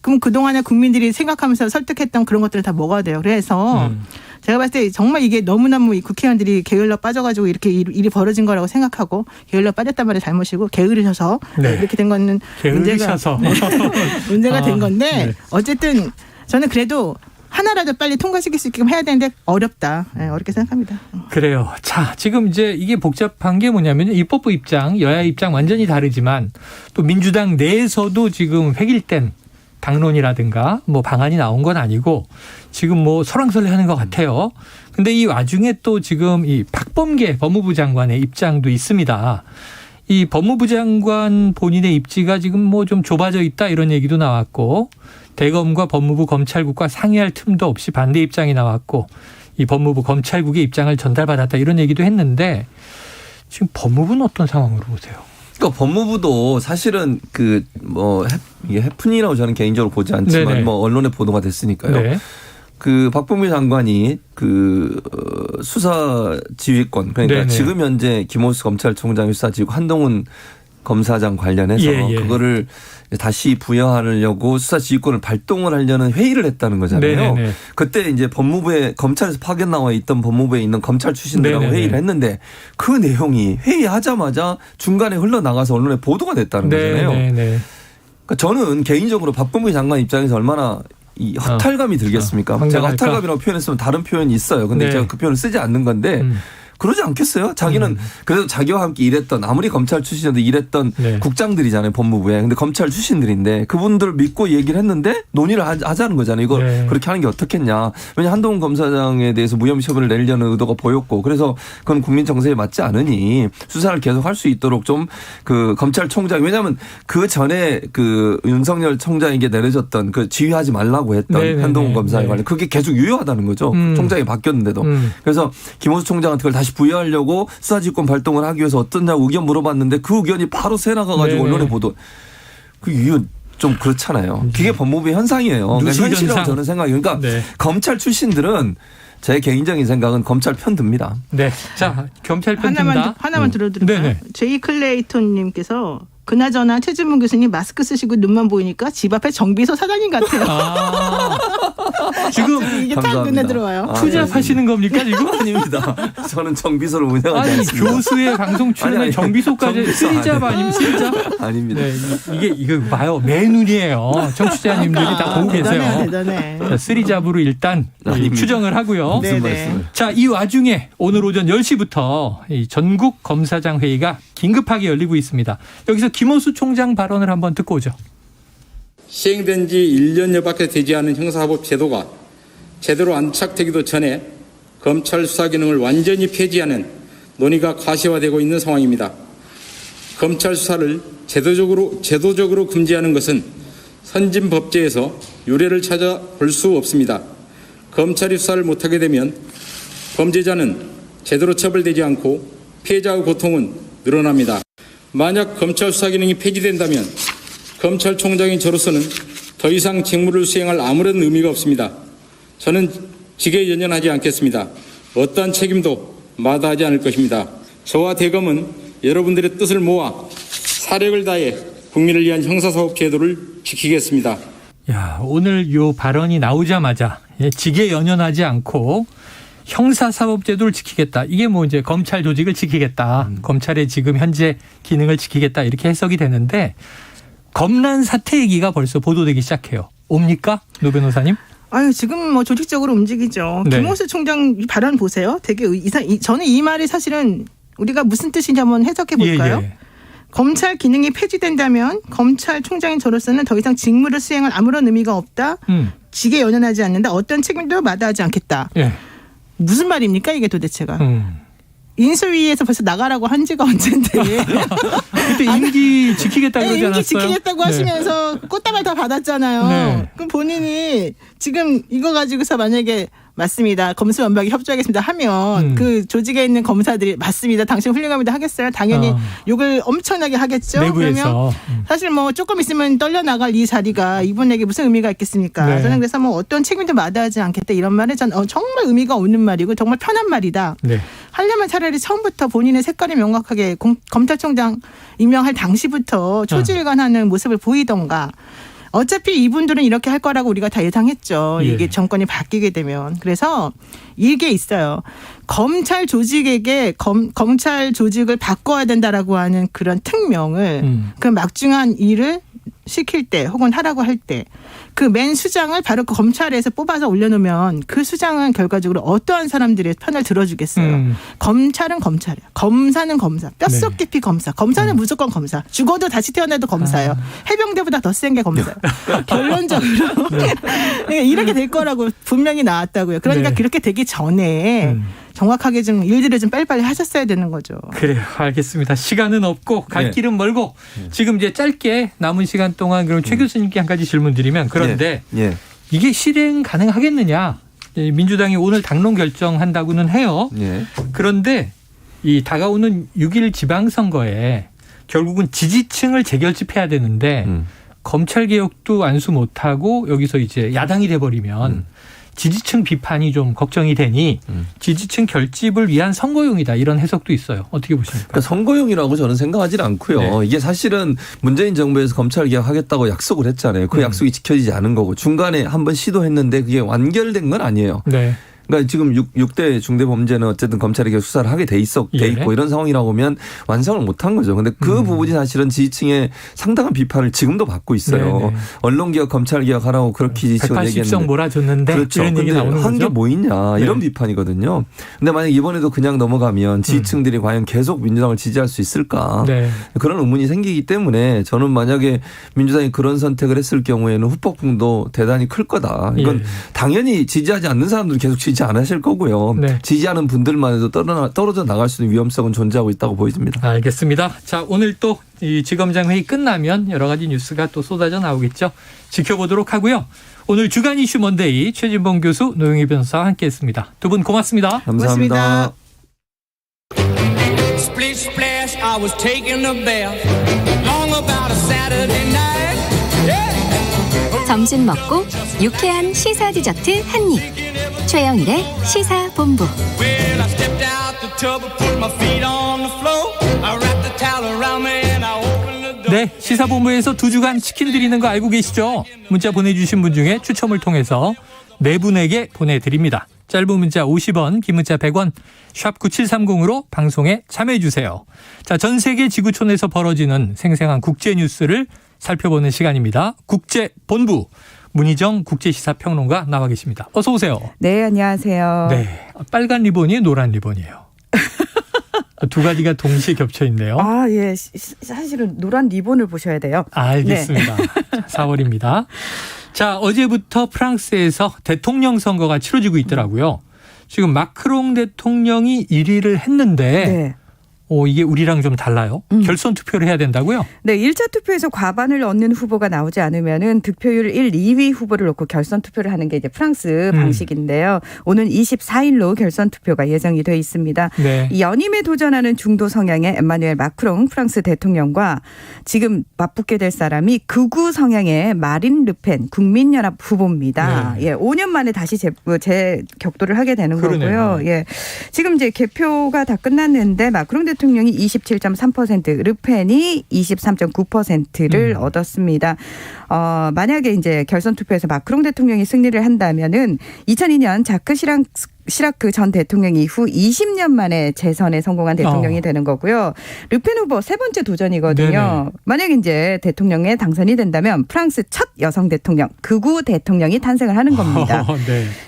그럼 그동안에 국민들이 생각하면서 설득했던 그런 것들은 다 뭐가 돼요. 그래서 제가 봤을 때 정말 이게 너무너무 이 국회의원들이 게을러 빠져가지고 이렇게 일이 벌어진 거라고 생각하고 게을러 빠졌단 말이 잘못이고 게으르셔서 이렇게 된 거는 문제가 된 건데 어쨌든 저는 그래도 하나라도 빨리 통과시킬 수 있게끔 해야 되는데 어렵다. 어렵게 생각합니다. 그래요. 자, 지금 이제 이게 복잡한 게 뭐냐면 입법부 입장, 여야 입장 완전히 다르지만 또 민주당 내에서도 지금 획일된 당론이라든가 뭐 방안이 나온 건 아니고 지금 뭐 설왕설래하는 것 같아요. 근데 이 와중에 또 지금 이 박범계 법무부 장관의 입장도 있습니다. 이 법무부 장관 본인의 입지가 지금 뭐 좀 좁아져 있다 이런 얘기도 나왔고 대검과 법무부 검찰국과 상의할 틈도 없이 반대 입장이 나왔고 이 법무부 검찰국의 입장을 전달받았다 이런 얘기도 했는데 지금 법무부는 어떤 상황으로 보세요? 그러니까 법무부도 사실은 이게 해프닝이라고 저는 개인적으로 보지 않지만 네네. 뭐 언론에 보도가 됐으니까요. 네. 그 박범계 장관이 그 수사 지휘권 그러니까 네네. 지금 현재 김호수 검찰총장이 수사 지휘권 한동훈 검사장 관련해서 그거를 다시 부여하려고 수사 지휘권을 발동을 하려는 회의를 했다는 거잖아요. 네네네. 그때 이제 법무부에 검찰에서 파견 나와 있던 법무부에 있는 검찰 출신들하고 네네네. 회의를 했는데 그 내용이 회의하자마자 중간에 흘러나가서 언론에 보도가 됐다는 거잖아요. 네네네. 그러니까 저는 개인적으로 박범계 장관 입장에서 얼마나 이 허탈감이 들겠습니까? 제가 허탈감이라고 표현했으면 다른 표현이 있어요. 근데 제가 그 표현을 쓰지 않는 건데 그러지 않겠어요? 자기는 그래도 자기와 함께 일했던 아무리 검찰 출신이라도 일했던 국장들이잖아요. 법무부에. 근데 검찰 출신들인데 그분들 믿고 얘기를 했는데 논의를 하자는 거잖아요. 이걸 그렇게 하는 게 어떻겠냐. 왜냐하면 한동훈 검사장에 대해서 무혐의 처분을 내려는 의도가 보였고 그래서 그건 국민 정서에 맞지 않으니 수사를 계속 할 수 있도록 좀 그 검찰총장 왜냐하면 그 전에 그 윤석열 총장에게 내려졌던 그 지휘하지 말라고 했던 한동훈 검사에 관련 그게 계속 유효하다는 거죠. 총장이 바뀌었는데도. 그래서 김호수 총장한테 그걸 다시 부여하려고 수사지휘권 발동을 하기 위해서 어떠냐고 의견 물어봤는데 그 의견이 바로 새 나가가지고 언론에 보도. 그 이유 좀 그렇잖아요. 그게 법무부의 현상이에요. 그러니까 현실이라고 저는 생각해요. 그러니까 검찰 출신들은 제 개인적인 생각은 검찰 편 듭니다. 네. 자, 검찰 편 든다. 하나만 들어드릴까요? 제이 클레이톤님께서 그나저나 최진문 교수님 마스크 쓰시고 눈만 보이니까 집 앞에 정비소 사장님 같아요. 지금 이게 딱 눈에 들어와요. 투잡하시는 겁니까 지금? 아닙니다. 저는 정비소를 운영하지 않습니다. 교수의 방송 출연에 정비소까지 쓰리잡 아니면 쓰리잡? 아닙니다. 네, 이게 봐요. 맨눈이에요. 청취자님들이 다 보고 계세요. 대단해. 쓰리잡으로 일단 추정을 하고요. 무슨 말씀을. 자, 이 와중에 오늘 오전 10시부터 이 전국 검사장 회의가 긴급하게 열리고 있습니다. 여기서 김호수 총장 발언을 한번 듣고 오죠. 시행된 지 1년여밖에 되지 않은 형사사법 제도가 제대로 안착되기도 전에 검찰 수사 기능을 완전히 폐지하는 논의가 가시화되고 있는 상황입니다. 검찰 수사를 제도적으로 금지하는 것은 선진 법제에서 유례를 찾아볼 수 없습니다. 검찰이 수사를 못하게 되면 범죄자는 제대로 처벌되지 않고 피해자의 고통은 늘어납니다. 만약 검찰 수사 기능이 폐지된다면 검찰총장인 저로서는 더 이상 직무를 수행할 아무런 의미가 없습니다. 저는 직에 연연하지 않겠습니다. 어떠한 책임도 마다하지 않을 것입니다. 저와 대검은 여러분들의 뜻을 모아 사력을 다해 국민을 위한 형사사법 제도를 지키겠습니다. 야, 오늘 요 발언이 나오자마자 직에 연연하지 않고 형사사법제도를 지키겠다. 이게 뭐 이제 검찰 조직을 지키겠다. 검찰의 지금 현재 기능을 지키겠다. 이렇게 해석이 되는데 검란 사태 얘기가 벌써 보도되기 시작해요. 옵니까? 노 변호사님? 아유, 지금 뭐 조직적으로 움직이죠. 네. 김호수 총장 발언 보세요. 되게 저는 이 말이 사실은 우리가 무슨 뜻인지 한번 해석해 볼까요? 예. 검찰 기능이 폐지된다면 검찰총장인 저로서는 더 이상 직무를 수행할 아무런 의미가 없다. 직에 연연하지 않는다. 어떤 책임도 마다하지 않겠다. 예. 무슨 말입니까 이게 도대체가. 인수위에서 벌써 나가라고 한 지가 언젠데. 그때 임기 지키겠다고 그러지 않았어요? 임기 지키겠다고 하시면서 꽃다발 다 받았잖아요. 네. 그럼 본인이 지금 이거 가지고서 만약에 맞습니다. 검수완박에 협조하겠습니다 하면 그 조직에 있는 검사들이 맞습니다. 당신 훌륭합니다 하겠어요? 당연히 욕을 엄청나게 하겠죠. 내부에서. 그러면 사실 뭐 조금 있으면 떨려나갈 이 자리가 이분에게 무슨 의미가 있겠습니까? 네. 저는 그래서 뭐 어떤 책임도 마다하지 않겠다 이런 말은 전 정말 의미가 없는 말이고 정말 편한 말이다. 네. 하려면 차라리 처음부터 본인의 색깔이 명확하게 검찰총장 임명할 당시부터 초지일관하는 모습을 보이던가 어차피 이분들은 이렇게 할 거라고 우리가 다 예상했죠. 예. 이게 정권이 바뀌게 되면. 그래서 이게 있어요. 검찰 조직에게 검찰 조직을 바꿔야 된다라고 하는 그런 특명을 그 막중한 일을 시킬 때 혹은 하라고 할 때 그 맨 수장을 바로 그 검찰에서 뽑아서 올려놓으면 그 수장은 결과적으로 어떠한 사람들의 편을 들어주겠어요. 검찰은 검찰이에요. 검사는 검사. 뼛속 깊이 검사. 검사는 무조건 검사. 죽어도 다시 태어나도 검사예요. 해병대보다 더 센 게 검사예요. 결론적으로 이렇게 될 거라고 분명히 나왔다고요. 그러니까 그렇게 되기 전에 정확하게 좀 일들을 좀 빨리빨리 하셨어야 되는 거죠. 그래요. 알겠습니다. 시간은 없고 갈 길은 멀고 지금 이제 짧게 남은 시간 동안 그럼 최 교수님께 한 가지 질문 드리면 그런데 이게 실행 가능하겠느냐. 민주당이 오늘 당론 결정한다고는 해요. 그런데 이 다가오는 6일 지방선거에 결국은 지지층을 재결집해야 되는데 검찰개혁도 안수 못하고 여기서 이제 야당이 돼버리면 지지층 비판이 좀 걱정이 되니 지지층 결집을 위한 선거용이다 이런 해석도 있어요. 어떻게 보십니까? 그러니까 선거용이라고 저는 생각하지는 않고요. 이게 사실은 문재인 정부에서 검찰 개혁하겠다고 약속을 했잖아요. 그 약속이 지켜지지 않은 거고 중간에 한번 시도했는데 그게 완결된 건 아니에요. 그러니까 지금 6대 중대범죄는 어쨌든 검찰이 계속 수사를 하게 돼 있고 이런 상황이라고 보면 완성을 못한 거죠. 그런데 그 부분이 사실은 지지층의 상당한 비판을 지금도 받고 있어요. 언론개혁, 검찰개혁하라고 그렇게 지지층을 얘기했는데. 180석 몰아줬는데 그렇죠. 이런 얘기 나오는 거죠. 한 게 뭐 있냐 이런 비판이거든요. 근데 만약 이번에도 그냥 넘어가면 지지층들이 과연 계속 민주당을 지지할 수 있을까. 그런 의문이 생기기 때문에 저는 만약에 민주당이 그런 선택을 했을 경우에는 후폭풍도 대단히 클 거다. 이건 당연히 지지하지 않는 사람들은 계속 지지 안 하실 거고요. 지지하는 분들만 해도 떨어져 나갈 수 있는 위험성은 존재하고 있다고 보여집니다. 알겠습니다. 자, 오늘 또 이 지검장 회의 끝나면 여러 가지 뉴스가 또 쏟아져 나오겠죠. 지켜보도록 하고요. 오늘 주간 이슈 먼데이 최진봉 교수, 노영희 변호사와 함께했습니다. 두 분 고맙습니다. 감사합니다. Splish splash, I was taking a bath. Long about a Saturday night. 점심 먹고 유쾌한 시사 디저트 한 입. 최영일의 시사본부. Well, I stepped out the tub and put my feet on the floor. I wrapped the towel around me and I opened the door. 네, 시사본부에서 2주간 치킨 드리는 거 알고 계시죠? 문자 보내주신 분 중에 추첨을 통해서 4분에게 보내드립니다. 짧은 문자 50원, 긴 문자 100원, 샵 9730으로 방송에 참여해 주세요. 자, 전 세계 지구촌에서 벌어지는 생생한 국제 뉴스를 살펴보는 시간입니다. 국제본부. 문희정 국제시사평론가 나와 계십니다. 어서 오세요. 네, 안녕하세요. 네, 빨간 리본이에요, 노란 리본이에요? 두 가지가 동시에 겹쳐 있네요. 아, 예. 사실은 노란 리본을 보셔야 돼요. 알겠습니다. 4월입니다. 자, 어제부터 프랑스에서 대통령 선거가 치러지고 있더라고요. 지금 마크롱 대통령이 1위를 했는데 이게 우리랑 좀 달라요. 결선 투표를 해야 된다고요? 네, 1차 투표에서 과반을 얻는 후보가 나오지 않으면은 득표율 1, 2위 후보를 놓고 결선 투표를 하는 게 이제 프랑스 방식인데요. 오는 24일로 결선 투표가 예정이 돼 있습니다. 이 연임에 도전하는 중도 성향의 엠마누엘 마크롱 프랑스 대통령과 지금 맞붙게 될 사람이 극우 성향의 마린 르펜 국민연합 후보입니다. 5년 만에 다시 재격돌을 하게 되는 거고요. 지금 이제 개표가 다 끝났는데 마크롱 대통령이 27.3%, 르펜이 23.9%를 얻었습니다. 만약에 이제 결선 투표에서 마크롱 대통령이 승리를 한다면은 2002년 자크 시라크 전 대통령 이후 20년 만에 재선에 성공한 대통령이 되는 거고요. 르펜 후보 세 번째 도전이거든요. 만약에 이제 대통령에 당선이 된다면 프랑스 첫 여성 대통령, 극우 대통령이 탄생을 하는 겁니다.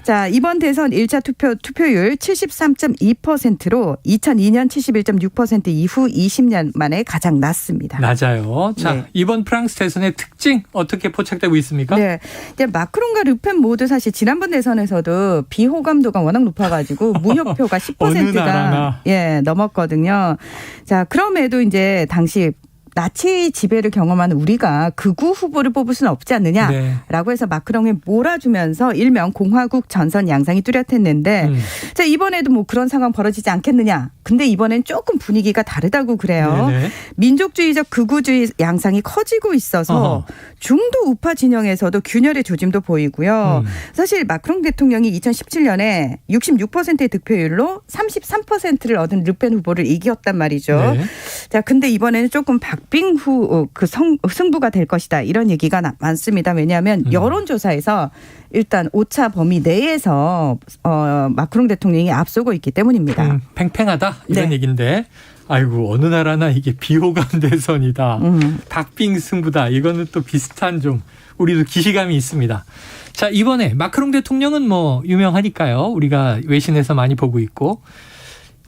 자, 이번 대선 1차 투표율 73.2%로 2002년 71.6% 이후 20년 만에 가장 낮습니다. 낮아요. 자, 이번 프랑스 대선의 특징 어떻게 포착되고 있습니까? 네, 이제 마크롱과 르펜 모두 사실 지난번 대선에서도 비호감도가 워낙 높아가지고 무효표가 10%가 넘었거든요. 자, 그럼에도 이제 당시 나치 지배를 경험한 우리가 극우 후보를 뽑을 수는 없지 않느냐라고 해서 마크롱에 몰아주면서 일명 공화국 전선 양상이 뚜렷했는데 자, 이번에도 뭐 그런 상황 벌어지지 않겠느냐. 근데 이번엔 조금 분위기가 다르다고 그래요. 민족주의적 극우주의 양상이 커지고 있어서 중도 우파 진영에서도 균열의 조짐도 보이고요. 사실 마크롱 대통령이 2017년에 66%의 득표율로 33%를 얻은 르펜 후보를 이겼단 말이죠. 자, 근데 이번에는 조금 닭빙 후 승부가 될 것이다. 이런 얘기가 많습니다. 왜냐하면 여론조사에서 일단 오차 범위 내에서 마크롱 대통령이 앞서고 있기 때문입니다. 팽팽하다 이런 얘기인데 아이고 어느 나라나 이게 비호감 대선이다. 닭빙 승부다. 이거는 또 비슷한 좀 우리도 기시감이 있습니다. 자, 이번에 마크롱 대통령은 뭐 유명하니까요. 우리가 외신에서 많이 보고 있고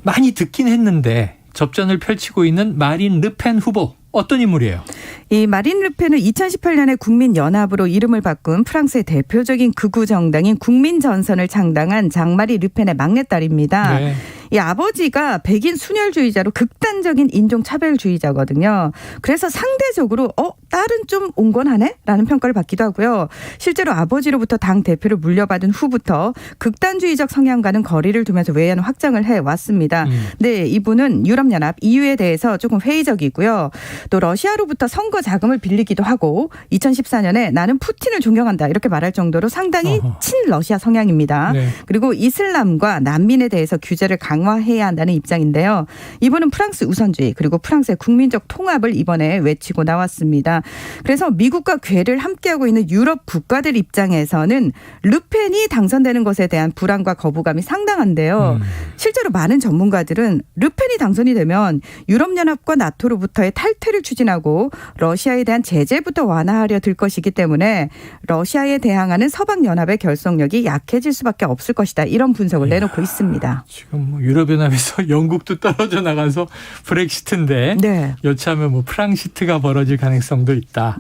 많이 듣긴 했는데 접전을 펼치고 있는 마린 르펜 후보 어떤 인물이에요? 이 마린 르펜은 2018년에 국민연합으로 이름을 바꾼 프랑스의 대표적인 극우 정당인 국민전선을 창당한 장마리 르펜의 막내딸입니다. 네. 이 아버지가 백인 순혈주의자로 극단적인 인종차별주의자거든요. 그래서 상대적으로 딸은 좀 온건하네? 라는 평가를 받기도 하고요. 실제로 아버지로부터 당 대표를 물려받은 후부터 극단주의적 성향과는 거리를 두면서 외연 확장을 해왔습니다. 네, 이분은 유럽연합 EU에 대해서 조금 회의적이고요. 또 러시아로부터 선거 자금을 빌리기도 하고 2014년에 나는 푸틴을 존경한다 이렇게 말할 정도로 상당히 친러시아 성향입니다. 네. 그리고 이슬람과 난민에 대해서 규제를 강화해야 한다는 입장인데요. 이분은 프랑스 우선주의 그리고 프랑스의 국민적 통합을 이번에 외치고 나왔습니다. 그래서 미국과 궤를 함께하고 있는 유럽 국가들 입장에서는 르펜이 당선되는 것에 대한 불안과 거부감이 상당한데요. 실제로 많은 전문가들은 르펜이 당선이 되면 유럽연합과 나토로부터의 탈퇴를 추진하고 러시아에 대한 제재부터 완화하려 들 것이기 때문에 러시아에 대항하는 서방연합의 결속력이 약해질 수밖에 없을 것이다. 이런 분석을 내놓고 있습니다. 지금 뭐 유럽연합에서 영국도 떨어져 나가서 브렉시트인데 네. 여차하면 뭐 프랑시트가 벌어질 가능성도 있다.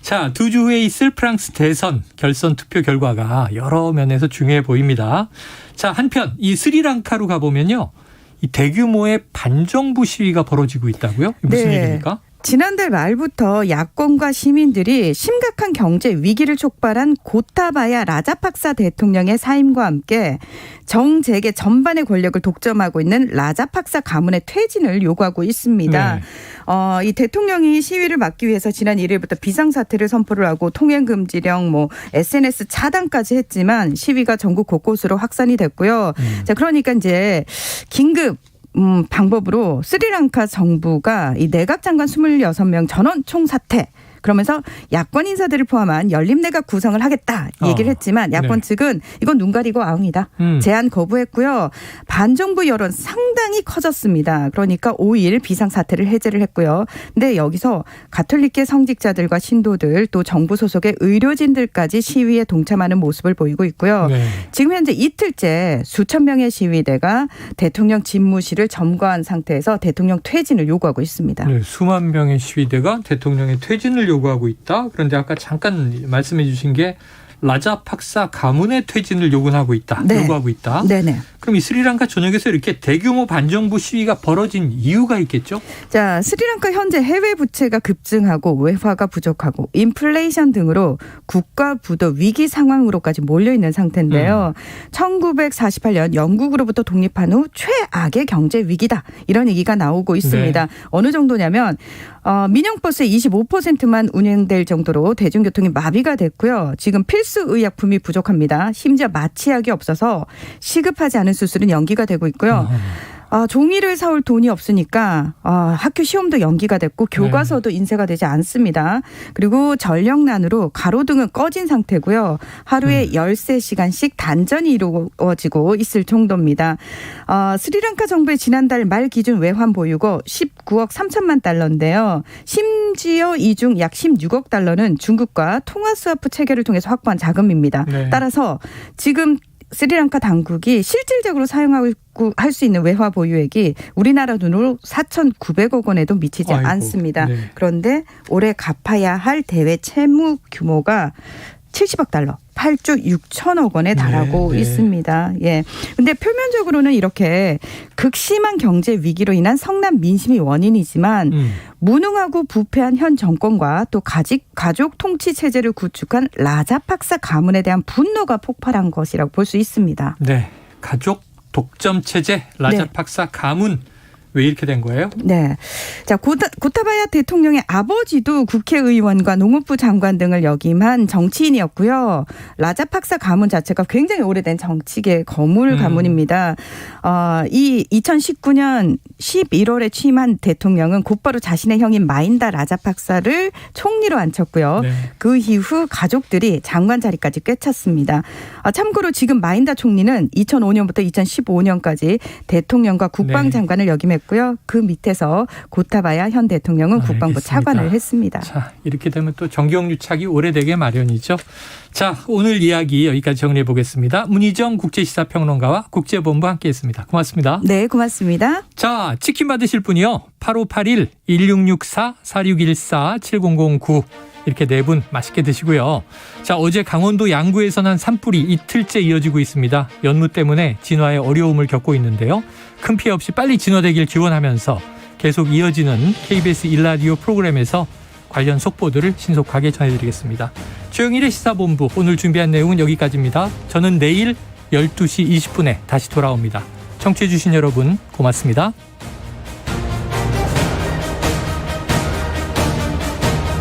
자, 2주 후에 있을 프랑스 대선 결선 투표 결과가 여러 면에서 중요해 보입니다. 자, 한편 이 스리랑카로 가보면요. 이 대규모의 반정부 시위가 벌어지고 있다고요? 무슨 네. 얘기입니까? 지난달 말부터 야권과 시민들이 심각한 경제 위기를 촉발한 고타바야 라자팍사 대통령의 사임과 함께 정재계 전반의 권력을 독점하고 있는 라자팍사 가문의 퇴진을 요구하고 있습니다. 네. 이 대통령이 시위를 막기 위해서 지난 1일부터 비상사태를 선포를 하고 통행금지령, SNS 차단까지 했지만 시위가 전국 곳곳으로 확산이 됐고요. 자, 그러니까 이제 긴급 방법으로 스리랑카 정부가 이 내각 장관 26명 전원 총사퇴 그러면서 야권 인사들을 포함한 연립내각 구성을 하겠다 얘기를 했지만 야권 네. 측은 이건 눈 가리고 아웅이다. 제안 거부했고요. 반정부 여론 상당히 커졌습니다. 그러니까 5일 비상사태를 해제를 했고요. 근데 여기서 가톨릭계 성직자들과 신도들 또 정부 소속의 의료진들까지 시위에 동참하는 모습을 보이고 있고요. 네. 지금 현재 이틀째 수천 명의 시위대가 대통령 집무실을 점거한 상태에서 대통령 퇴진을 요구하고 있습니다. 네, 수만 명의 시위대가 대통령의 퇴진을 요구하고 있다. 그런데 아까 잠깐 말씀해 주신 게 라자팍사 가문의 퇴진을 요구하고 있다. 네. 요구하고 있다. 네네. 그럼 이 스리랑카 전역에서 이렇게 대규모 반정부 시위가 벌어진 이유가 있겠죠? 자, 스리랑카 현재 해외 부채가 급증하고 외화가 부족하고 인플레이션 등으로 국가 부도 위기 상황으로까지 몰려 있는 상태인데요. 1948년 영국으로부터 독립한 후 최악의 경제 위기다. 이런 얘기가 나오고 있습니다. 네. 어느 정도냐면 민영버스의 25%만 운행될 정도로 대중교통이 마비가 됐고요. 지금 필수 의약품이 부족합니다. 심지어 마취약이 없어서 시급하지 않은 수술은 연기가 되고 있고요. 종이를 사올 돈이 없으니까 학교 시험도 연기가 됐고 교과서도 인쇄가 되지 않습니다. 그리고 전력난으로 가로등은 꺼진 상태고요. 하루에 13시간씩 단전이 이루어지고 있을 정도입니다. 스리랑카 정부의 지난달 말 기준 외환 보유고 19억 3천만 달러인데요. 심지어 이 중 약 16억 달러는 중국과 통화스와프 체결을 통해서 확보한 자금입니다. 네. 따라서 지금 스리랑카 당국이 실질적으로 사용하고 할 수 있는 외화 보유액이 우리나라 돈으로 4,900억 원에도 미치지 않습니다. 네. 그런데 올해 갚아야 할 대외 채무 규모가 70억 달러, 8조 6천억 원에 달하고 네, 네. 있습니다. 예. 근데 표면적으로는 이렇게 극심한 경제 위기로 인한 성난 민심이 원인이지만 무능하고 부패한 현 정권과 또 가족 통치 체제를 구축한 라자팍사 가문에 대한 분노가 폭발한 것이라고 볼 수 있습니다. 네. 가족 독점 체제 라자팍사 네. 가문 왜 이렇게 된 거예요? 네. 자, 고타바야 대통령의 아버지도 국회의원과 농업부 장관 등을 역임한 정치인이었고요. 라자팍사 가문 자체가 굉장히 오래된 정치계 거물 가문입니다. 이 2019년 11월에 취임한 대통령은 곧바로 자신의 형인 마힌다 라자팍사를 총리로 앉혔고요. 네. 그 이후 가족들이 장관 자리까지 꿰찼습니다. 참고로 지금 마힌다 총리는 2005년부터 2015년까지 대통령과 국방장관을 역임했고 그 밑에서 고타바야 현 대통령은 국방부 차관을 했습니다. 자, 이렇게 되면 또 정경유착이 오래되게 마련이죠. 자, 오늘 이야기 여기까지 정리해 보겠습니다. 문희정 국제시사평론가와 국제본부 함께했습니다. 고맙습니다. 네, 고맙습니다. 자, 치킨 받으실 분이요. 8581-1664-4614-7009 이렇게 네 분 맛있게 드시고요. 자, 어제 강원도 양구에서 난 산불이 이틀째 이어지고 있습니다. 연무 때문에 진화에 어려움을 겪고 있는데요. 큰 피해 없이 빨리 진화되길 기원하면서 계속 이어지는 KBS 1라디오 프로그램에서 관련 속보들을 신속하게 전해드리겠습니다. 최영일의 시사본부 오늘 준비한 내용은 여기까지입니다. 저는 내일 12시 20분에 다시 돌아옵니다. 청취해 주신 여러분 고맙습니다.